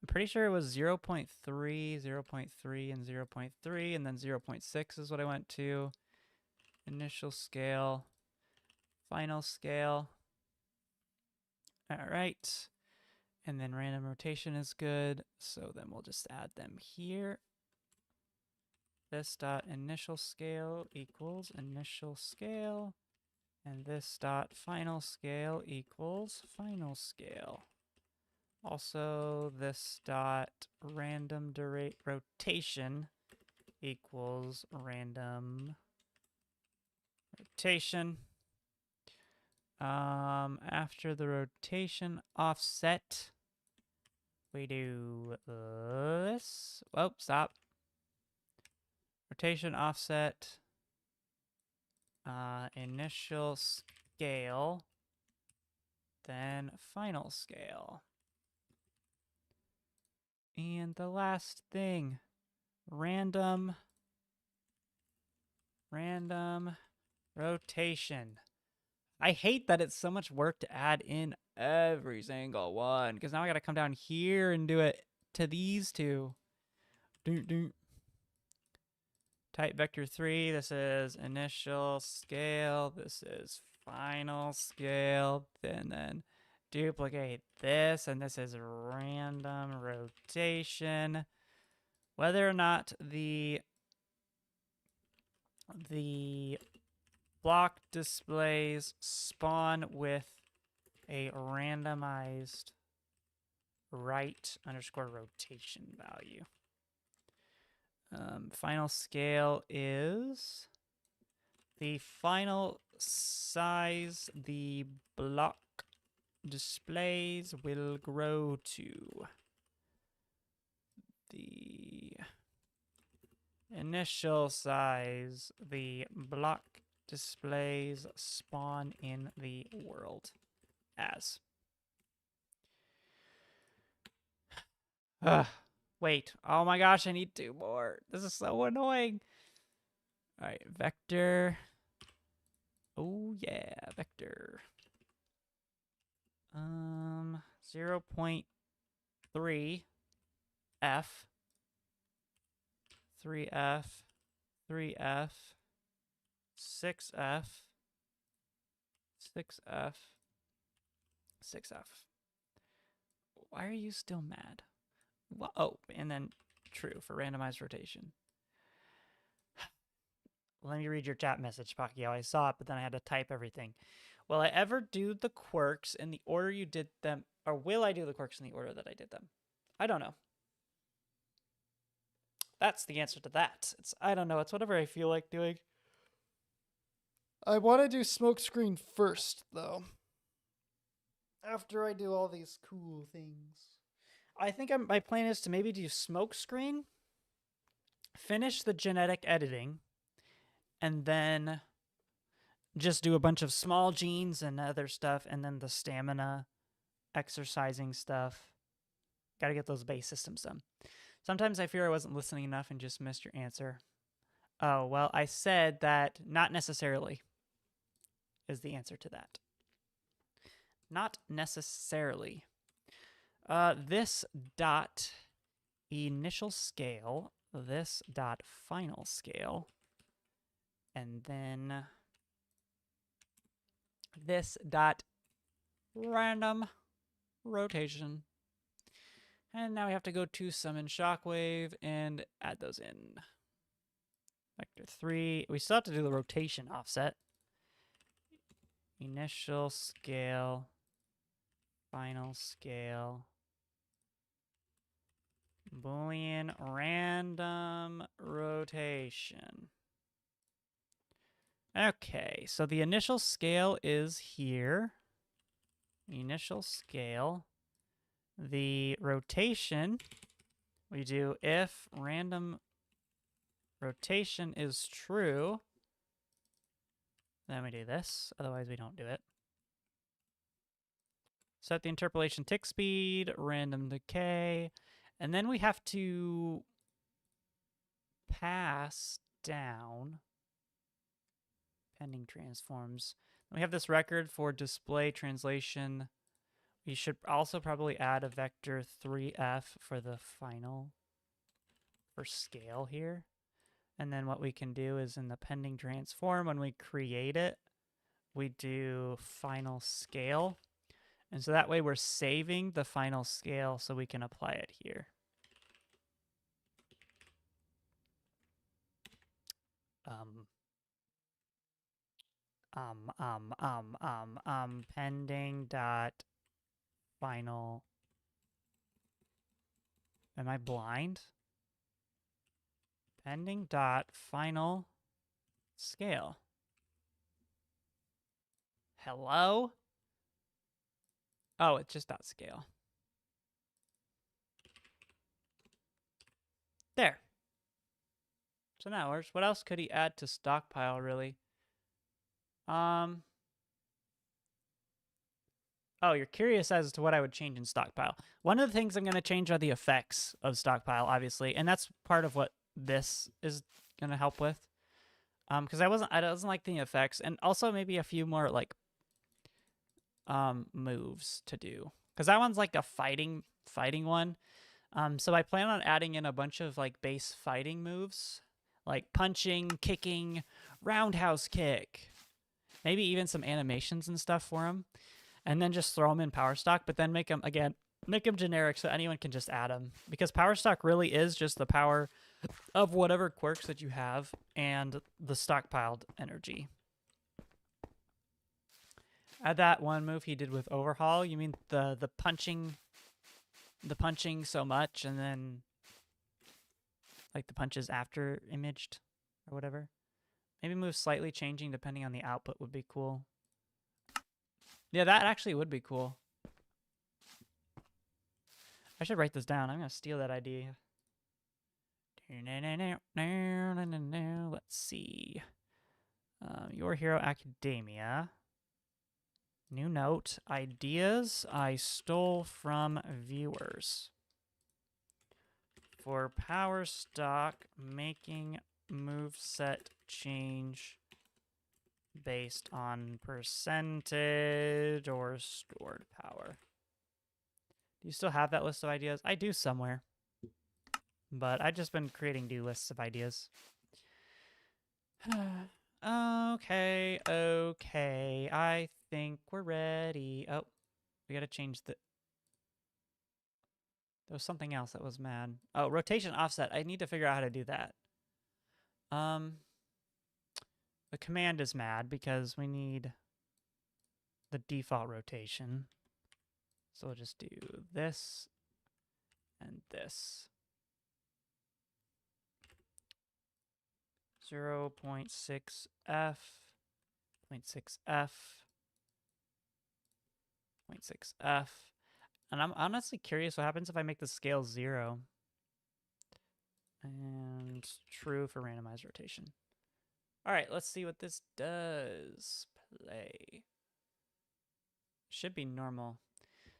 I'm pretty sure it was 0.3, 0.3, and 0.3, and then 0.6 is what I went to. Initial scale, final scale. All right. And then random rotation is good. So then we'll just add them here. This dot initial scale equals initial scale. And this dot final scale equals final scale. Also, this dot random rotation equals random rotation. After the rotation offset, we do this. Oh, stop. Rotation offset, initial scale, then final scale. And the last thing, random rotation. I hate that it's so much work to add in every single one, because now I got to come down here and do it to these two. Type vector 3, this is initial scale, this is final scale, and then duplicate this, and this is random rotation. Whether or not the block displays spawn with a randomized right underscore rotation value. Final scale is the final size the block displays will grow to. The initial size the block displays spawn in the world as. Wait. Oh my gosh, I need 2 more. This is so annoying. All right, vector. Oh yeah, vector. 0.3 F, 3F, 3F, 6F, 6F, 6F. Why are you still mad? Oh, and then true for randomized rotation. Let me read your chat message, Pacquiao. I saw it, but then I had to type everything. Will I ever do the quirks in the order you did them, or will I do the quirks in the order that I did them? I don't know. That's the answer to that. I don't know. It's whatever I feel like doing. I want to do smokescreen first, though. After I do all these cool things. I think my plan is to maybe do smokescreen, finish the genetic editing, and then just do a bunch of small genes and other stuff, and then the stamina, exercising stuff. Got to get those base systems done. Sometimes I fear I wasn't listening enough and just missed your answer. Oh, well, I said that not necessarily is the answer to that. Not necessarily. This dot initial scale, this dot final scale, and then this dot random rotation. And now we have to go to summon Shockwave and add those in. Vector 3. We still have to do the rotation offset. Initial scale, final scale, Boolean random rotation. Okay, so the initial scale is here. Initial scale. The rotation, we do if random rotation is true, then we do this. Otherwise, we don't do it. Set the interpolation tick speed, random decay, and then we have to pass down pending transforms. We have this record for display translation. We should also probably add a vector 3f for the final, for scale here. And then what we can do is in the pending transform, when we create it, we do final scale. And so that way we're saving the final scale so we can apply it here. Pending dot final. Am I blind? Pending dot final scale. Hello? Oh, it's just dot scale. There. So now works. What else could he add to stockpile, really? Oh, you're curious as to what I would change in stockpile. One of the things I'm going to change are the effects of stockpile, obviously, and that's part of what this is going to help with. Because I wasn't like the effects, and also maybe a few more like moves to do. Because that one's like a fighting one. So I plan on adding in a bunch of like base fighting moves, like punching, kicking, roundhouse kick, maybe even some animations and stuff for them. And then just throw them in power stock, but then make them generic so anyone can just add them. Because power stock really is just the power of whatever quirks that you have and the stockpiled energy. Add that one move he did with overhaul. You mean the punching so much and then like the punches after imaged or whatever. Maybe move slightly changing depending on the output would be cool. Yeah, that actually would be cool. I should write this down. I'm going to steal that idea. Let's see. Your Hero Academia. New note. Ideas I stole from viewers. For power stock, making moveset change based on percentage or stored power. Do you still have that list of ideas? I do somewhere. But I've just been creating new lists of ideas. Okay. I think we're ready. Oh, we gotta change the... There was something else that was mad. Oh, rotation offset. I need to figure out how to do that. The command is mad because we need the default rotation. So we'll just do this and this. 0.6f, 0.6f, 0.6f. And I'm honestly curious what happens if I make the scale 0. And true for randomized rotation. All right, let's see what this does. Play. Should be normal.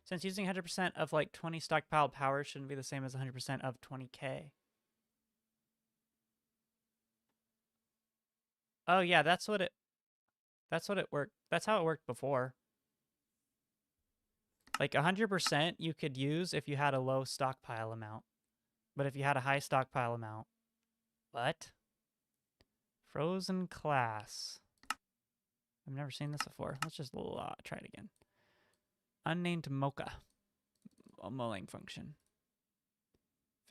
Since using 100% of like 20 stockpiled power shouldn't be the same as 100% of 20k. Oh yeah, that's what it worked. That's how it worked before. Like 100% you could use if you had a low stockpile amount. But if you had a high stockpile amount, what? Frozen class. I've never seen this before. Let's just try it again. Unnamed mocha. A mulling function.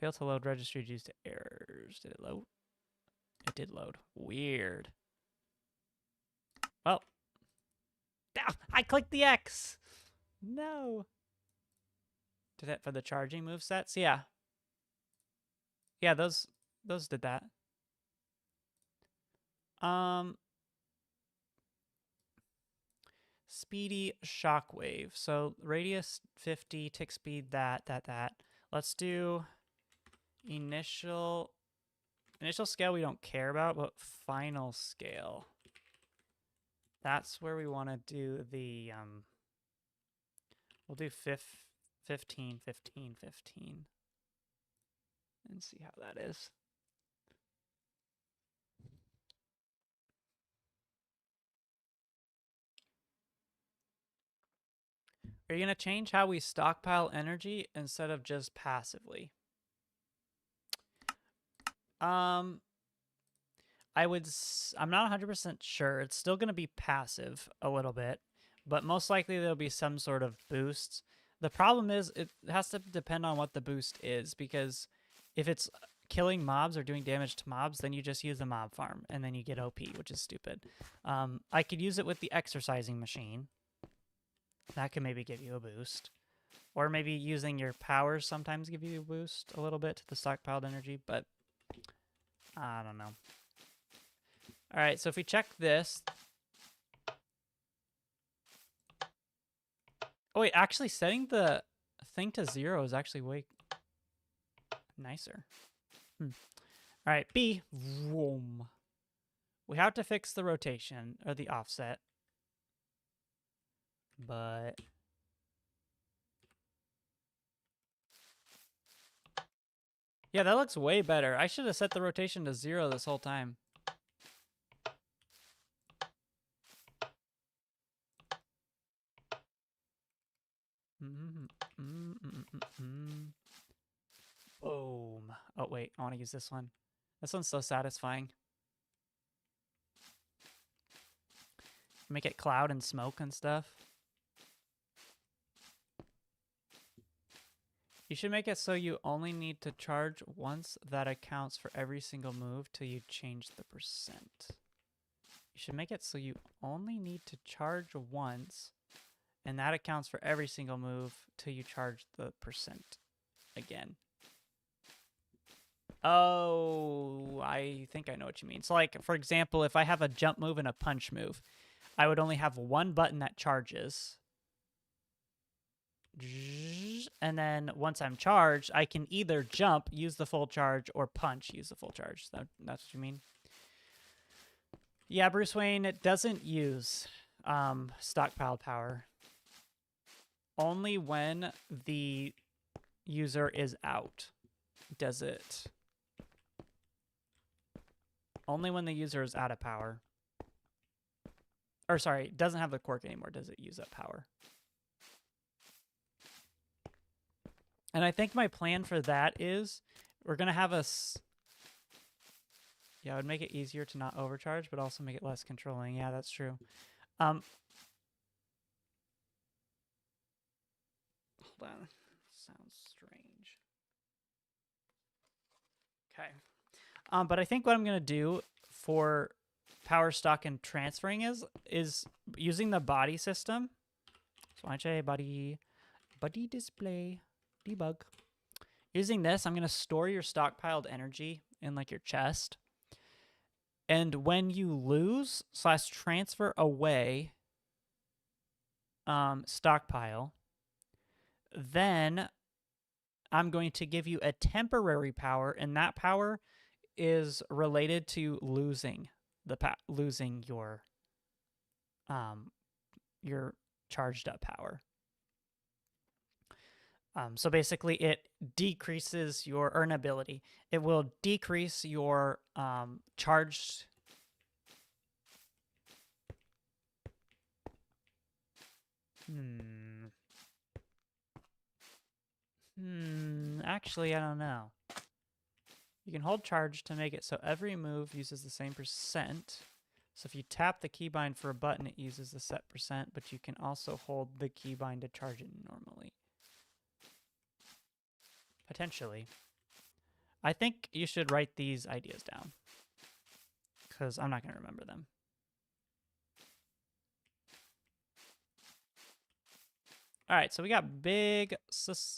Failed to load registry due to errors. Did it load? It did load. Weird. Well. Ah, I clicked the X! No. Did that for the charging move sets? Yeah. Yeah, those did that. Speedy Shockwave. So radius 50, tick speed that. Let's do initial scale we don't care about, but final scale. That's where we want to do the we'll do 15, 15, 15. And see how that is. Are you going to change how we stockpile energy instead of just passively? I'm not 100% sure. It's still going to be passive a little bit, but most likely there'll be some sort of boost. The problem is it has to depend on what the boost is, because if it's killing mobs or doing damage to mobs, then you just use the mob farm and then you get OP, which is stupid. I could use it with the exercising machine. That could maybe give you a boost. Or maybe using your powers sometimes give you a boost a little bit to the stockpiled energy, but I don't know. All right, so if we check this. Oh, wait, actually setting the thing to 0 is actually way nicer. All right, B. Vroom. We have to fix the rotation, or the offset. But yeah, that looks way better. I should have set the rotation to 0 this whole time. Boom. Oh, wait, I want to use this one. This one's so satisfying. Make it cloud and smoke and stuff. You should make it so you only need to charge once. That accounts for every single move till you change the percent. You should make it so you only need to charge once, and that accounts for every single move till you charge the percent again. Oh, I think I know what you mean. So, like, for example, if I have a jump move and a punch move, I would only have one button that charges. And then once I'm charged, I can either jump, use the full charge, or punch, use the full charge. That's what you mean? Yeah, Bruce Wayne, it doesn't use stockpiled power. Only when the user is out does it. Only when the user is out of power. Or sorry, it doesn't have the quirk anymore, does it use up power. And I think my plan for that is we're going to have a... Yeah, it would make it easier to not overcharge, but also make it less controlling. Yeah, that's true. Hold on. Sounds strange. Okay. But I think what I'm going to do for power stock and transferring is using the body system. So I say body display, debug. Using this, I'm going to store your stockpiled energy in like your chest. And when you lose / transfer away stockpile, then I'm going to give you a temporary power, and that power is related to losing your charged up power. So basically, it decreases your earn ability. It will decrease your charged. Actually, I don't know. You can hold charge to make it so every move uses the same percent. So if you tap the keybind for a button, it uses the set percent, but you can also hold the keybind to charge it normally. Potentially. I think you should write these ideas down, because I'm not going to remember them. All right, so we got big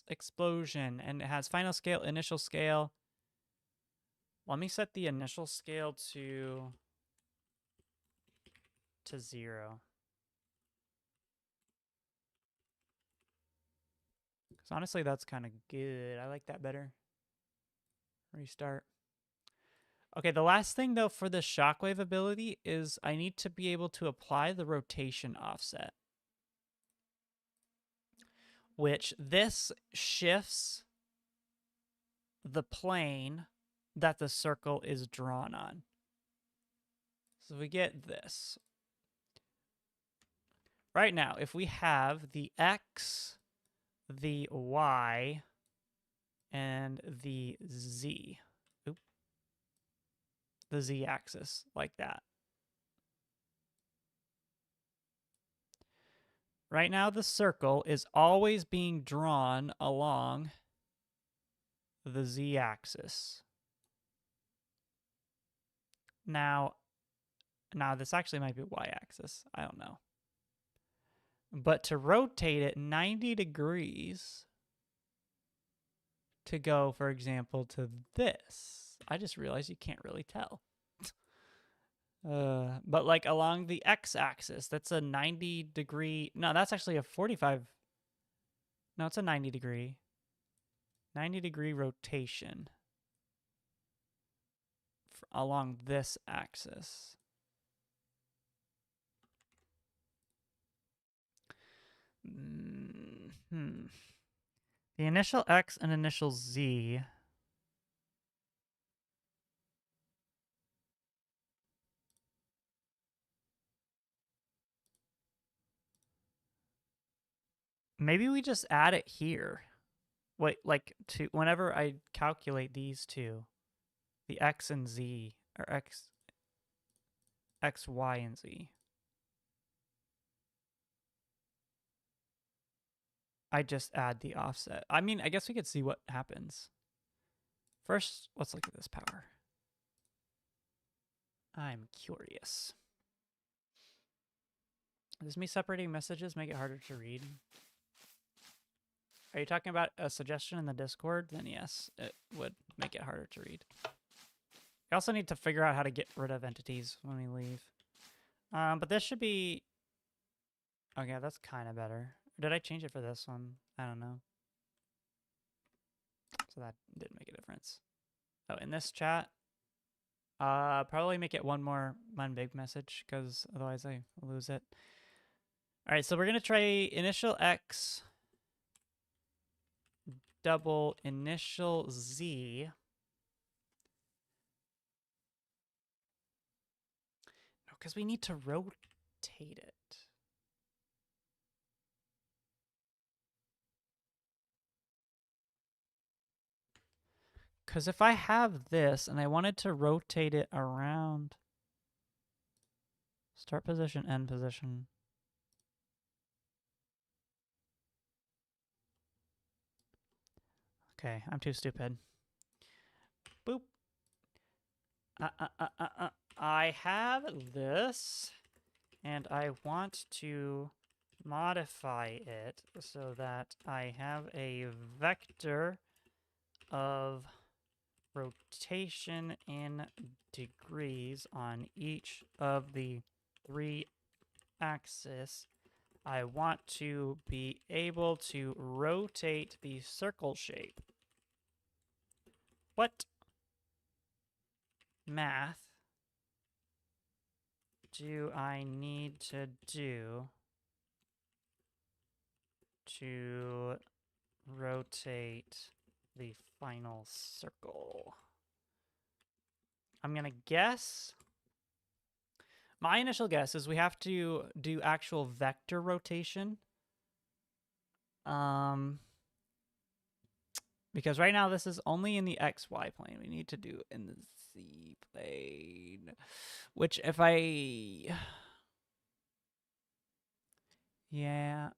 explosion, and it has final scale, initial scale. Let me set the initial scale to 0. Because honestly, that's kind of good. I like that better. Restart. Okay, the last thing, though, for the Shockwave ability is I need to be able to apply the rotation offset, which this shifts the plane that the circle is drawn on. So we get this. Right now, if we have the X, the Y, and the Z, the Z axis, like that. Right now, the circle is always being drawn along the Z axis. Now this actually might be Y axis. I don't know. But to rotate it 90 degrees to go, for example, to this, I just realized you can't really tell. But like along the X axis, that's a 90 degree. No, that's actually a 45. No, it's a 90 degree. 90 degree rotation along this axis. The initial X and initial Z. Maybe we just add it here. Wait, like to whenever I calculate these two, the X and Z, or X, Y, and Z. I just add the offset. I mean, I guess we could see what happens. First, let's look at this power. I'm curious. Does me separating messages make it harder to read? Are you talking about a suggestion in the Discord? Then yes, it would make it harder to read. We also need to figure out how to get rid of entities when we leave. But this should be... Okay, that's kind of better. Did I change it for this one? I don't know. So that did make a difference. Oh, in this chat, probably make it one big message, because otherwise I lose it. All right, so we're going to try initial X, double initial Z. No, because we need to rotate it. Because if I have this and I wanted to rotate it around start position, end position. Okay, I'm too stupid. Boop. I have this, and I want to modify it so that I have a vector of rotation in degrees on each of the 3 axes. I want to be able to rotate the circle shape. What math do I need to do to rotate the final circle? I'm going to guess. My initial guess is we have to do actual vector rotation. Because right now this is only in the XY plane. We need to do it in the Z plane. Which if I... Yeah.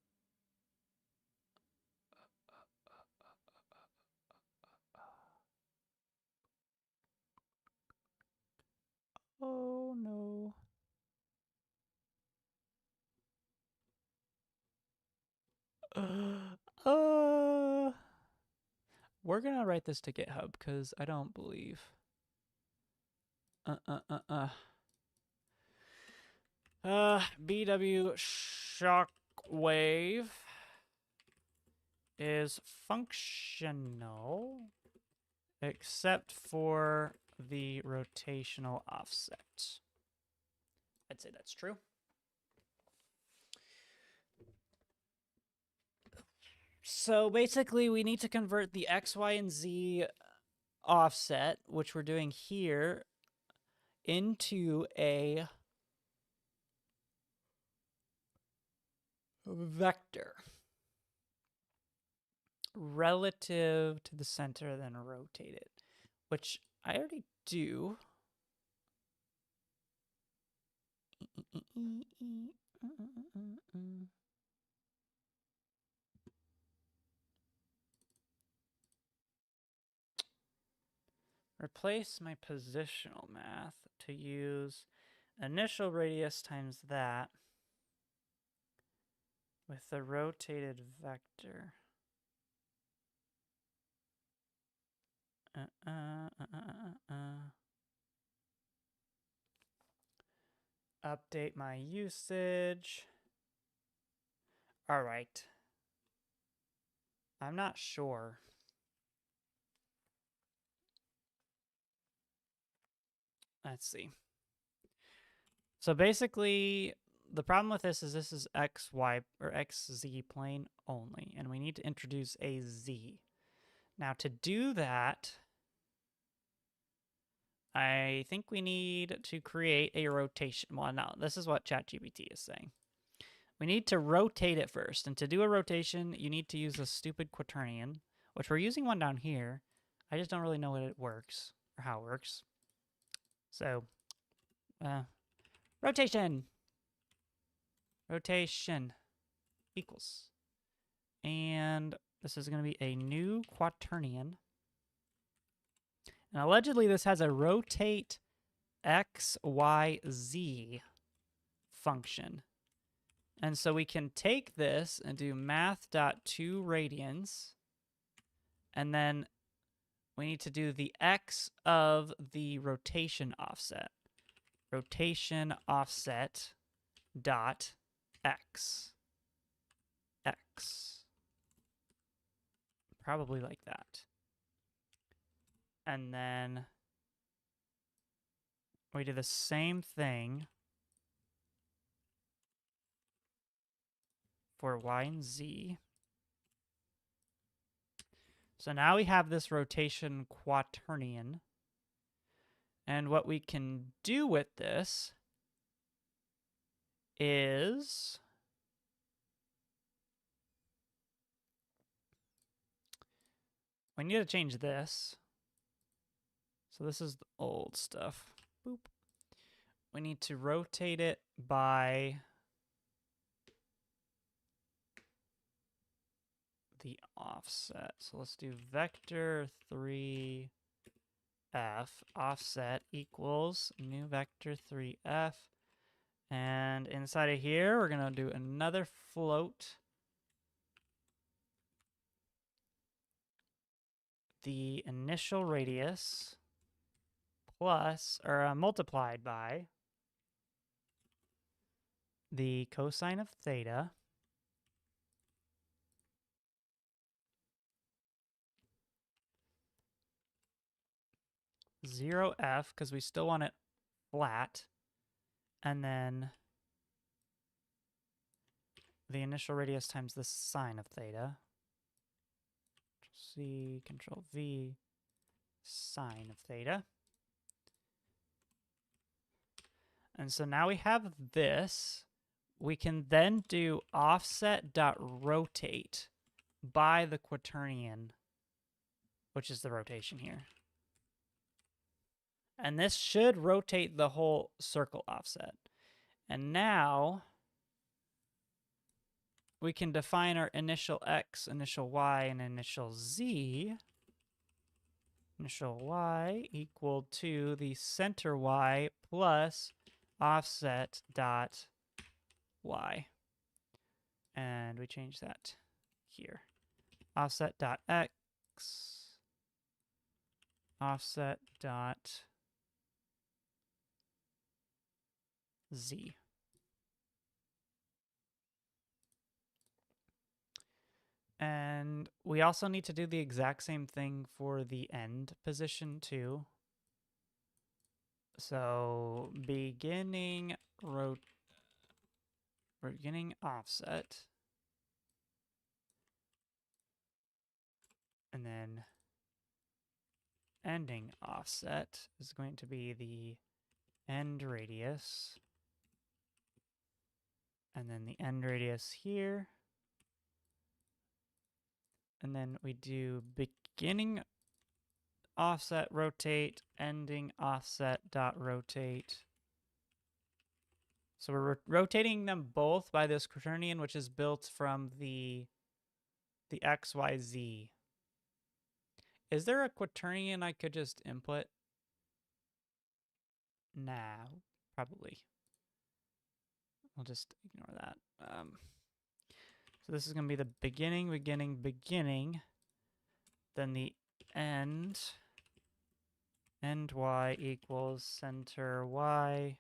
Oh no. We're gonna write this to GitHub because I don't believe. BW Shockwave is functional except for the rotational offset. I'd say that's true. So basically, we need to convert the X, Y, and Z offset, which we're doing here, into a vector relative to the center, then rotate it, which I already do. Replace my positional math to use initial radius times that with the rotated vector. Update my usage. All right. I'm not sure. Let's see. So basically, the problem with this is X, Y, or X, Z plane only, and we need to introduce a Z. Now to do that, I think we need to create a rotation. Well, no, this is what ChatGPT is saying. We need to rotate it first, and to do a rotation, you need to use a stupid quaternion, which we're using one down here. I just don't really know what it works, or how it works. So, rotation equals. And this is going to be a new quaternion. And allegedly this has a rotate x, y, z function. And so we can take this and do math.toRadians. And then we need to do the x of the rotation offset. Rotation offset dot x. X. Probably like that. And then we do the same thing for y and z. So now we have this rotation quaternion. And what we can do with this is we need to change this. So this is the old stuff. Boop. We need to rotate it by the offset. So let's do vector 3f offset equals new vector 3f. And inside of here, we're going to do another float. The initial radius plus, or multiplied by the cosine of theta zero f, because we still want it flat, and then the initial radius times the sine of theta. C, Control V, sine of theta. And so now we have this. We can then do offset.rotate by the quaternion which is the rotation here. And this should rotate the whole circle offset. And now we can define our initial x, initial y, and initial z. Initial y equal to the center y plus offset dot y. And we change that here. Offset dot x, offset dot z. And we also need to do the exact same thing for the end position too. So beginning offset, and then ending offset is going to be the end radius, and then the end radius here. And then we do beginning offset rotate, ending offset dot rotate. So we're rotating them both by this quaternion, which is built from the XYZ. Is there a quaternion I could just input? Nah, probably. I'll just ignore that. So this is going to be the beginning, then the end y equals center y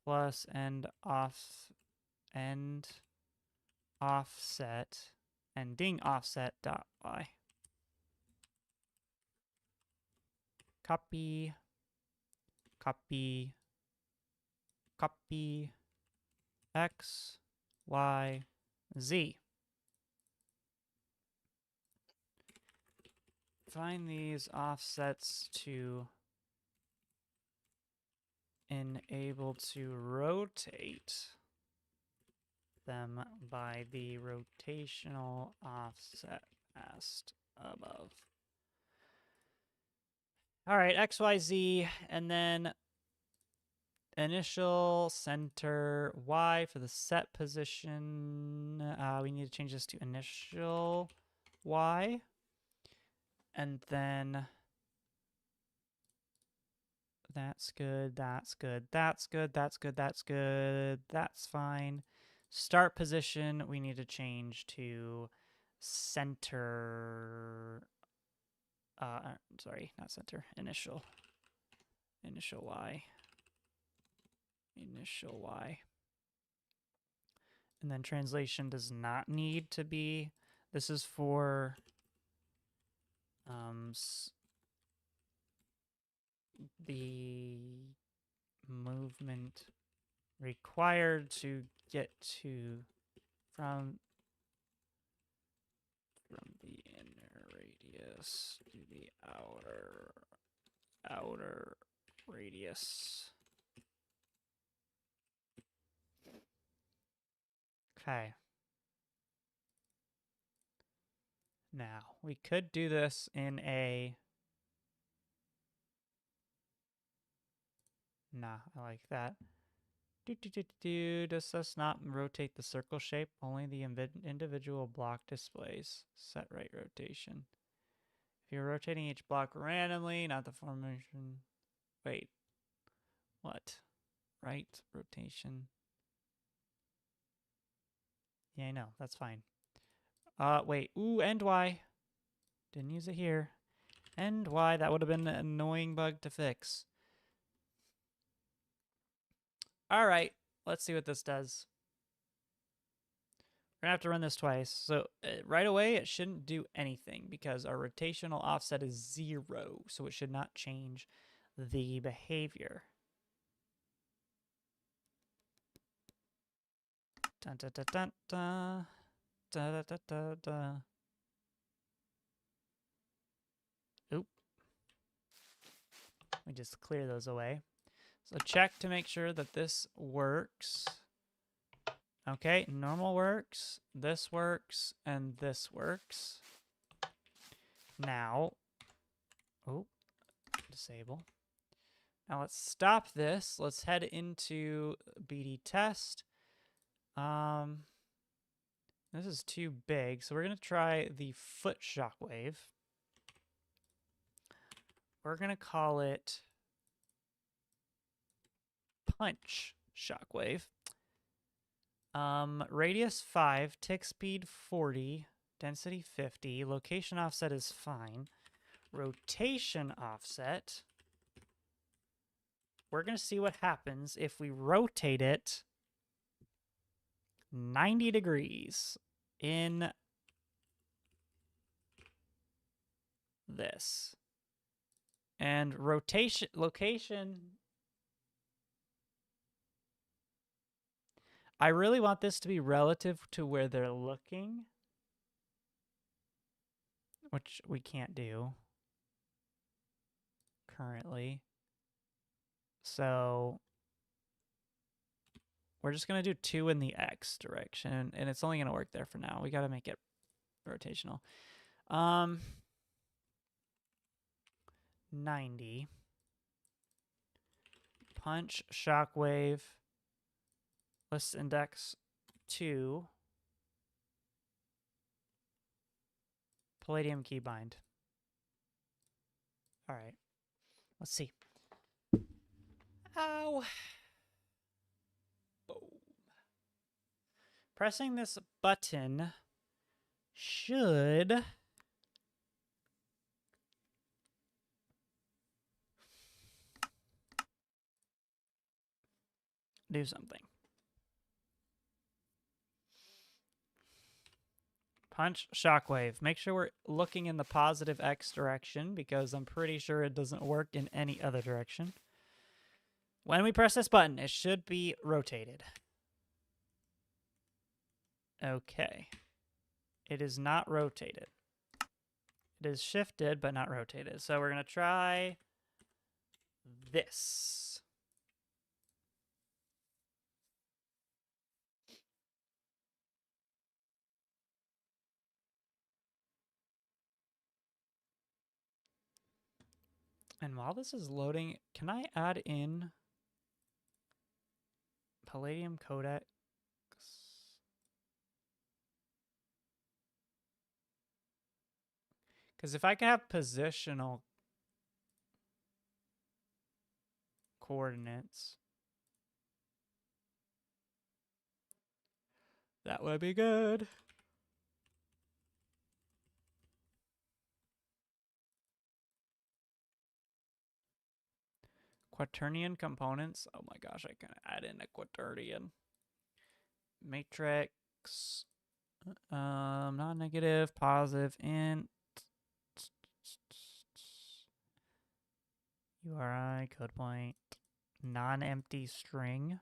plus end offset, ending offset dot y. Copy, copy, copy, x, y, z. Find these offsets to enable to rotate them by the rotational offset asked above. All right, X, Y, Z, and then initial center Y for the set position. We need to change this to initial Y. And then that's good, that's good, that's good, that's good, that's good, that's fine. Start position, we need to change to center, sorry, not center, initial Y. Initial Y. And then translation does not need to be, this is for the movement required to get to from the inner radius to the outer radius. Okay. Now, we could do this in a... Nah, I like that. Does this not rotate the circle shape? Only the individual block displays. Set right rotation. If you're rotating each block randomly, not the formation... Wait. What? Right rotation. Yeah, I know. That's fine. Wait. Ooh, end Y. Didn't use it here. End Y. That would have been an annoying bug to fix. All right. Let's see what this does. We're going to have to run this twice. So right away, it shouldn't do anything because our rotational offset is 0. So it should not change the behavior. Dun, dun, dun, dun, dun. Da, da, da, da, da. Oop. We just clear those away. So check to make sure that this works. Okay, normal works, this works, and this works. Now, disable. Now let's stop this. Let's head into BD test. This is too big, so we're going to try the foot shockwave. We're going to call it punch shockwave. Radius 5, tick speed 40, density 50, location offset is fine. Rotation offset, we're going to see what happens if we rotate it 90 degrees in this. And location, I really want this to be relative to where they're looking, which we can't do currently. So we're just going to do 2 in the X direction, and it's only going to work there for now. We got to make it rotational. 90. Punch, shockwave, list index 2. Palladium keybind. All right. Let's see. Ow. Boom. Pressing this button should do something. Punch, shockwave. Make sure we're looking in the positive X direction because I'm pretty sure it doesn't work in any other direction. When we press this button, it should be rotated. Okay. It is not rotated. It is shifted, but not rotated. So we're going to try this. And while this is loading, can I add in Palladium codec? Because if I can have positional coordinates, that would be good. Quaternion components. Oh my gosh, I can add in a quaternion. Matrix. Non-negative, positive, int. URI, code point. Non-empty string.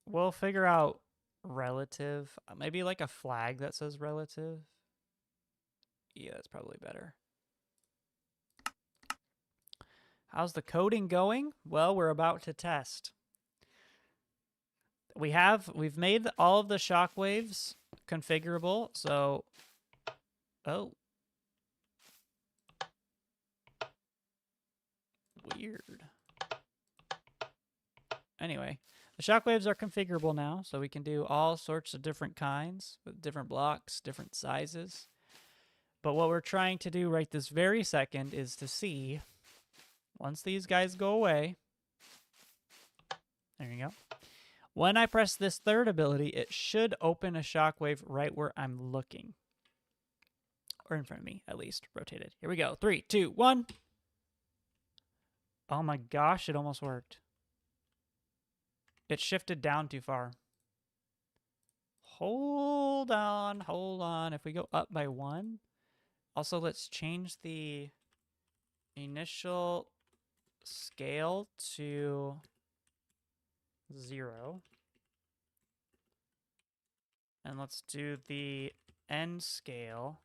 We'll figure out relative. Maybe like a flag that says relative. Yeah, that's probably better. How's the coding going? Well, we're about to test. We've made all of the shockwaves configurable, so weird. Anyway, the shockwaves are configurable now, so we can do all sorts of different kinds with different blocks, different sizes. But what we're trying to do right this very second is to see, once these guys go away, there you go. When I press this third ability, it should open a shockwave right where I'm looking. Or in front of me, at least, rotated. Here we go. 3, 2, 1. Oh my gosh, it almost worked. It shifted down too far. Hold on, hold on. If we go up by 1. Also, let's change the initial scale to 0. And let's do the end scale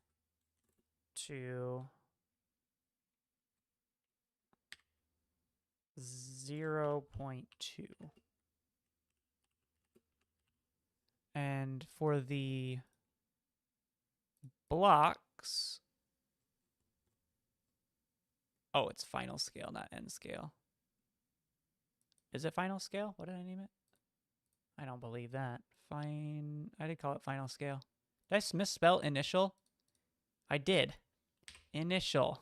to 0.2. And for the blocks, looks... Oh, it's final scale, not end scale. Is it final scale? What did I name it? I don't believe that. I did call it final scale. Did I misspell initial? I did. Initial.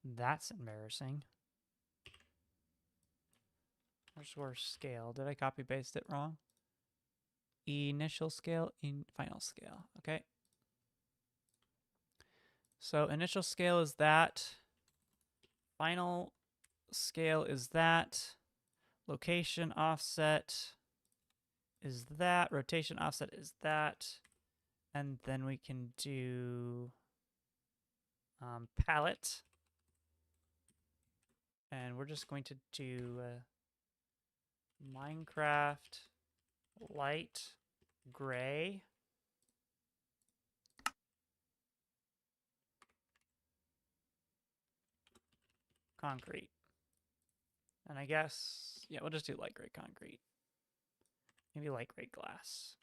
That's embarrassing. Where's scale? Did I copy paste it wrong? Initial scale in final scale. Okay. So initial scale is that. Final scale is that. Location offset is that. Rotation offset is that. And then we can do palette. And we're just going to do Minecraft light gray. Concrete. And I guess, yeah, we'll just do light gray concrete. Maybe light gray glass.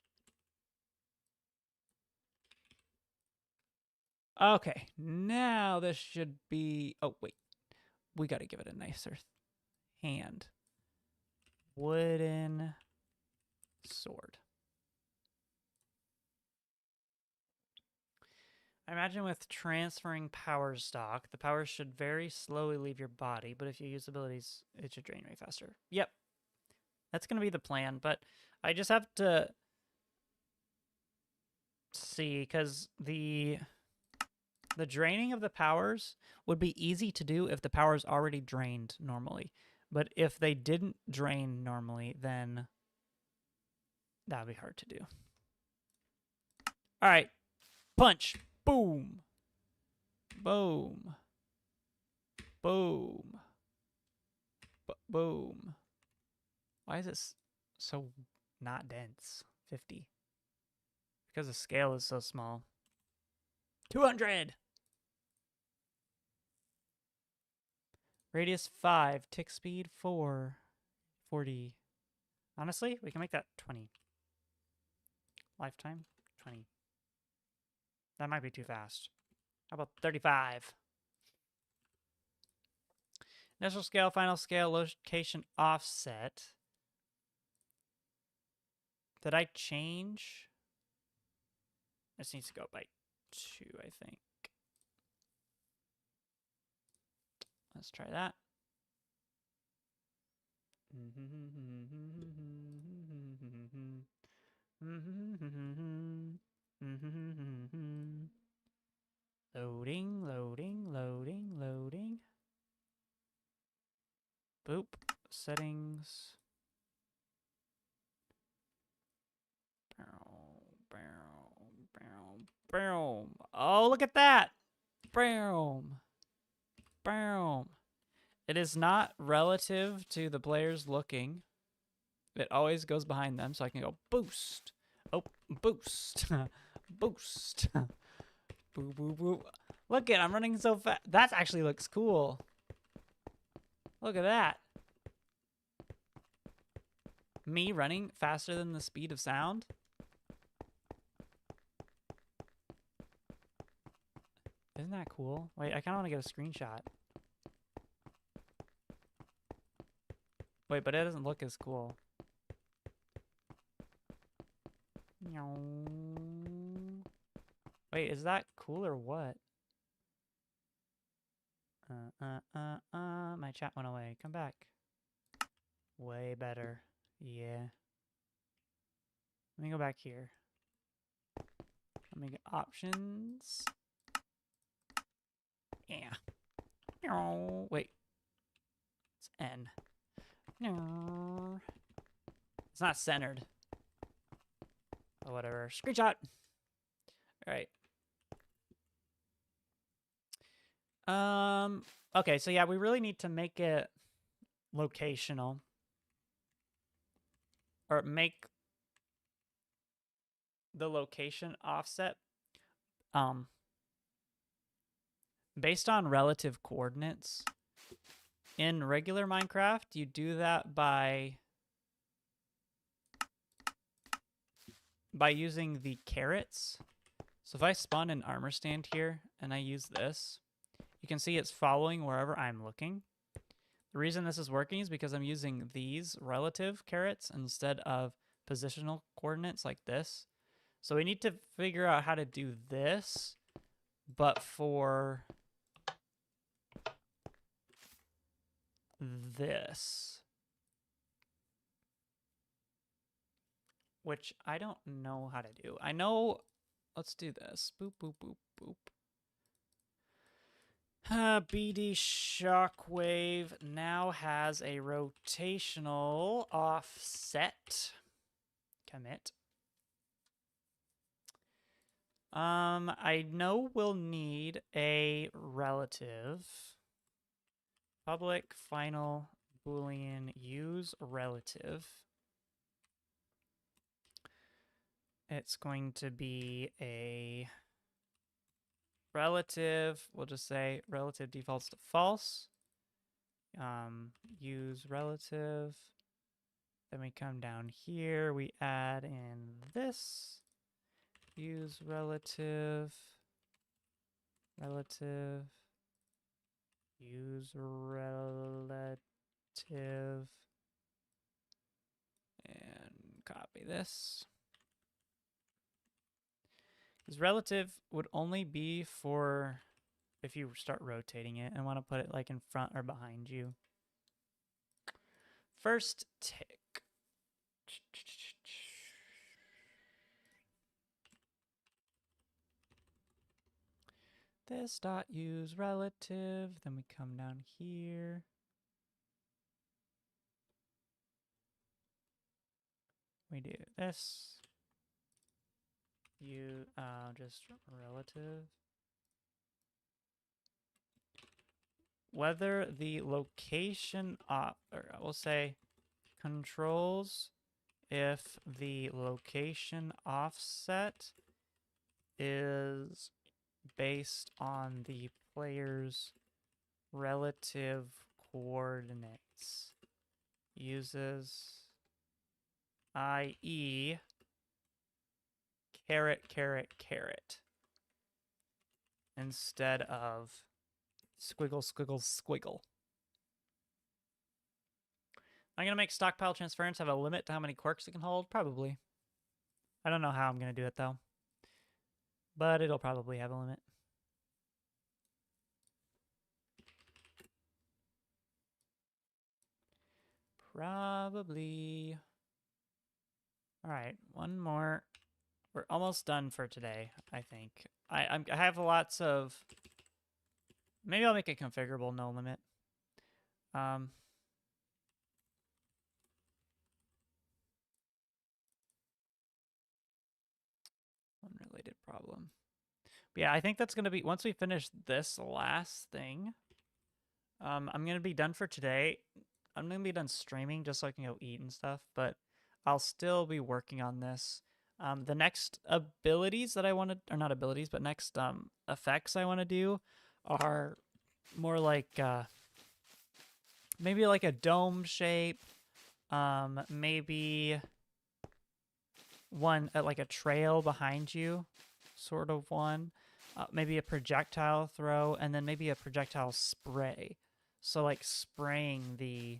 Okay, now this should be, oh wait, we got to give it a nicer hand. Wooden sword. I imagine with transferring power stock, the power should very slowly leave your body, but if you use abilities, it should drain way faster. Yep. That's going to be the plan, but I just have to see, because the draining of the powers would be easy to do if the power's already drained normally. But if they didn't drain normally, then that would be hard to do. All right. Punch. Boom. Boom. Boom. Boom. Why is this so not dense? 50. Because the scale is so small. 200. Radius 5. Tick speed 4. 40. Honestly, we can make that 20. Lifetime 20. That might be too fast. How about 35? Initial scale, final scale, location offset. Did I change? This needs to go by 2, I think. Let's try that. Loading, loading, loading, loading. Boop. Settings. Boom. Oh, look at that. Boom. Boom. It is not relative to the players looking. It always goes behind them, so I can go boost. Oh, boost. Boost. Boo, boo, boo. Look at, I'm running so fast. That actually looks cool. Look at that. Me running faster than the speed of sound. Isn't that cool? Wait, I kind of want to get a screenshot. Wait, but it doesn't look as cool. Wait, is that cool or what? My chat went away. Come back. Way better. Yeah. Let me go back here. Let me get options. Yeah. No, wait. It's N. No. It's not centered. Or whatever. Screenshot. All right. Okay, so yeah, we really need to make it locational. Or make the location offset based on relative coordinates. In regular Minecraft, you do that by using the carets. So if I spawn an armor stand here and I use this, you can see it's following wherever I'm looking. The reason this is working is because I'm using these relative carets instead of positional coordinates like this. So we need to figure out how to do this, but for this, which I don't know how to do. I know, let's do this. Boop, boop, boop, boop. BD Shockwave now has a rotational offset. Commit. I know we'll need a relative. Public final Boolean use relative. It's going to be a relative. We'll just say relative defaults to false. Use relative. Then we come down here. We add in this. Use relative. Relative. Use relative. And copy this. This relative would only be for if you start rotating it and want to put it like in front or behind you. First tick. This dot use relative, then we come down here. We do this. Just relative. Whether the location or we'll say controls if the location offset is based on the player's relative coordinates. Uses i.e. caret, caret, caret instead of squiggle, squiggle, squiggle. I'm going to make stockpile transference have a limit to how many quirks it can hold? Probably. I don't know how I'm going to do it, though. But it'll probably have a limit. Probably. All right, one more. We're almost done for today, I think. I have lots of... Maybe I'll make it configurable, no limit. Unrelated problem. But yeah, I think that's going to be... Once we finish this last thing, I'm going to be done for today. I'm going to be done streaming just so I can go eat and stuff, but I'll still be working on this. The next abilities that I want to... Or not abilities, but next effects I want to do are more like... maybe like a dome shape. Maybe one like a trail behind you, sort of one. Maybe a projectile throw, and then maybe a projectile spray. So like spraying the...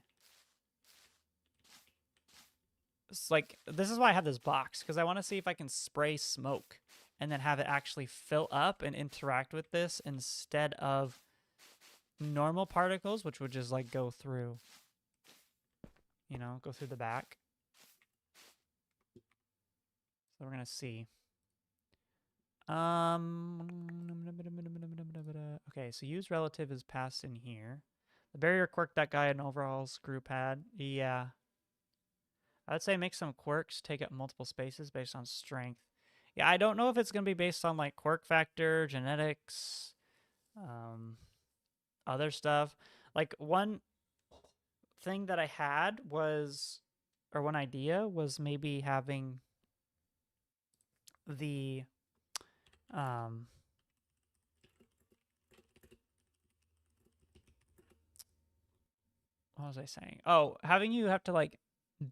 It's like, this is why I have this box, because I want to see if I can spray smoke and then have it actually fill up and interact with this instead of normal particles, which would just like go through, you know, go through the back. So we're gonna see. Okay, so use relative is passed in here. The barrier quirk that guy in overalls group had. Yeah. I would say make some quirks take up multiple spaces based on strength. Yeah, I don't know if it's gonna be based on like quirk factor, genetics, other stuff. Like one thing that I had was, or one idea was maybe having the what was I saying? Oh, having you have to like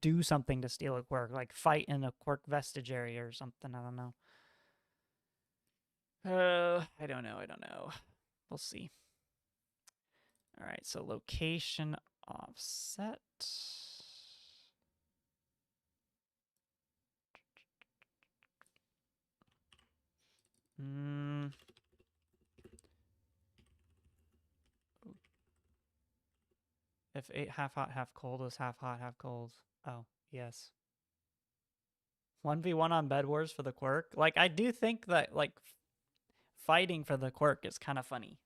do something to steal a quirk, like fight in a quirk vestige area or something. I don't know. I don't know. We'll see. All right, so location offset. If 8 half hot, half cold was half hot, half cold. Oh, yes. 1v1 on Bed Wars for the quirk. Like, I do think that, like, fighting for the quirk is kind of funny.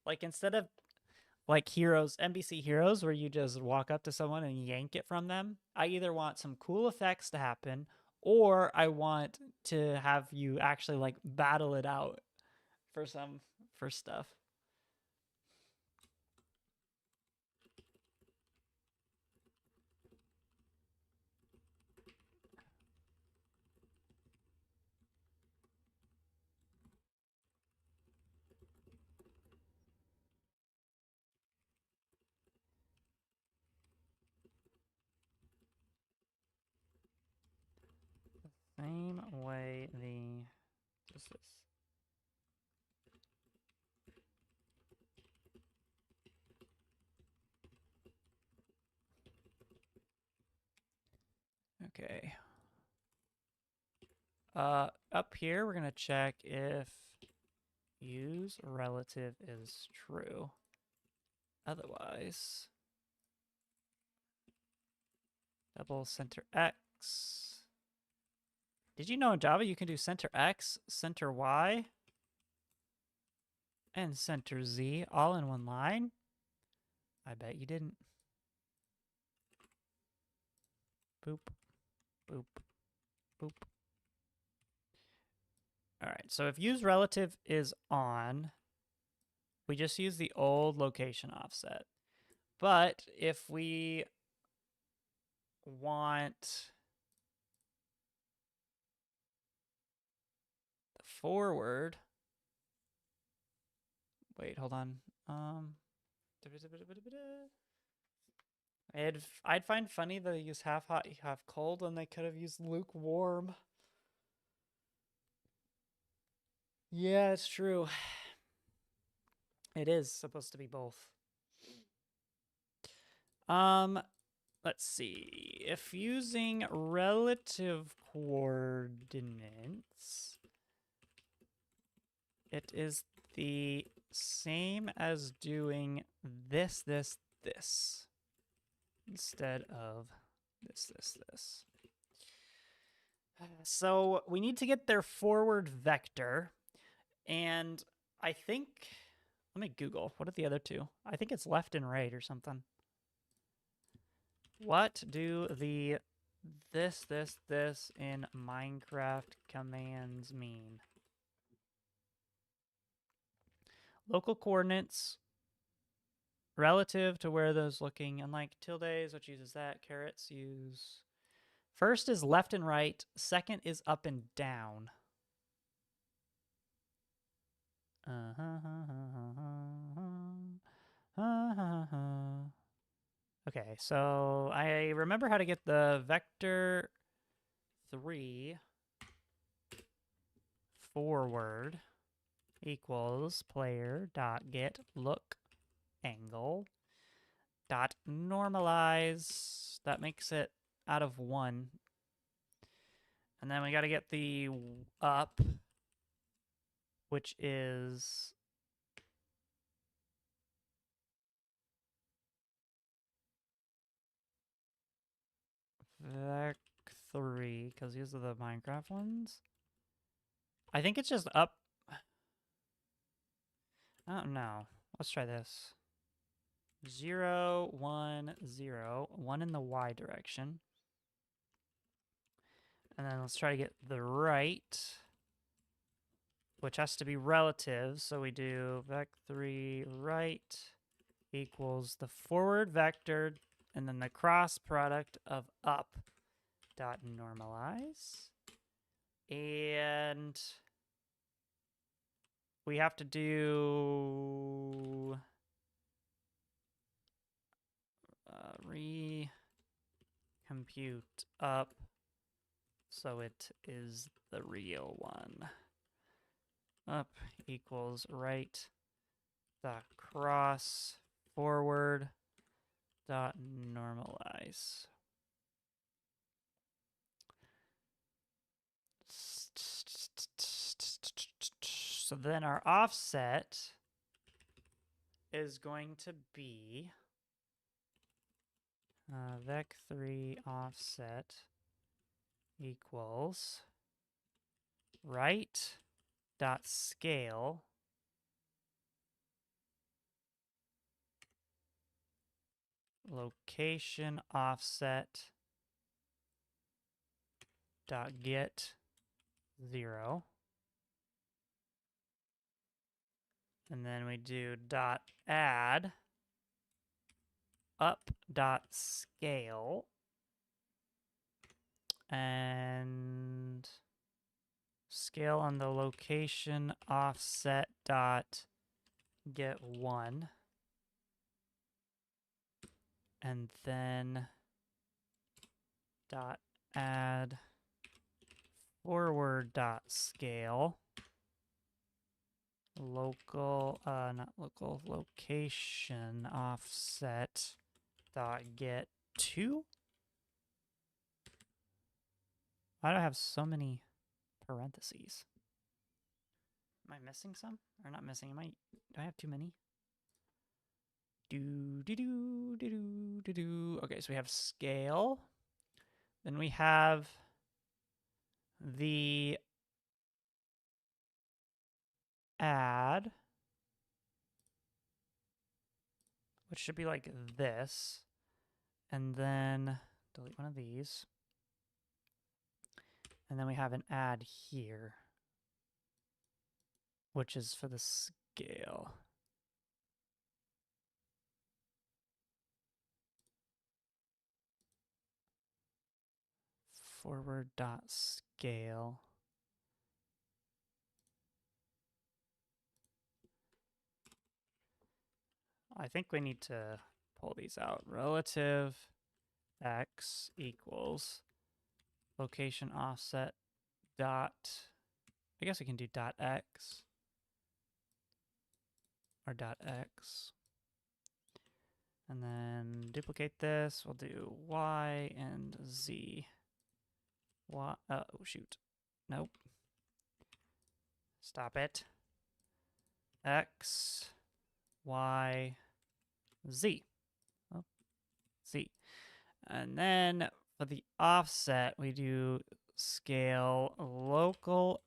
Like, instead of, like, heroes, NBC heroes, where you just walk up to someone and yank it from them, I either want some cool effects to happen, or I want to have you actually, like, battle it out for stuff. Same way the just this. Okay. Up here we're gonna check if use relative is true. Otherwise, double center X. Did you know in Java you can do center X, center Y, and center Z all in one line? I bet you didn't. Boop, boop, boop. All right, so if use relative is on, we just use the old location offset. But if we want the forward, wait, hold on. I'd find funny that they use half hot, half cold, and they could have used lukewarm. Yeah, it's true. It is supposed to be both. Let's see. If using relative coordinates, it is the same as doing this instead of this. So we need to get their forward vector, and I think, let me Google, what are the other two? I think it's left and right or something. What do the this in Minecraft commands mean? Local coordinates relative to where those looking, unlike tildes, which uses that, carets use. First is left and right, second is up and down. Okay, so I remember how to get the vector 3 forward equals player dot get look angle dot normalize. That makes it out of 1. And then we got to get the up, which is vec3, because these are the Minecraft ones. I think it's just up. I don't know. Let's try this. 0, 1, 0, 1 in the y direction. And then let's try to get the right, which has to be relative. So we do vec3 right equals the forward vector and then the cross product of up dot normalize. And we have to do recompute up so it is the real one. up equals right dot cross forward dot normalize. So then our offset is going to be vec3 offset equals right dot scale location offset dot get 0, and then we do dot add up dot scale and scale on the location offset dot get 1, and then dot add forward dot scale location offset dot get 2. Why do I have so many parentheses? Am I missing some? Or not missing? Do I have too many? Okay, so we have scale. Then we have the add, which should be like this. And then delete one of these. And then we have an add here, which is for the scale. Forward dot scale. I think we need to pull these out. Relative x equals location offset dot, I guess we can do dot x or dot x. And then duplicate this. We'll do y and z. Y, oh, shoot. Nope. Stop it. X, y, z. Oh, z. And then for the offset, we do scale local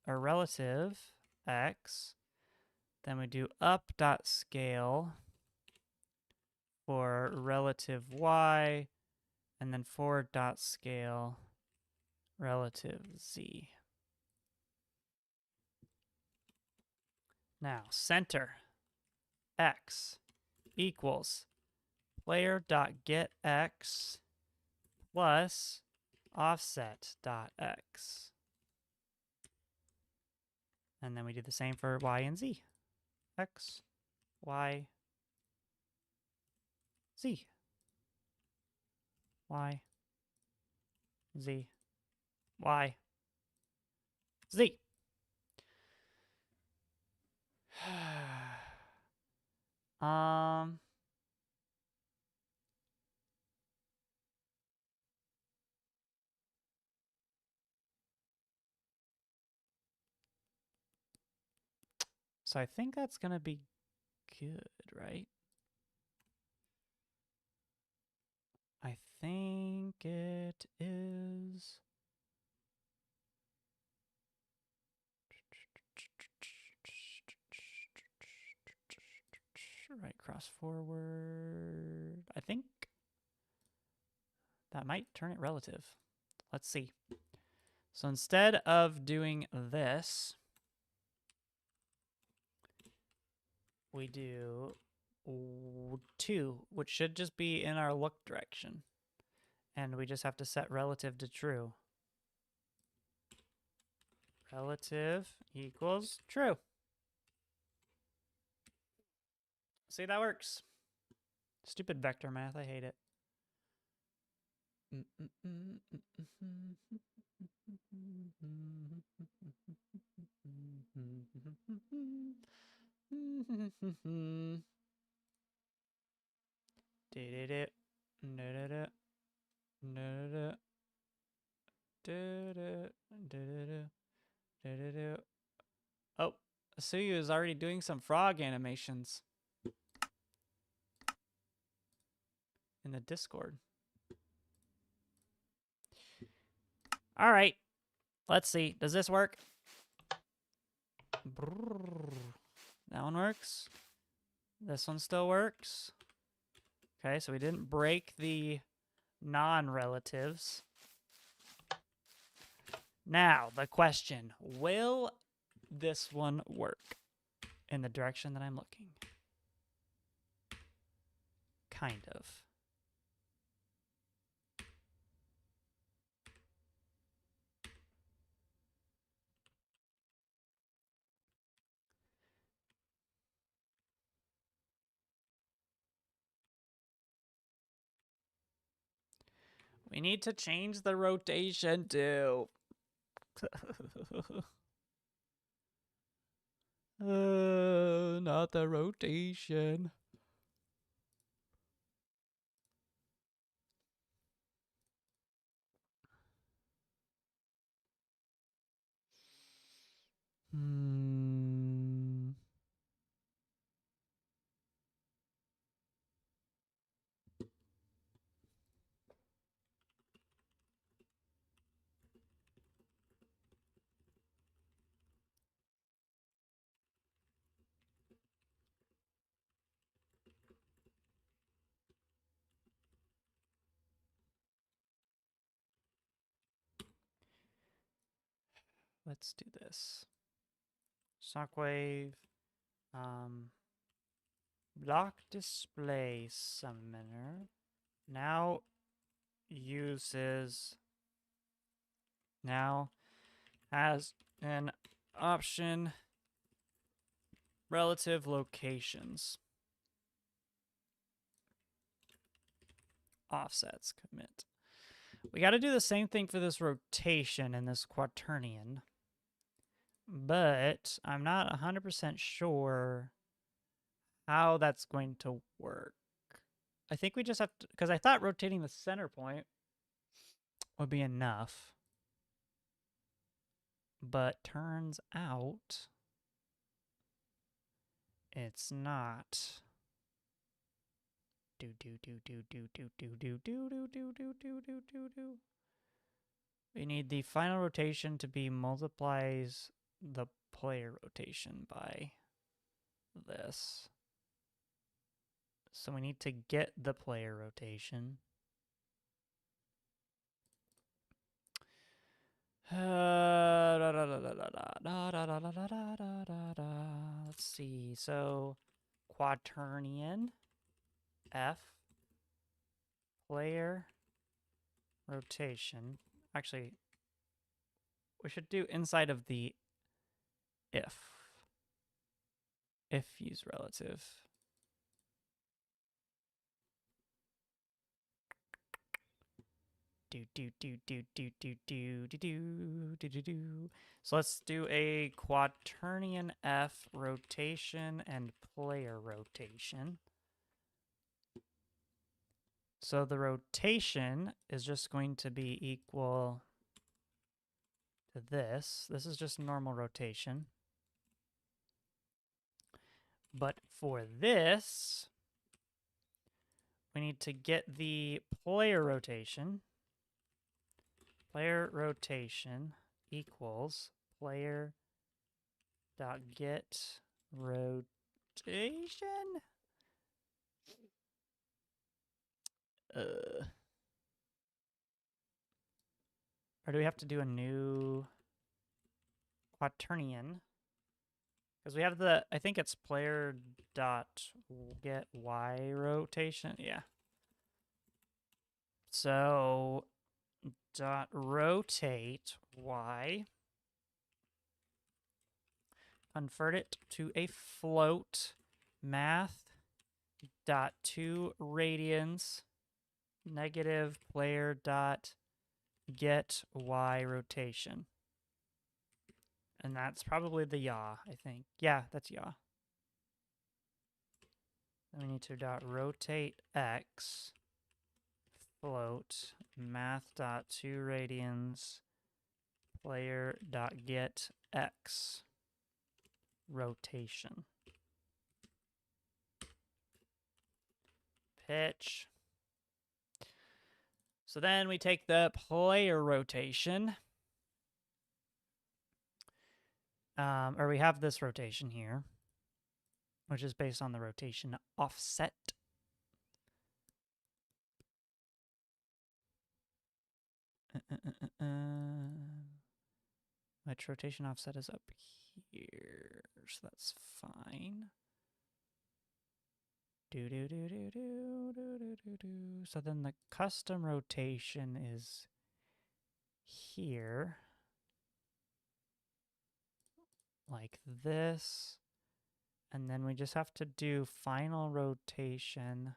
or relative x. Then we do up dot scale for relative y, and then forward dot scale relative z. Now center x equals player dot get x plus offset dot x. And then we do the same for y and z. X, y, z. Y, z, y, z. So I think that's gonna be good, right? I think it is. Right cross forward. I think that might turn it relative. Let's see. So instead of doing this, we do 2, which should just be in our look direction. And we just have to set relative to true. Relative equals true. See, that works. Stupid vector math, I hate it. Oh, Suyu is already doing some frog animations in the Discord. All right, let's see. Does this work? That one works. This one still works. Okay, so we didn't break the non-relatives. Now, the question, will this one work in the direction that I'm looking? Kind of. We need to change the rotation too. Not the rotation. Let's do this. Shockwave. Block display summoner now has an option relative locations. Offsets commit. We got to do the same thing for this rotation and this quaternion, but I'm not 100% sure how that's going to work. I think we just have to, because I thought rotating the center point would be enough, but turns out it's not. We need the final rotation to be multiplies the player rotation by this. So we need to get the player rotation. Let's see. So quaternion F player rotation. Actually, we should do inside of the if use relative. So let's do a quaternion F rotation and player rotation. So the rotation is just going to be equal to this. This is just normal rotation. But for this, we need to get the player rotation. Player rotation equals player dot get rotation. Or do we have to do a new quaternion? Because we have the, I think it's player dot get y rotation. Yeah. So dot rotate y. Convert it to a float. Math dot 2 radians negative player dot get y rotation. And that's probably the yaw, I think. Yeah, that's yaw. Then we need to dot rotate x float math dot 2 radians player dot get x rotation. Pitch. So then we take the player rotation. Or we have this rotation here, which is based on the rotation offset. Which rotation offset is up here, so that's fine. So then the custom rotation is here, like this, and then we just have to do final rotation.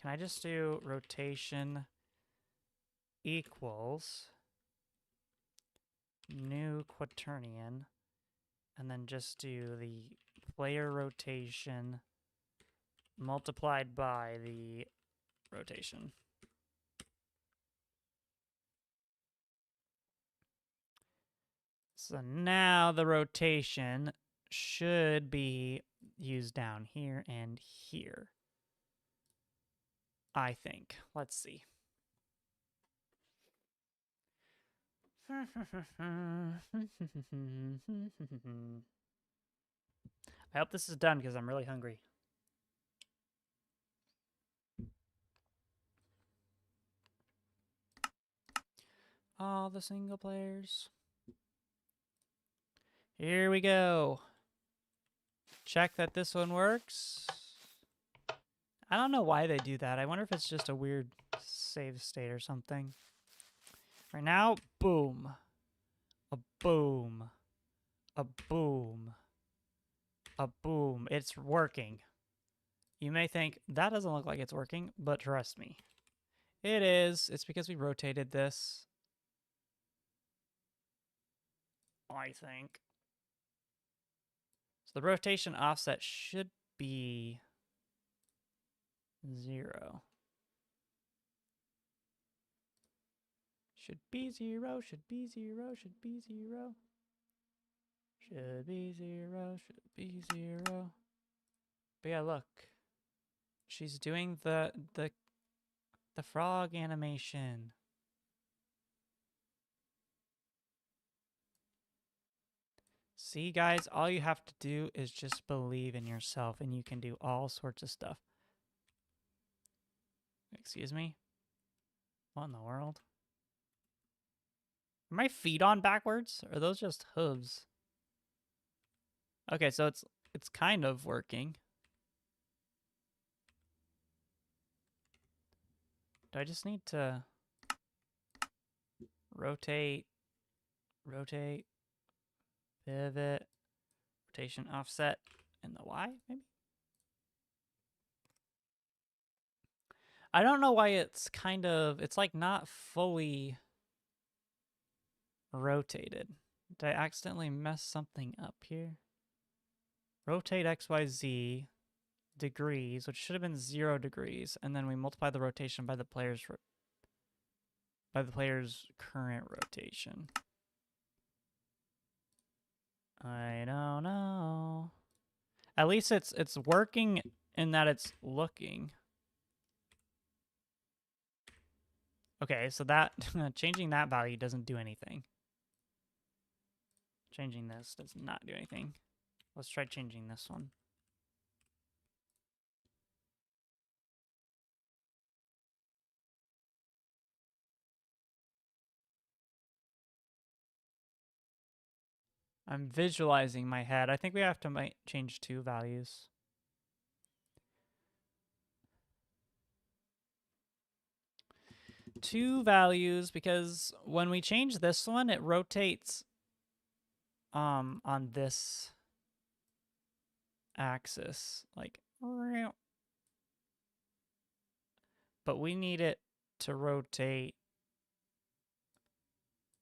Can I just do rotation equals new quaternion, and then just do the player rotation multiplied by the rotation. So now the rotation should be used down here and here, I think. Let's see. I hope this is done because I'm really hungry. All the single players. Here we go. Check that this one works. I don't know why they do that. I wonder if it's just a weird save state or something. Right now, boom. A boom. A boom. A boom. It's working. You may think, that doesn't look like it's working, but trust me. It is. It's because we rotated this. I think. So the rotation offset should be 0. Should be 0, should be 0, should be 0. Should be 0, should be 0. But yeah, look. She's doing the frog animation. See, guys, all you have to do is just believe in yourself, and you can do all sorts of stuff. Excuse me? What in the world? Are my feet on backwards? Or are those just hooves? Okay, so it's kind of working. Do I just need to rotate, pivot, rotation offset, and the Y, maybe? I don't know why it's kind of, it's like not fully rotated. Did I accidentally mess something up here? Rotate XYZ degrees, which should have been 0 degrees, and then we multiply the rotation by the player's current rotation. I don't know. At least it's working in that it's looking. Okay, so that changing that value doesn't do anything. Changing this does not do anything. Let's try changing this one. I'm visualizing my head. I think we have to change 2 values. Two values, because when we change this one, it rotates on this axis, like, but we need it to rotate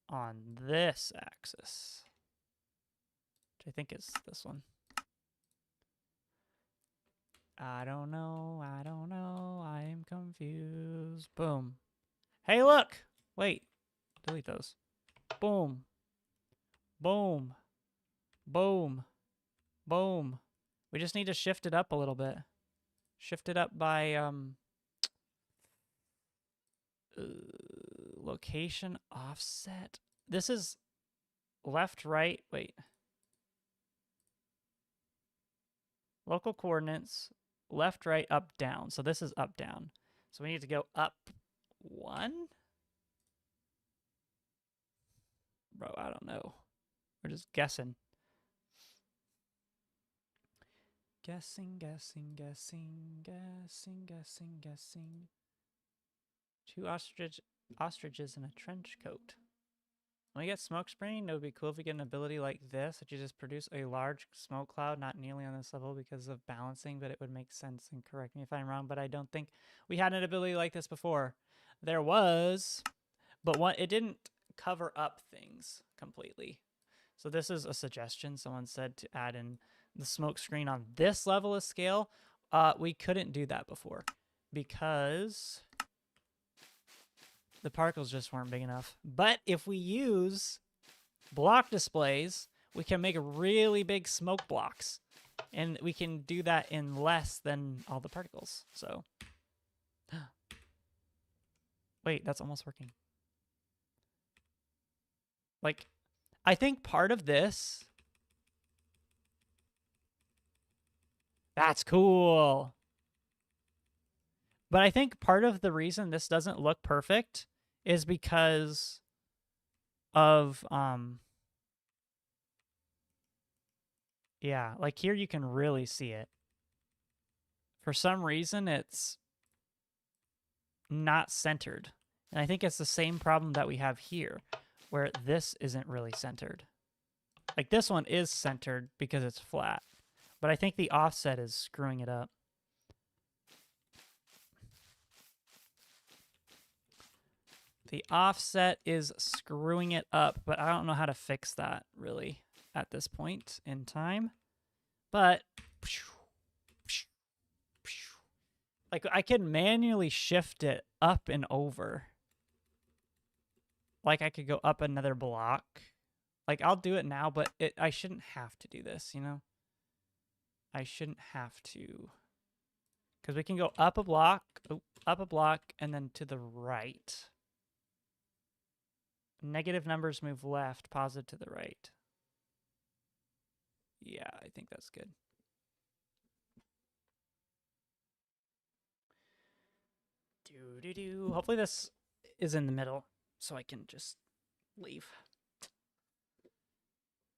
on this axis. which I think is this one. I don't know, I am confused. Boom. Hey, look! Wait, delete those. Boom. Boom. Boom. Boom. We just need to shift it up a little bit. Shift it up by, location offset. This is left, right, wait. Local coordinates, left, right, up, down. So this is up, down. So we need to go up 1? Bro, I don't know. We're just guessing. Guessing, guessing, guessing, guessing, guessing, guessing. 2 ostriches in a trench coat. When we get smoke spraying, it would be cool if we get an ability like this, that you just produce a large smoke cloud, not nearly on this level because of balancing, but it would make sense, and correct me if I'm wrong, but I don't think we had an ability like this before. There was, but it didn't cover up things completely. So this is a suggestion. Someone said to add in the smoke screen on this level of scale. We couldn't do that before because the particles just weren't big enough. But if we use block displays, we can make really big smoke blocks. And we can do that in less than all the particles. So, wait, that's almost working. Like, I think part of this... That's cool. But I think part of the reason this doesn't look perfect is because of, yeah, like here you can really see it. For some reason, it's not centered. And I think it's the same problem that we have here, where this isn't really centered. Like this one is centered because it's flat, but I think the offset is screwing it up. The offset is screwing it up, but I don't know how to fix that really at this point in time. But like I can manually shift it up and over. Like I could go up another block. Like I'll do it now, but I shouldn't have to do this, you know? I shouldn't have to. Because we can go up a block, and then to the right. Negative numbers move left, positive to the right. Yeah, I think that's good. Hopefully this is in the middle, so I can just leave.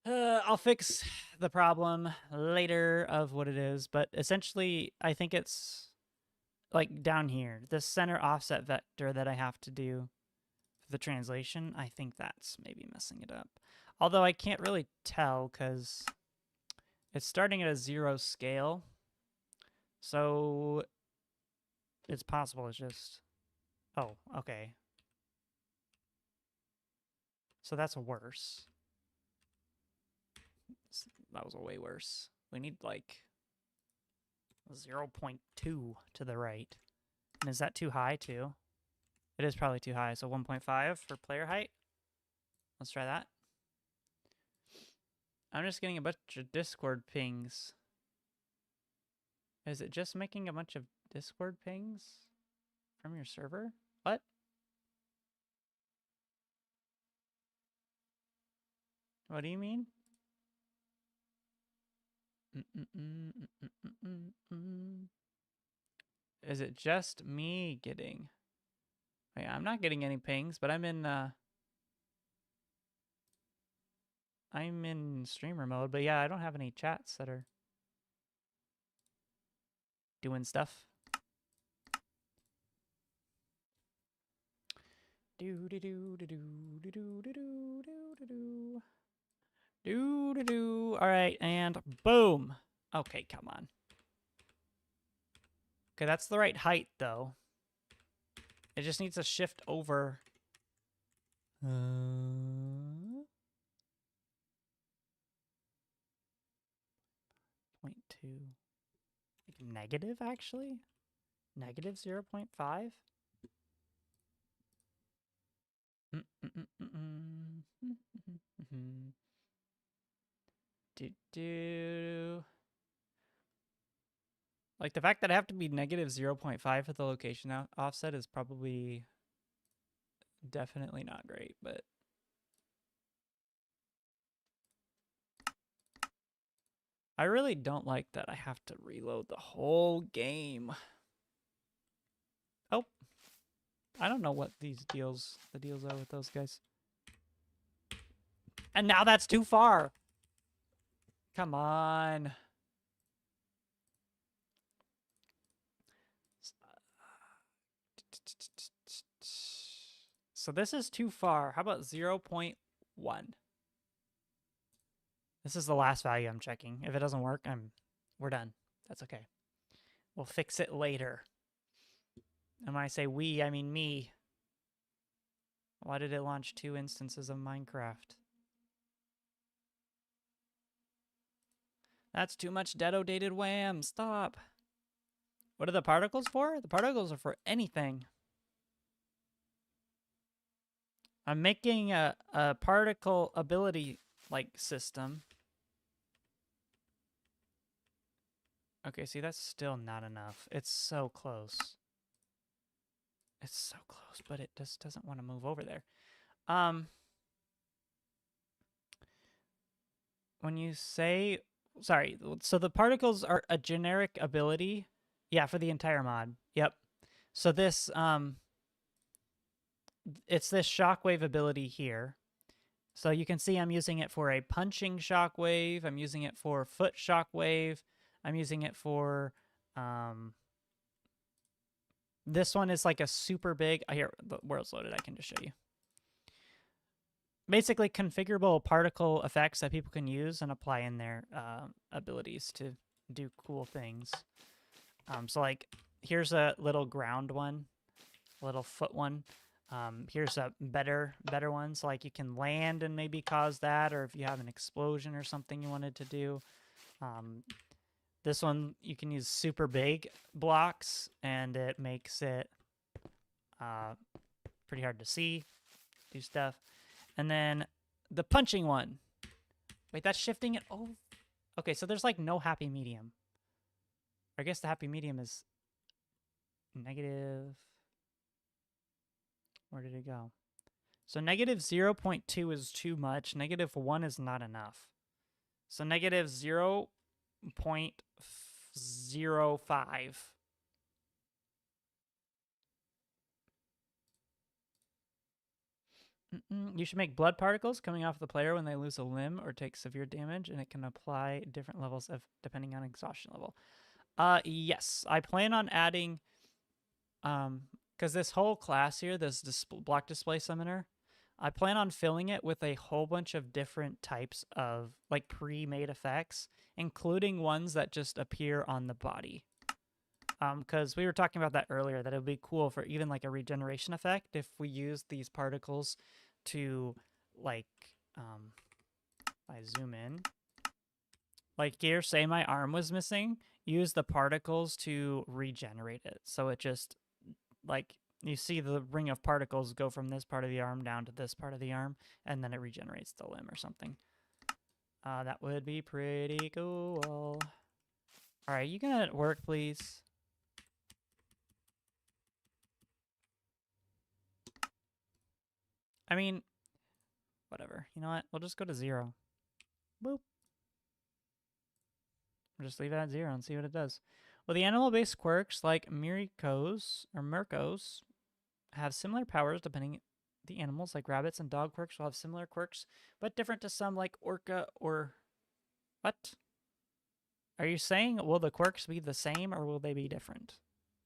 I'll fix the problem later of what it is, but essentially I think it's like down here, the center offset vector that I have to do for the translation. I think that's maybe messing it up. Although I can't really tell because it's starting at a 0 scale. So it's possible it's just, oh, okay. So that's worse. That was way worse. We need like 0.2 to the right. And is that too high too? It is probably too high. So 1.5 for player height. Let's try that. I'm just getting a bunch of Discord pings. Is it just making a bunch of Discord pings from your server? What? What do you mean? Is it just me getting... Wait, I'm not getting any pings, but I'm in streamer mode. But yeah, I don't have any chats that are doing stuff. All right, and boom. Okay, come on. Okay, that's the right height, though. It just needs to shift over. Like negative, actually? Negative 0.5? Like, the fact that I have to be negative 0.5 for the location offset is probably definitely not great, but... I really don't like that I have to reload the whole game. Oh. I don't know what the deals are with those guys. And now that's too far. Come on. So this is too far. How about 0.1? This is the last value I'm checking. If it doesn't work, we're done. That's okay. We'll fix it later. And when I say we, I mean me. Why did it launch 2 instances of Minecraft? That's too much dead-o-dated wham. Stop. What are the particles for? The particles are for anything. I'm making a particle ability like system. Okay, see, that's still not enough. It's so close. It's so close, but it just doesn't want to move over there. When you say, sorry, so the particles are a generic ability. Yeah, for the entire mod. Yep. So this, it's this shockwave ability here. So you can see I'm using it for a punching shockwave. I'm using it for foot shockwave. I'm using it for, this one is like a super big, here, the world's loaded, I can just show you. Basically configurable particle effects that people can use and apply in their abilities to do cool things. So like, here's a little ground one, a little foot one. Here's a better one. So like you can land and maybe cause that, or if you have an explosion or something you wanted to do. This one, you can use super big blocks, and it makes it pretty hard to see, do stuff. And then the punching one. Wait, that's shifting it. Oh, okay, so there's like no happy medium. I guess the happy medium is negative. Where did it go? So negative 0.2 is too much. Negative 1 is not enough. So negative 0.05. You should make blood particles coming off the player when they lose a limb or take severe damage, and it can apply different levels of depending on exhaustion level. Yes, I plan on adding, because this whole class here, this block display summoner, I plan on filling it with a whole bunch of different types of like pre-made effects, including ones that just appear on the body. Because we were talking about that earlier, that it would be cool for even like a regeneration effect if we use these particles to like, I zoom in. Like here, say my arm was missing, use the particles to regenerate it. So it just, like, you see the ring of particles go from this part of the arm down to this part of the arm, and then it regenerates the limb or something. That would be pretty cool. All right, you gonna work, please? I mean, whatever. You know what? We'll just go to 0. Boop. We'll just leave it at 0 and see what it does. Well, the animal-based quirks like Mirkos have similar powers depending the animals, like rabbits and dog quirks will have similar quirks, but different to some like orca or... What? Are you saying, will the quirks be the same or will they be different?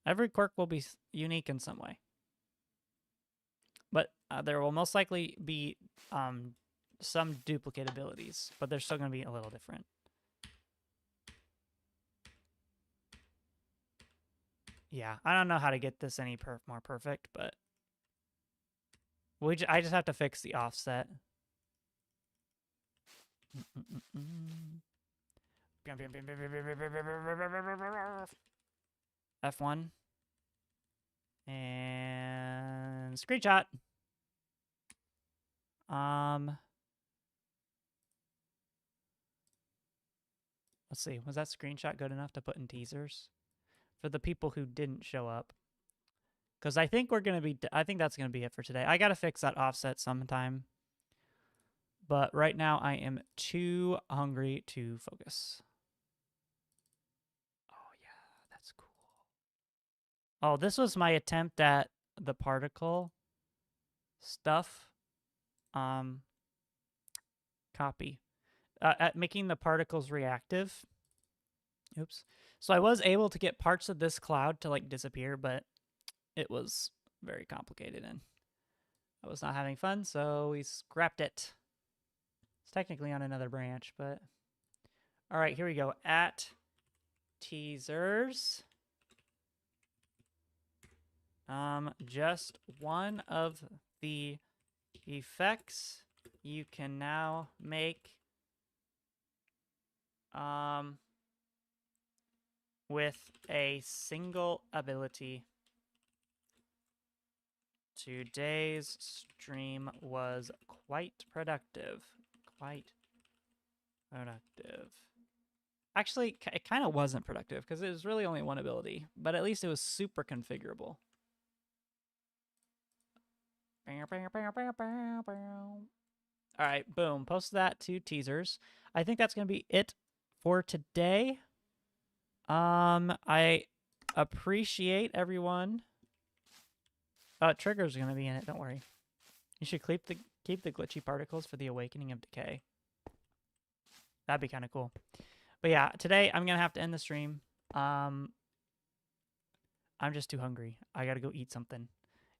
Every quirk will be unique in some way. But there will most likely be some duplicate abilities, but they're still going to be a little different. Yeah, I don't know how to get this any more perfect, but I just have to fix the offset. F1. And screenshot. Let's see. Was that screenshot good enough to put in teasers for the people who didn't show up? Because I think we're gonna be. I think that's gonna be it for today. I gotta fix that offset sometime. But right now I am too hungry to focus. Oh yeah, that's cool. Oh, this was my attempt at the particle stuff. Copy. At making the particles reactive. Oops. So I was able to get parts of this cloud to like disappear, but it was very complicated and I was not having fun, so we scrapped it. It's technically on another branch, but all right, here we go. At teasers. Just one of the effects you can now make with a single ability. Today's stream was quite productive. Actually, it kind of wasn't productive because it was really only one ability, but at least it was super configurable. All right, boom. Post that to teasers. I think that's going to be it for today. I appreciate everyone. Trigger's going to be in it. Don't worry. You should keep the glitchy particles for the awakening of decay. That'd be kind of cool. But yeah, today I'm going to have to end the stream. I'm just too hungry. I got to go eat something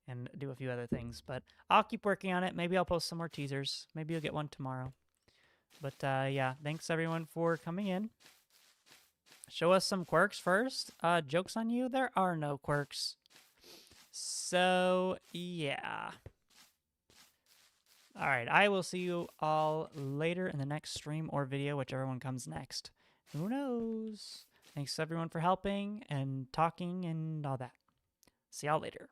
and do a few other things. But I'll keep working on it. Maybe I'll post some more teasers. Maybe you'll get one tomorrow. But yeah, thanks everyone for coming in. Show us some quirks first. Joke's on you. There are no quirks. So, yeah. All right, I will see you all later in the next stream or video, whichever one comes next. Who knows? Thanks everyone for helping and talking and all that. See y'all later.